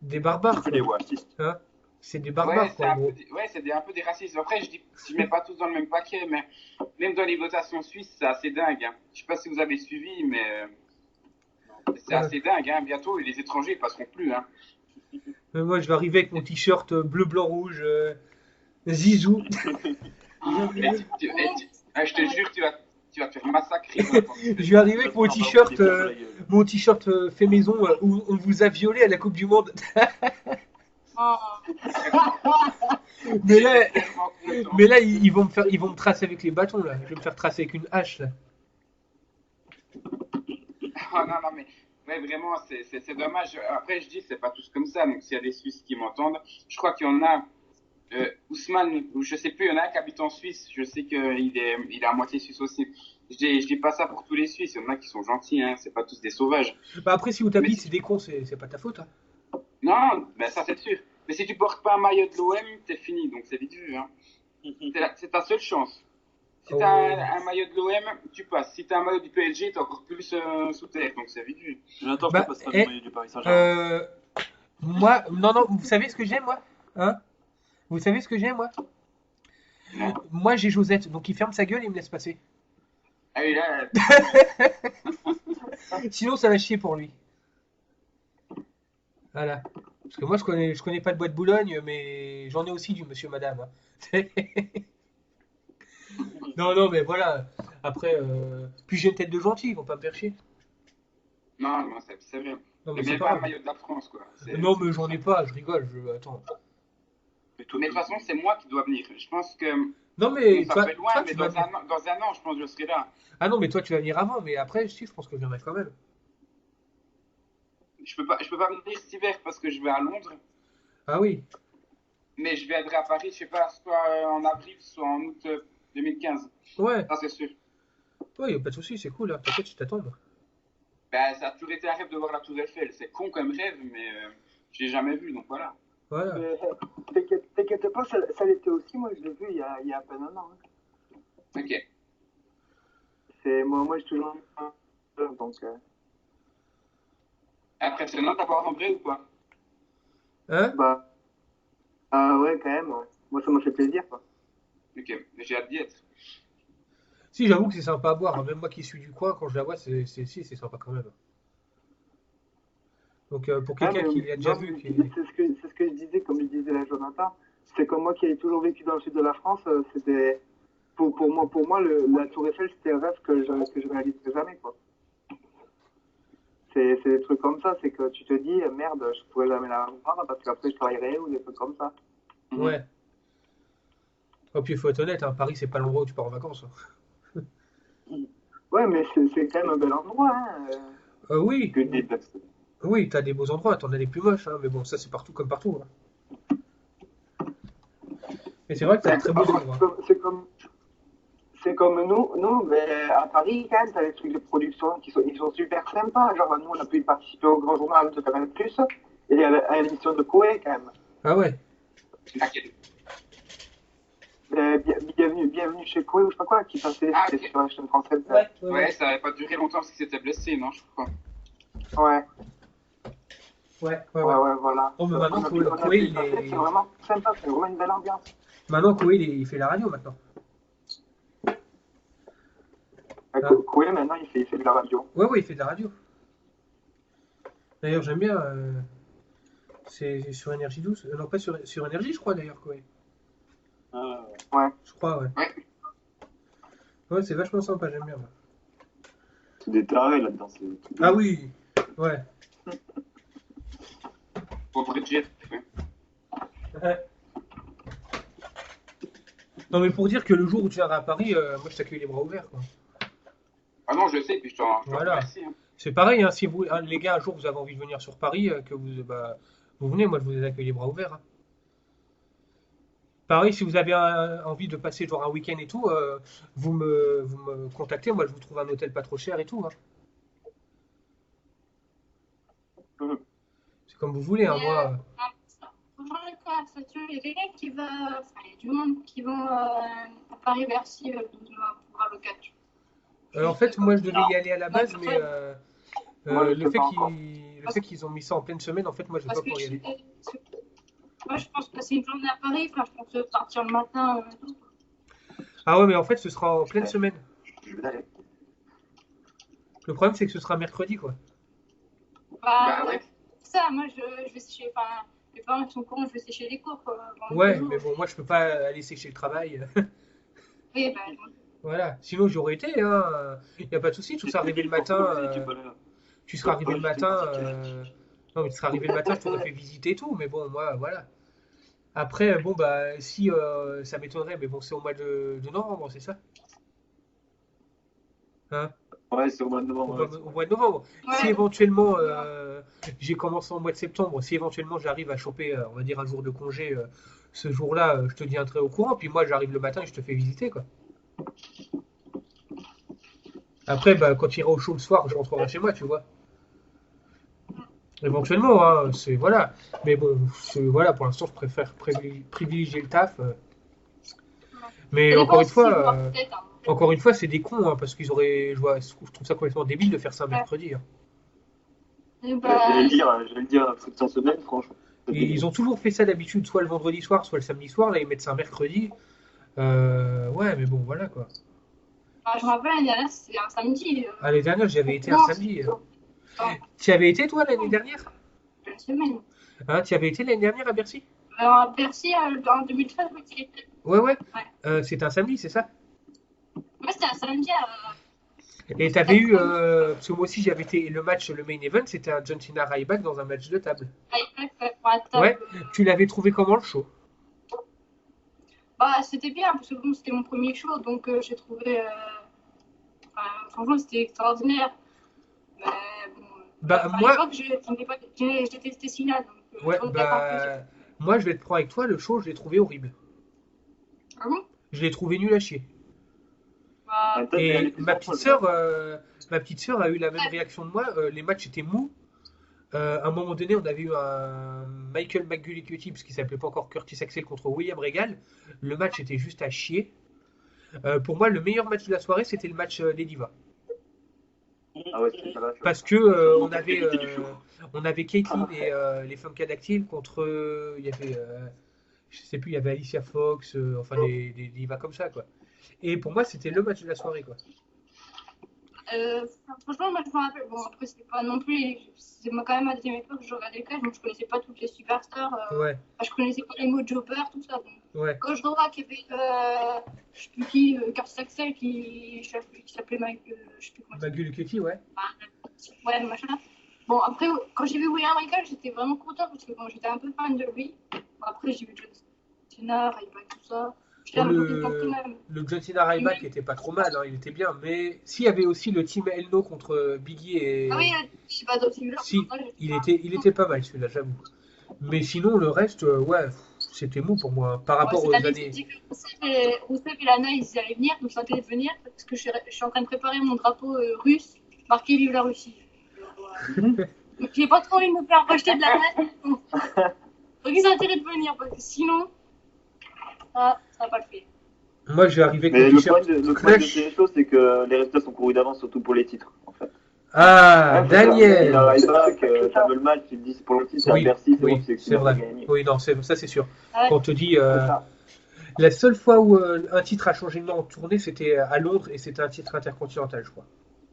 Des barbares C'est des quoi. racistes. Hein, c'est des Ouais, barbares quoi en gros. c'est un peu des racistes. Après, je mets pas tous dans le même paquet, mais même dans les votations suisses, c'est assez dingue, hein. Je sais pas si vous avez suivi, mais c'est Ouais. assez dingue, hein. Bientôt, les étrangers ils passeront plus, hein. Mais moi je vais arriver avec mon t-shirt bleu, blanc, rouge, Zizou. Je te jure, tu vas te faire massacrer. Je vais arriver avec mon t-shirt fait maison où on vous a violé à la Coupe du Monde. Oh. Mais là ils vont me tracer avec les bâtons là. Je vais me faire tracer avec une hache là. Ah, non, mais ouais, vraiment, c'est dommage. Après, je dis, c'est pas tous comme ça. Donc, s'il y a des Suisses qui m'entendent, je crois qu'il y en a. Ousmane, ou je sais plus, il y en a un qui habite en Suisse. Je sais qu'il est à moitié suisse aussi. Je dis pas ça pour tous les Suisses. Il y en a qui sont gentils, hein. C'est pas tous des sauvages. Bah après si où t'habites c'est des cons, c'est pas ta faute. Hein. Non, ben ça c'est sûr. Mais si tu portes pas un maillot de l'OM, t'es fini. Donc c'est vite vu, hein. C'est ta seule chance. Si t'as un maillot de l'OM, tu passes. Si t'as un maillot du PSG, t'es encore plus sous terre. Donc c'est vite vu. J'attends, je te passerai le maillot du Paris Saint-Germain. Moi, non, vous savez ce que j'ai moi? Hein? Vous savez ce que j'ai moi? Moi j'ai Josette, donc il ferme sa gueule et il me laisse passer. Ah oui, là. Sinon ça va chier pour lui. Voilà. Parce que moi je connais pas de boîte Boulogne, mais j'en ai aussi du monsieur madame. Hein. Non, mais voilà. Après, puis j'ai une tête de gentil, ils vont pas me faire chier. Non, c'est vrai. Non, mais Mais c'est pas pas un grave. maillot de la France, quoi. Non, mais j'en ai pas, je rigole, attends. Mais de toute façon, c'est moi qui dois venir. Je pense que. Non, mais Ça toi, fait loin, toi, mais tu vas dans un an, je pense que je serai là. Ah non, mais toi tu vas venir avant, mais après, si, je pense que je viendrai quand même. Je peux pas venir cet hiver parce que je vais à Londres. Ah oui. Mais je viendrai à Paris, je sais pas, soit en avril, soit en août 2015. Ouais. Ça, c'est sûr. Ouais, y a pas de souci, c'est cool, hein. T'inquiète, je t'attends. Moi. Ben, ça a toujours été un rêve de voir la Tour Eiffel. C'est con comme rêve, mais je l'ai jamais vu, donc voilà. Voilà. T'inquiète pas, ça l'était aussi. Moi, je l'ai vu il y a à peine un an. Hein. Ok. Moi, j'ai toujours donc. Impressionnant d'avoir en vrai ou pas? Hein? Bah. Ouais, quand même. Ouais. Moi, ça m'a fait plaisir, quoi. Ok, j'ai hâte d'y être. Si, j'avoue que c'est sympa à boire. Hein. Même moi qui suis du coin, quand je la vois, c'est sympa quand même. Donc pour quelqu'un qui a déjà vu. C'est ce que je disais, comme je disais à Jonathan. C'est comme moi qui ai toujours vécu dans le sud de la France, c'était. Pour moi la Tour Eiffel, c'était un rêve que je réaliserai jamais, quoi. C'est des trucs comme ça, c'est que tu te dis, merde, je pourrais jamais la voir parce qu'après je travaillerai ou des trucs comme ça. Ouais. Oh, puis il faut être honnête, hein, Paris, c'est pas l'endroit où tu pars en vacances. Hein. Ouais, mais c'est quand même un bel endroit. Hein. Oui. Que des personnes. Oui, t'as des beaux endroits, t'en as des plus moches, hein, mais bon, ça c'est partout comme partout. Hein. Mais c'est vrai que t'as des très beaux endroits. C'est comme nous, mais à Paris, quand même, t'as des trucs de production ils sont super sympas. Genre, nous, on a pu participer au grand journal de Canal+, et à l'émission de Koé, quand même. Ah ouais. Bienvenue chez Koé ou je sais pas quoi, qui passait Ah, c'était ok. sur la chaîne française. Ouais, ça avait pas duré longtemps parce qu'il s'était blessé, non, je crois. Ouais, Ouais, voilà. Oh, mais On maintenant, a pu Koé, y passer, c'est vraiment sympa, c'est vraiment une belle ambiance. maintenant, Koé, il fait la radio maintenant. Koé, maintenant, il fait de la radio. Ouais, il fait de la radio. D'ailleurs, j'aime bien. C'est sur Énergie 12. Non, pas sur Énergie, je crois, d'ailleurs, Koé. Ouais. Je crois, ouais. Ouais, c'est vachement sympa, j'aime bien. Moi. C'est des tarés là-dedans. Ah oui, ouais. Pour Bridget. Ouais. Non, mais pour dire que le jour où tu viendras à Paris, moi, je t'accueille les bras ouverts, quoi. Ah non, je sais, puis je t'en Voilà. remercie. Hein. C'est pareil, hein, si vous, les gars, un jour vous avez envie de venir sur Paris, que vous venez, moi je vous accueille les bras ouverts. Hein. Pareil, si vous avez envie de passer genre un week-end et tout, vous me contactez, moi je vous trouve un hôtel pas trop cher et tout. Hein. C'est comme vous voulez, hein, moi. Pendant la conversation, il y a quelqu'un qui va. Enfin, il y a du monde qui vont à Paris-Bercy pour voir le catch. En fait, moi je devais y aller à la base, mais Moi, je le sais fait pas encore. qu'ils ont mis ça en pleine semaine, en fait, moi je vais Parce pas que pouvoir y aller. moi, je pense passer une journée à Paris, enfin, je pense partir le matin. Ah ouais, mais en fait, ce sera en pleine semaine. Je vais aller. Le problème, c'est que ce sera mercredi, quoi. Bah ouais. Ça, moi, je vais sécher. Enfin, mes parents sont courants, je vais sécher les cours, quoi. Ouais, mais bon, moi je peux pas aller sécher le travail. Oui, bah, Voilà, sinon j'aurais été, hein. Y a pas de souci, tu seras arrivé le matin. Tu seras arrivé le matin. Non, mais tu seras arrivé le matin, je t'aurais fait visiter et tout, mais bon, moi, voilà. Après, bon, bah, si ça m'étonnerait, mais bon, c'est au mois de novembre, c'est ça? Hein? Ouais, c'est au mois de novembre. Au mois de novembre. Si Ouais. éventuellement j'ai commencé en mois de septembre, si éventuellement j'arrive à choper, on va dire, un jour de congé ce jour-là, je te tiendrai au courant, puis moi j'arrive le matin et je te fais visiter, quoi. Après, bah, quand tu iras au show le soir, je rentrerai chez moi, tu vois. Éventuellement, hein, c'est voilà. Mais bon, voilà, pour l'instant, je préfère privilégier le taf. Mais Ça encore dépend une si fois, vous voir peut-être, hein. encore une fois, c'est des cons, hein, parce qu'ils auraient, je trouve ça complètement débile de faire ça un mercredi. Hein. Et bah, J'allais le dire, toute cette semaine, franchement. Et ils ont toujours fait ça d'habitude, soit le vendredi soir, soit le samedi soir. Là, ils mettent ça un mercredi. Ouais, mais bon, voilà quoi. je me rappelle, l'année dernière, c'était un samedi. L'année dernière, j'y avais été un Non, samedi. c'était Tu y avais été, toi, l'année dernière? une semaine. Hein, tu y avais été l'année dernière à Bercy? Alors, à Bercy, en 2013, oui, c'était. Ouais. C'était un samedi, c'est ça? Ouais, c'était un samedi. Et t'avais eu, parce que moi aussi j'avais été, le main event, c'était un John Cena Ryback dans un match de table. Pour la table. Ouais, tu l'avais trouvé comment le show? Bah, c'était bien, parce que bon, c'était mon premier show, donc j'ai trouvé. Franchement, c'était extraordinaire. Mais bon. Bah, À moi, l'époque, j'ai testé Cena, donc. ouais, je regrette un peu. bah, moi je vais être franc avec toi, le show je l'ai trouvé horrible. Ah bon? Je l'ai trouvé nul à chier. Bah, Et ma petite sœur a eu la même réaction de moi. Les matchs étaient mous. À un moment donné, on avait eu un Michael McGullicuddy, parce qu'il s'appelait pas encore Curtis Axel contre William Regal. Le match était juste à chier. Pour moi, le meilleur match de la soirée, c'était le match des Divas. Ah ouais, c'était pas là. Parce que on avait Caitlyn et les femmes Cadactyl contre, il y avait, je sais plus, il y avait Alicia Fox, enfin des divas comme ça quoi. Et pour moi, c'était le match de la soirée quoi. franchement, moi je me rappelle. Bon, après, c'était pas non plus. C'est moi quand même à la deuxième époque, je regardais le catch, donc je connaissais pas toutes les superstars. Ouais, Je connaissais pas les mots Jobber, tout ça. Donc, ouais. quand je revois qu'il y avait, je sais plus qui, Curtis Axel qui s'appelait Mike, je sais plus comment il s'appelle. McGullicuddy, ouais. Ouais, machin. Bon, après, quand j'ai vu William Regal, j'étais vraiment content parce que bon, j'étais un peu fan de lui. Bon, après, j'ai vu John Cena, Ryback, tout ça. J'étais un peu content quand même. Le John Cena Ryback était pas trop mal, hein, il était bien. Mais s'il y avait aussi le team Elno contre Biggie et. Ah oui, je sais pas, donc celui-là. Si, il était pas mal celui-là, j'avoue. Mais sinon, le reste, ouais, c'était mou pour moi. Par rapport aux années. Rousseff et Lana, ils allaient venir, donc ça allait venir parce que je suis en train de préparer mon drapeau russe, marqué Vive la Russie. Donc j'ai pas trop envie de me faire rejeter de la neige. Donc ils ont intérêt de venir parce que sinon, ça va pas le faire. Moi, je vais arriver avec Mais mon le t-shirt problème de Clash. ces choses, c'est que les résultats sont courus d'avance, surtout pour les titres, en fait. Ah, Ouais, c'est ça. Il Daniel. n'arrive pas C'est que ça. t'as le match, tu te dis c'est pour le titre, c'est à Oui, Bercy, c'est bon, oui, c'est c'est qu'il va vrai. gagner. Oui, non, ça c'est sûr. Ouais. Quand on te dit, C'est ça. la seule fois où un titre a changé de nom en tournée, c'était à Londres et c'était un titre intercontinental, je crois.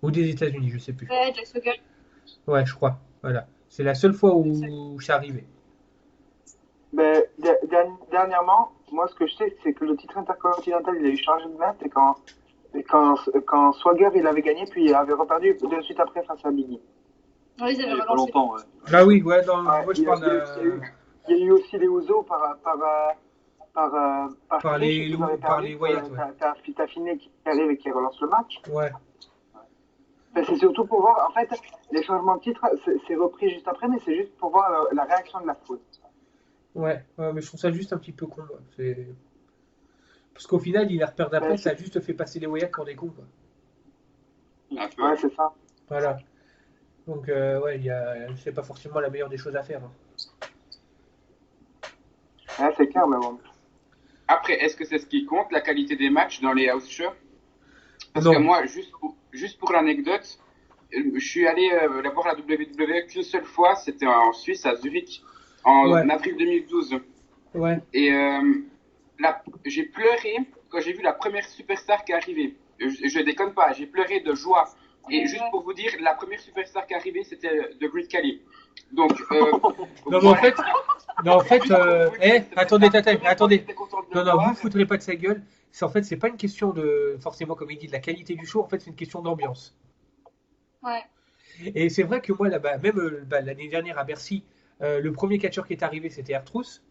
Ou des États-Unis, je sais plus. Ouais, Jack Swagger. Ouais, je crois. Voilà. C'est la seule fois où c'est arrivé. Mais dernièrement, moi, ce que je sais, c'est que le titre intercontinental, il a eu changé de main, c'est quand Swagger, il avait gagné, puis il avait reperdu de suite après face à Biggie. Ouais, ils Il avaient y a pas relancé. longtemps, ouais. Ah oui, ouais, non, Ouais, moi je parle il y a eu aussi les Ouzo par Par les Trish, Lou- ils avaient par perdu, les Wyatt, ouais. T'as Finney qui arrive et qui relance le match. Ouais. Mais c'est surtout pour voir, en fait, les changements de titre, c'est repris juste après, mais c'est juste pour voir la réaction de la foule. Ouais, mais je trouve ça juste un petit peu con, quoi. Parce qu'au final, il a repère d'après, Ouais, ça a juste fait passer les Wyatt pour des cons, quoi. Un peu. Ouais, c'est ça. Voilà. Donc, ouais, c'est pas forcément la meilleure des choses à faire, hein. Ouais, c'est clair, mais bon. Après, est-ce que c'est ce qui compte, la qualité des matchs dans les house shows? Parce Non. que moi, juste pour l'anecdote, je suis allé voir la WWE qu'une seule fois, c'était en Suisse, à Zurich, en Ouais. avril 2012. Ouais. Et j'ai pleuré quand j'ai vu la première superstar qui est arrivée. Je déconne pas, j'ai pleuré de joie. Et juste pour vous dire, la première superstar qui est arrivée, c'était The Great Khali. Donc, Non, mais en fait, attendez, attendez. Non, non, vous foutrez pas de sa gueule. En fait, c'est pas une question de, forcément, comme il dit, de la qualité du show. En fait, c'est une question d'ambiance. Ouais. Et c'est vrai que moi, là-bas, même l'année dernière à Bercy, le premier catcheur qui est arrivé, c'était R-Truth.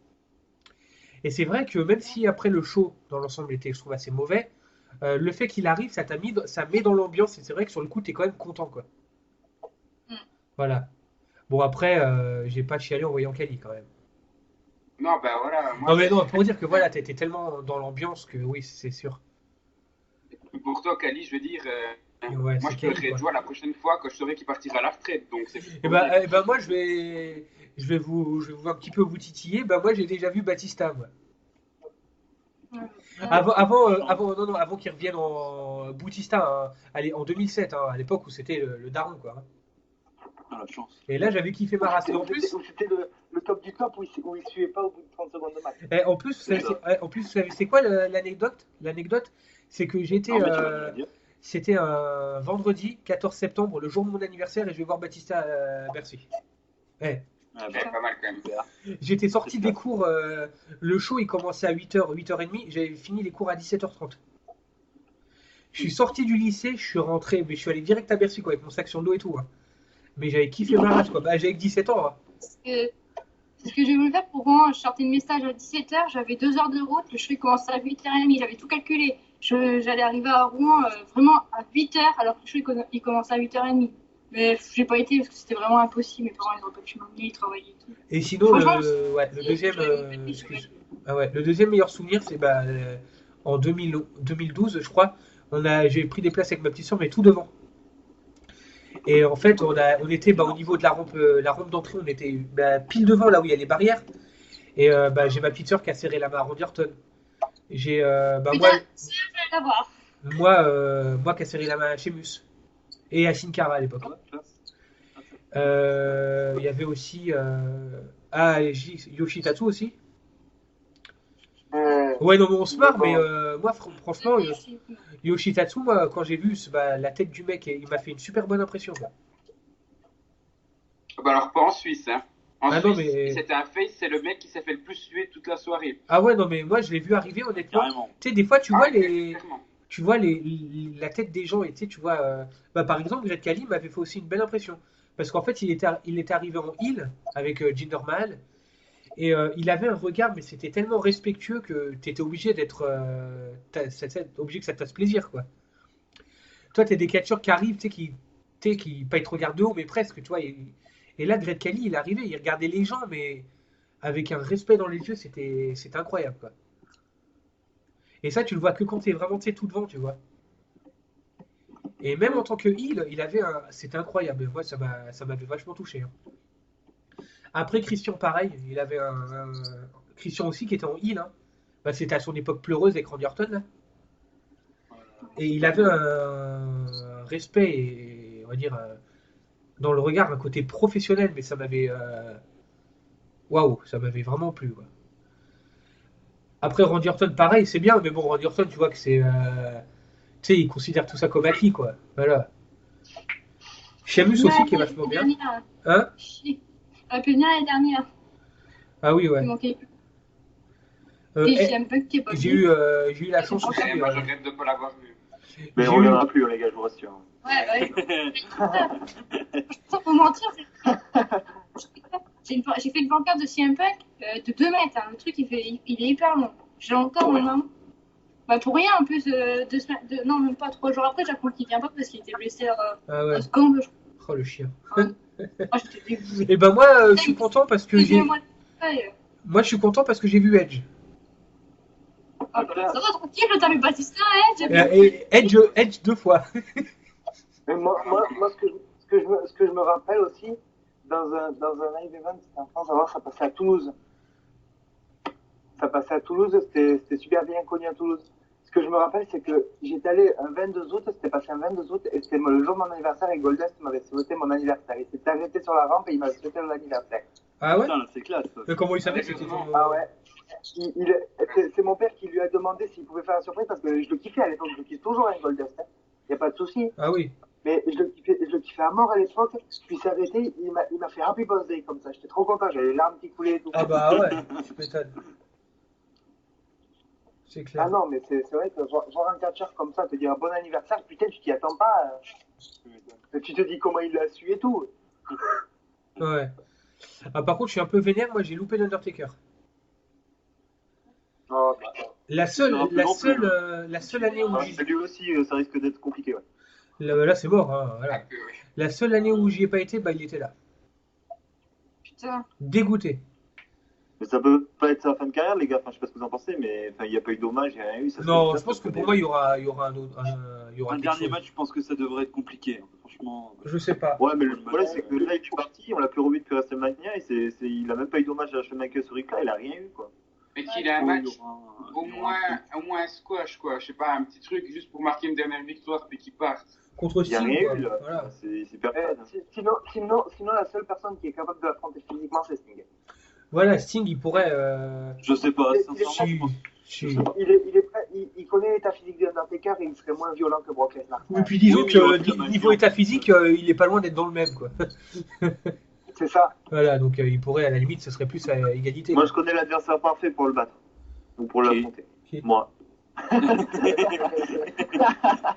Et c'est vrai que même si après le show, dans l'ensemble, était, je trouve, assez mauvais, le fait qu'il arrive, ça met dans l'ambiance. Et c'est vrai que sur le coup, t'es quand même content, quoi. Voilà. Bon, après, j'ai pas chialé en voyant Kali, quand même. non, ben voilà. Moi, Non, mais non, pour dire que voilà, t'étais tellement dans l'ambiance que oui, c'est sûr. pour toi, Khali, je veux dire, Ouais, moi, c'est je Kali, pleurerai quoi. de joie la prochaine fois que je saurai qu'il partira à la retraite. Donc, c'est Et bah, moi, je vais vous un petit peu vous titiller. Bah, moi, j'ai déjà vu Batista, moi. Avant qu'il revienne en Boutista, hein, allez, en 2007, hein, à l'époque où c'était le daron, quoi. Ah, la chance. Et là, j'avais kiffé ma race. Et en plus, C'était le top du top où il suivait pas au bout de 30 secondes de match. en plus, vous savez, c'est quoi l'anecdote? L'anecdote, c'est que j'étais, Non, mais tu vas nous la dire. c'était un vendredi 14 septembre, le jour de mon anniversaire, et je vais voir Batista à Bercy. Eh, Ah, c'est pas mal quand même. j'étais sorti des cours, le show il commençait à 8h, 8h30, j'avais fini les cours à 17h30. Je suis sorti du lycée, je suis rentré, mais je suis allé direct à Bercy, quoi, avec mon sac sur le dos et tout, hein. Mais j'avais kiffé ma race, quoi. Bah, j'avais que 17 ans, hein. C'est ce que j'ai voulu faire pour moi. Je sortais de mes stages à 17h, j'avais 2 heures de route, le show il commençait à 8h30, j'avais tout calculé. J'allais arriver à Rouen vraiment à 8h alors que le show il commençait à 8h30. Mais j'ai pas été parce que c'était vraiment impossible. Mes parents ils auraient pas pu m'emmener, ils travaillaient et tout. Et sinon, Franchement, le deuxième, le deuxième meilleur souvenir, c'est en 2012, je crois, j'ai pris des places avec ma petite soeur, mais tout devant. Et en fait, on était au niveau de la rampe d'entrée, on était pile devant, là où il y a les barrières. Et j'ai ma petite soeur qui a serré la main à Randy Orton. J'ai Putain, ça, je vais l'avoir. moi qui a serré la main à Sheamus et à Sin Cara à l'époque. Il y avait aussi Yoshitatsu aussi. Ouais, non, mais on se marre, mais moi, franchement, Yoshitatsu, moi, quand j'ai vu la tête du mec, il m'a fait une super bonne impression, quoi. Bah alors pas en Suisse, hein. En Ah Suisse, non, mais- c'était un face, c'est le mec qui s'est fait le plus suer toute la soirée. Ah ouais, non, mais moi, je l'ai vu arriver, honnêtement. Carrément. Tu sais, des fois, Ah, clairement. tu vois la tête des gens, et tu vois, par exemple, Great Khali m'avait fait aussi une belle impression. Parce qu'en fait, il était arrivé en heel avec Jinder Mahal. Et il avait un regard, mais c'était tellement respectueux que tu étais obligé obligé que ça te fasse plaisir, quoi. Toi, t'es des catcheurs qui arrivent, tu sais, qui pas te regardent de haut, mais presque, tu vois. Et là, Great Khali, il est arrivé, il regardait les gens, mais avec un respect dans les yeux, c'était incroyable, quoi. Et ça, tu le vois que quand t'es vraiment, tu sais, tout devant, tu vois. Et même en tant que heel, c'était incroyable. Moi, ça m'avait vachement touché, hein. Après, Christian, pareil, il avait Christian aussi qui était en heel, hein. C'était à son époque pleureuse avec Randy Orton, là. Et il avait un respect et, on va dire, dans le regard, un côté professionnel, mais ça m'avait. Waouh, ça m'avait vraiment plu, quoi. Après, Randy Orton, pareil, c'est bien, mais bon, Randy Orton, tu vois que c'est. Tu sais, il considère tout ça comme acquis, quoi. Voilà. Sheamus aussi, qui est vachement bien. Hein? Elle peut venir l'année dernière. Ah oui, ouais. Il manquait. Et CM Punk qui est pas j'ai venu. eu la chance aussi. Moi, je regrette de ne pas l'avoir vu. Mais J'ai on eu- reviendra plus, les gars, je vous rassure. Ouais. Sans vous mentir, j'ai fait une pancarte de CM Punk de 2 mètres. Hein. Le truc, il est hyper long. J'ai encore mon main. Bah pour rien, en plus, 2 semaines. Non, même pas 3 jours après, j'apprends qu'il vient pas parce qu'il était blessé Ah ouais. au Scambe, je Oh, le chien. crois. Ah, j'étais dégoûtée. Et ben moi, je suis content parce que j'ai. Ouais. Moi, je suis content parce que j'ai vu Edge. Ah, bah, ça va, tranquille, t'as vu Batista, hein, Et Edge 2 fois. Mais moi ce que je me rappelle aussi, dans un live event, c'était en France, alors ça passait à Toulouse. C'était super bien connu à Toulouse. Ce que je me rappelle, c'est que j'étais allé un 22 août, c'était passé un 22 août, et c'était le jour de mon anniversaire, et Goldust m'avait souhaité mon anniversaire. Il s'était arrêté sur la rampe et il m'avait souhaité mon anniversaire. Ah ouais? Putain, là, c'est classe. ça. Mais comment il savait que c'était ton. Ah ouais. C'est mon père qui lui a demandé s'il pouvait faire la surprise, parce que je le kiffais à l'époque, je le kiffe toujours avec Goldust. Il n'y a pas de souci. Ah oui. Mais je le kiffais à mort à l'époque, puis il s'est arrêté, il m'a fait Happy Birthday comme ça, j'étais trop content, j'avais les larmes qui coulaient et tout. Ah bah ouais, tu m'étonnes. C'est clair. Ah non, mais c'est vrai que voir un catcheur comme ça te dire bon anniversaire, putain, tu t'y attends pas. Tu te dis comment il l'a su et tout. Ouais. Ah, par contre, je suis un peu vénère, moi j'ai loupé l'Undertaker. Oh putain. La seule année où Ouais, lui aussi, ça risque d'être compliqué, ouais. là c'est mort, hein, voilà. La seule année où j'y ai pas été, bah il était là. Putain. Dégoûté. Mais ça peut pas être sa fin de carrière, les gars. Enfin, je sais pas ce que vous en pensez, mais enfin, il n'y a pas eu d'hommage, il n'y a rien eu. Ça, Non, ça, je pense ça que peut pour moi il y aura un autre, il y aura Un quelque dernier chose. match, je pense que ça devrait être compliqué. hein. Franchement. Je sais pas. Ouais, mais le problème, c'est que là, il est parti, on l'a plus revu depuis WrestleMania, et il a même pas eu d'hommage à Shawn Michaels sur Ric Flair, il a rien eu, quoi. Mais qu'il a un Oh, match, il y aura un- au il y aura un moins un squash, quoi. Je sais pas, un petit truc juste pour marquer une dernière victoire puis qu'il parte. Contre Il n'y a Sting, rien quoi. eu, là. Voilà. C'est personne. Sinon, la seule personne qui est capable de l'affronter physiquement, c'est Sting. Voilà, Sting il pourrait. Je sais pas, Il est- sincèrement, je pense. Si. Il connaît l'état physique de Undertaker et il serait moins violent que Brock Lesnar. Oui, puis disons Oui, mais il aurait que pu la niveau maintenir. état physique, il est pas loin d'être dans le même, quoi. C'est ça. Voilà, donc il pourrait, à la limite, ce serait plus à égalité. Moi, je connais l'adversaire parfait pour le battre. Ou pour l'affronter. Qui Moi.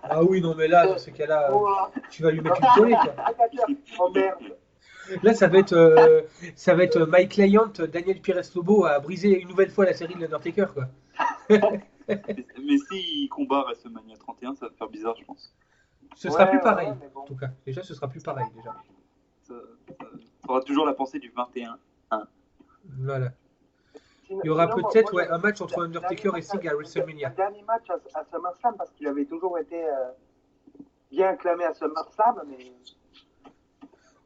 Ah oui, non, mais là, dans ce cas-là, Oh, tu vas lui mettre une tollée, quoi. un catcheur. Oh merde. Là, ça va être Mike Lyant, Daniel Pires-Lobo à briser une nouvelle fois la série de l'Undertaker, quoi. Mais s'il combat WrestleMania 31, ça va faire bizarre, je pense. Ce sera Ouais, plus ouais, pareil, ouais, mais bon. en tout cas. Déjà, ce sera plus pareil, déjà. Ça aura toujours la pensée du 21. Voilà. Sinon, Il y aura moi, peut-être moi, un match entre Undertaker et Sting à WrestleMania. Un dernier match à SummerSlam, parce qu'il avait toujours été bien acclamé à SummerSlam, mais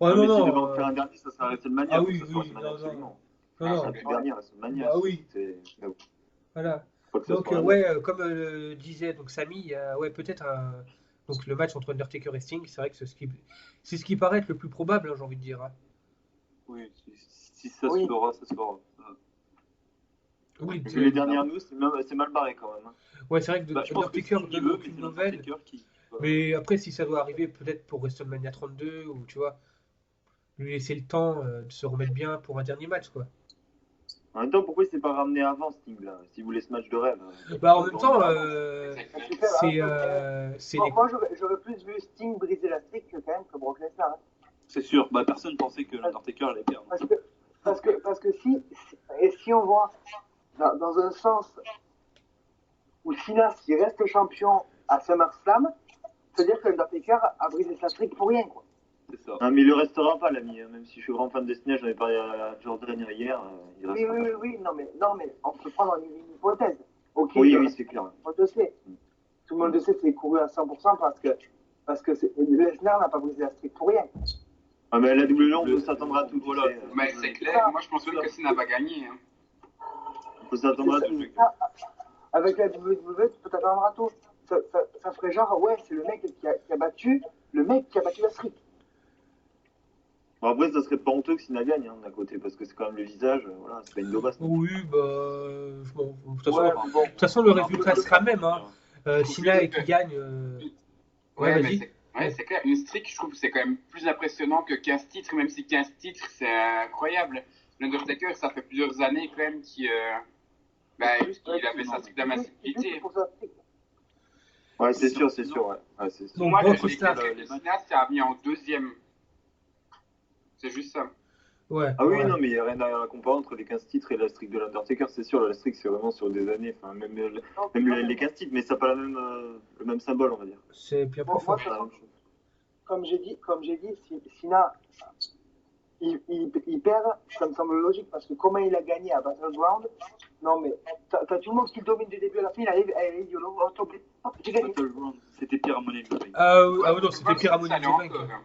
Ouais, mais non, s'il devait non. en faire un dernier, ça sera WrestleMania. Ah faut oui, que ça soit oui, WrestleMania, non, absolument. Non, Ça non. sera le dernier WrestleMania. Ah oui. Mais bon, Voilà. faut que ça Donc, soit un- ouais, comme disait donc Samy, il y a, ouais, peut-être donc le match entre Undertaker et Sting, c'est vrai que c'est ce qui paraît être le plus probable, hein, j'ai envie de dire. Hein. Oui, si ça Oui. se fera, ça se fera. Oui, Vu les dernières news, c'est mal barré quand même. Hein. ouais, c'est vrai que Bah, je pense que Undertaker Sting, il donne veut, mais aucune c'est nouvelle. l'Undertaker qui. Mais après, si ça doit arriver, peut-être pour WrestleMania 32, ou tu vois, lui laisser le temps de se remettre bien pour un dernier match, quoi. En même temps, pourquoi il s'est pas ramené avant Sting là, s'il voulait ce match de rêve? Bah, en même temps, c'est les. moi j'aurais plus vu Sting briser la streak que quand même que Brock Lesnar. Hein. C'est sûr, bah, personne pensait que l'Undertaker allait perdre. Parce que si on voit dans un sens où Cena, s'il reste champion à SummerSlam, c'est-à-dire que l'Undertaker a brisé sa streak pour rien, quoi. C'est ça. Non, mais il le restera pas, l'ami. Hein. Même si je suis grand fan de Cena, j'en ai parlé à Jordan hier. Il Oui, restera pas. oui, non mais on peut prendre une hypothèse. Ok, Oui, oui, c'est clair. on le sait. Tout le monde le sait, c'est couru à 100% parce que Lesnar n'a pas brisé la streak pour rien. Ah, mais la WWE, on peut s'attendre à tout. Voilà. tu sais. Mais c'est clair, moi je pense même que ça n'a pas gagné. Hein. On peut s'attendre à tout. Avec la WWE, tu peux t'attendre à tout. ferait genre, ouais, c'est le mec qui a battu la streak. Bon, après, ça serait pas honteux que Sina gagne d'un côté, parce que c'est quand même le visage, voilà, c'est pas une daubasse. Oui, bah. De toute façon, Ouais, bon. de toute façon, le résultat sera le même. Hein. Sina qui gagne. Ouais, mais vas-y. c'est clair. Une streak, je trouve que c'est quand même plus impressionnant que 15 titres, même si 15 titres, c'est incroyable. L'Undertaker, ça fait plusieurs années quand même qu'il avait sa streak d'invincibilité. Ouais, c'est sûr, ouais. Ouais, c'est sûr. Donc, Moi, bon, les Costa. Sina, ça a mis en deuxième. C'est juste ça. Ouais. Ah oui, ouais. non, mais il n'y a rien à comparer entre les 15 titres et la streak de l'Undertaker, c'est sûr. La streak, c'est vraiment sur des années, enfin, même les 15 titres, mais ça n'a pas le même symbole, on va dire. C'est bien plus Moi, fort. C'est la même chose. comme j'ai dit, Sina, il perd, ça me semble logique, parce que comment il a gagné à Battleground, non mais, t'as tout le monde qui le domine du début à la fin, il arrive, YOLO, j'ai gagné. Battleground, c'était Pierre Money le Ah oui, non, c'était Pierre Amoni Ça qui allait vainque. encore, hein.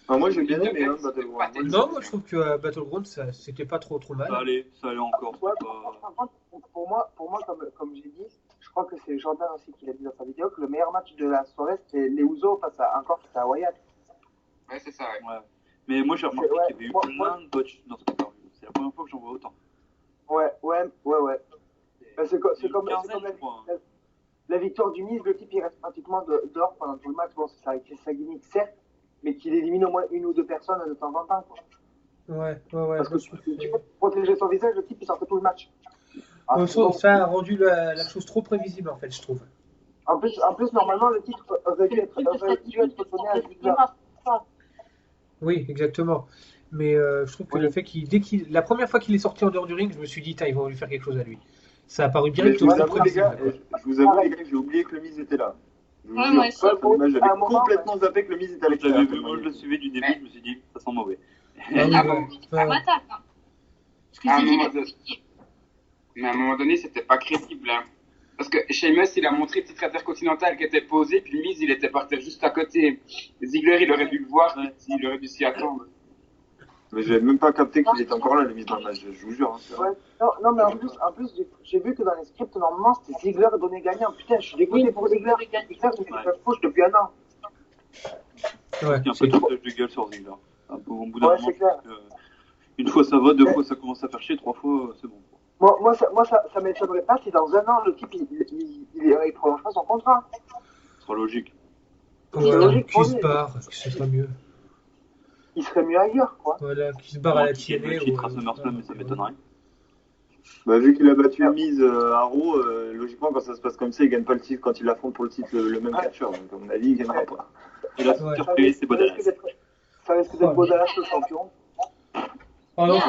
Ah, moi, j'ai bien aimé Battleground. Non, moi je trouve que Battleground, c'était pas trop mal. Ça allait encore. Ouais, c'est pas- par contre, pour moi, comme j'ai dit, je crois que c'est Jordan aussi qui l'a dit dans sa vidéo, que le meilleur match de la soirée, c'était les Usos face à Wyatt. Ouais, c'est ça, ouais. Ouais. Mais moi, j'ai remarqué Ouais, qu'il y avait eu moi- plein de botches dans cette interview. C'est la première fois que j'en vois autant. Ouais. Ben, c'est Une comme quinzaine, je crois. la victoire du Miz, le type il reste pratiquement dehors pendant tout le match. Bon, c'est sa gimmick, certes, mais qu'il élimine au moins une ou deux personnes de temps en temps. Quoi. Ouais. Parce que tu peux protéger son visage, le type il sortait tout le match. Ah, Ça a rendu la chose trop prévisible en fait, je trouve. en plus, normalement, le titre aurait dû être donné à Ziggler. Oui, exactement. Mais je trouve que le fait la première fois qu'il est sorti en dehors du ring, je me suis dit, ils vont lui faire quelque chose à lui. Ça a paru Mais direct je vous trop avoue, les prévisible. gars, que j'ai oublié que le Miz était là. Je vous Ouais, jure, moi aussi. j'avais À un moment, complètement zappé que le Miz était à Quand je l'avais l'extérieur. vu, moi, je le suivais du début, je me suis dit, ça sent mauvais. Ah oui, Ah ouais. bon. Ça Ouais. m'attaque. Hein. Parce que À un c'est dit, moment donné- Mais à un moment donné, c'était pas crédible. Hein. Parce que Sheamus, il a montré le titre intercontinental qui était posé, puis Miz, il était par terre juste à côté. Ziggler, il aurait dû le voir, il aurait dû s'y attendre. Mais j'avais même pas capté qu'il était encore là, le Miz dans le match, je vous jure. Hein, Ouais. Non, mais en plus j'ai vu que dans les scripts, normalement, c'était Ziggler donné gagnant. Putain, je suis dégoûté pour Ziggler. Ziggler, il fait une push depuis un an. Ouais, Il y a un c'est peu de trop. foutage de gueule sur Ziggler. Un peu au bout d'un Ouais, moment, c'est clair. une fois ça va, deux fois ça commence à faire chier, trois fois c'est bon. Moi, ça m'étonnerait pas si dans un an, le type, il prolonge pas son contrat. Ce sera logique. C'est logique pour Qui se lui. barre, ce serait mieux. Il serait mieux ailleurs, quoi. Voilà, qui se barre à la TNA. Qui trace SummerSlam, mais ça m'étonnerait. Bah, vu qu'il a battu Miz à Raw, logiquement, quand ça se passe comme ça, il gagne pas le titre quand il affronte pour le titre le même catcheur. Donc, à mon avis, il gagnera pas. Et la Ouais. surprise, c'est Bodalas. Ça risque d'être Bodalas le champion. Alors,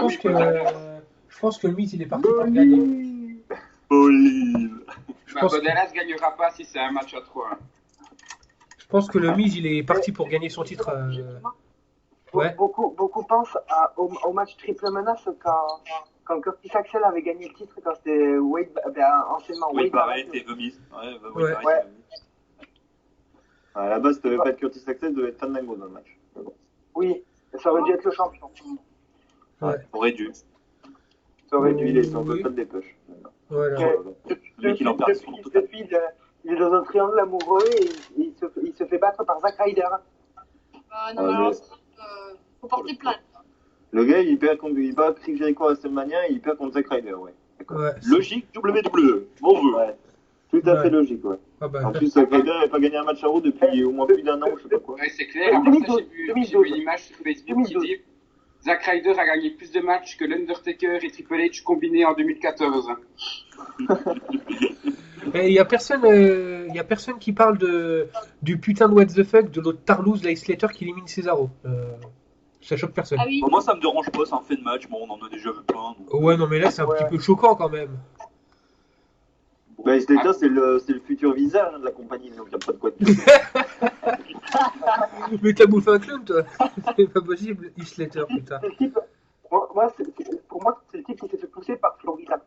je pense que le Miz, il est parti pour gagner. Olive. Je pense, Bodalas gagnera pas si c'est un match à 3. Hein. je pense que le Miz, il est parti pour gagner son titre. Ouais. Beaucoup pensent au match triple menace quand Curtis Axel avait gagné le titre, quand c'était Wade, anciennement Oui, Wade pareil, Barrett. t'es Vemise. Ouais. À la base, ça devait pas être Curtis Axel, ça devait être Fandango dans le match. Mais bon. Oui, ça aurait dû être le champion. Ouais. Aurait dû. Ça aurait dû, il est en Oui. code des poches. Voilà. Le mec, il en perd son Depuis, total. il est dans un triangle amoureux et il se fait battre par Zack Ryder. non, mais alors, faut porter plainte. Le gars, il bat Chris Jericho à WrestleMania et il perd contre Zack Ryder, ouais. Ouais. Logique, WWE. Bon vœu. Ouais. Tout à Ouais. fait logique, ouais. Ah bah, En plus, Zack Ryder n'avait pas gagné un match à Raw depuis au moins plus d'un an, je sais pas quoi. Ouais, c'est clair. Après ça, j'ai vu une image sur Facebook qui dit Zack Ryder a gagné plus de matchs que l'Undertaker et Triple H combinés en 2014. il y a personne qui parle du putain de what the fuck de l'autre Tarlouse, Leigh Slater qui élimine Cesaro. Ça choque personne. Ah oui. Bon, moi, ça me dérange pas, c'est un fait de match. Bon, on en a déjà vu plein. Donc... Ouais, non, mais là, c'est un petit peu choquant quand même. Bah, Slater, c'est le futur visage de la compagnie, donc il n'y a pas de quoi de dire. Mais t'as bouffé un clown, toi. C'est pas possible, Heath Slater, putain. C'est le type, pour moi, c'est le type qui s'est fait pousser par Florida.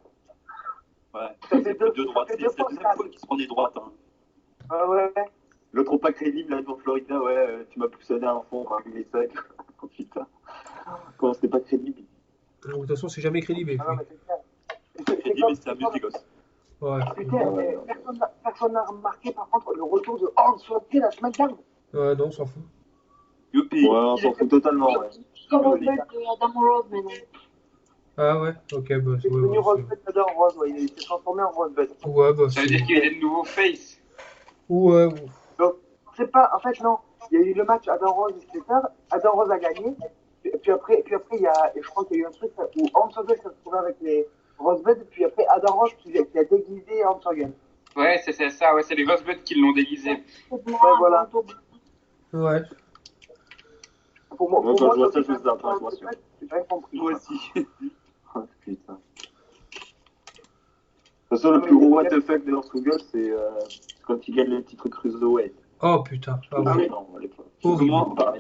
Ouais, Ça c'est fait deux droites. ça fait C'est la deux deuxième fois qu'il se prend des droites. Hein. Ah ouais. L'autre pas crédible, là, devant Florida, ouais, tu m'as poussé à un fond, on va régler ça. Oh putain. Comment c'était pas crédible. De toute façon, c'est jamais crédible. Et Ah non, puis. mais c'est clair. J'ai dit, mais c'est amuse les gosses. Ouais. Putain, mais personne n'a remarqué par contre le retour de Hans Sophie la semaine dernière. Ouais, non, on s'en fout. Youpi. Ouais, on s'en fout totalement, ouais. Comme Rosebud de Adam Rose, mais non. Ah ouais, ok, bah C'est ouais, devenu ouais, Rosebud de Rose, ouais. Il s'est transformé en Rosebud. ouais, bah Ça veut dire c'est... qu'il y a des nouveaux face. Ouais, Donc, c'est pas, en fait, non. Il y a eu le match Adam Rose et Slater. Adam Rose a gagné. Puis après, il y a, et je crois qu'il y a eu un truc où Hans Hogan s'est retrouvé avec les Rosebud. Puis après, Adam Rose qui a déguisé Hans Hogan. Ouais, c'est ça, ouais, c'est les Rosebuds qui l'ont déguisé. Ouais, voilà. ouais. Pour moi, Ouais, quand je vois ça, c'est je me dis, attends, je m'assure. j'ai rien compris. Moi aussi. Oh, putain. De toute façon, le plus gros what the fuck de Horst Google, c'est quand il gagne les titres Cruiserweight. Oh putain, ah Ah ouais. oui, non, à l'époque. Horrible.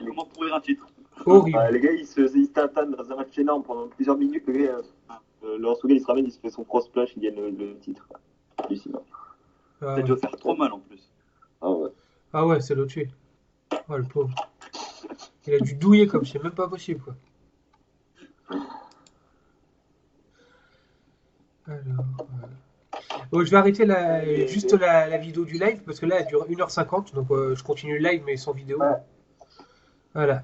Comment pourrir un titre? Horrible. Les gars, ils se tatanent dans un match énorme pendant plusieurs minutes. Le gars, le Horst Google, il se ramène, il se fait son pro splash, il gagne le titre. Hallucinant. Ah Ça ouais, doit faire trop mal en plus. Ah ouais. ah ouais, c'est le tuer. Oh le pauvre. Il a dû douiller comme c'est même pas possible quoi. Alors, bon, je vais arrêter juste la vidéo du live parce que là elle dure 1h50 donc je continue le live mais sans vidéo. Ouais. Voilà.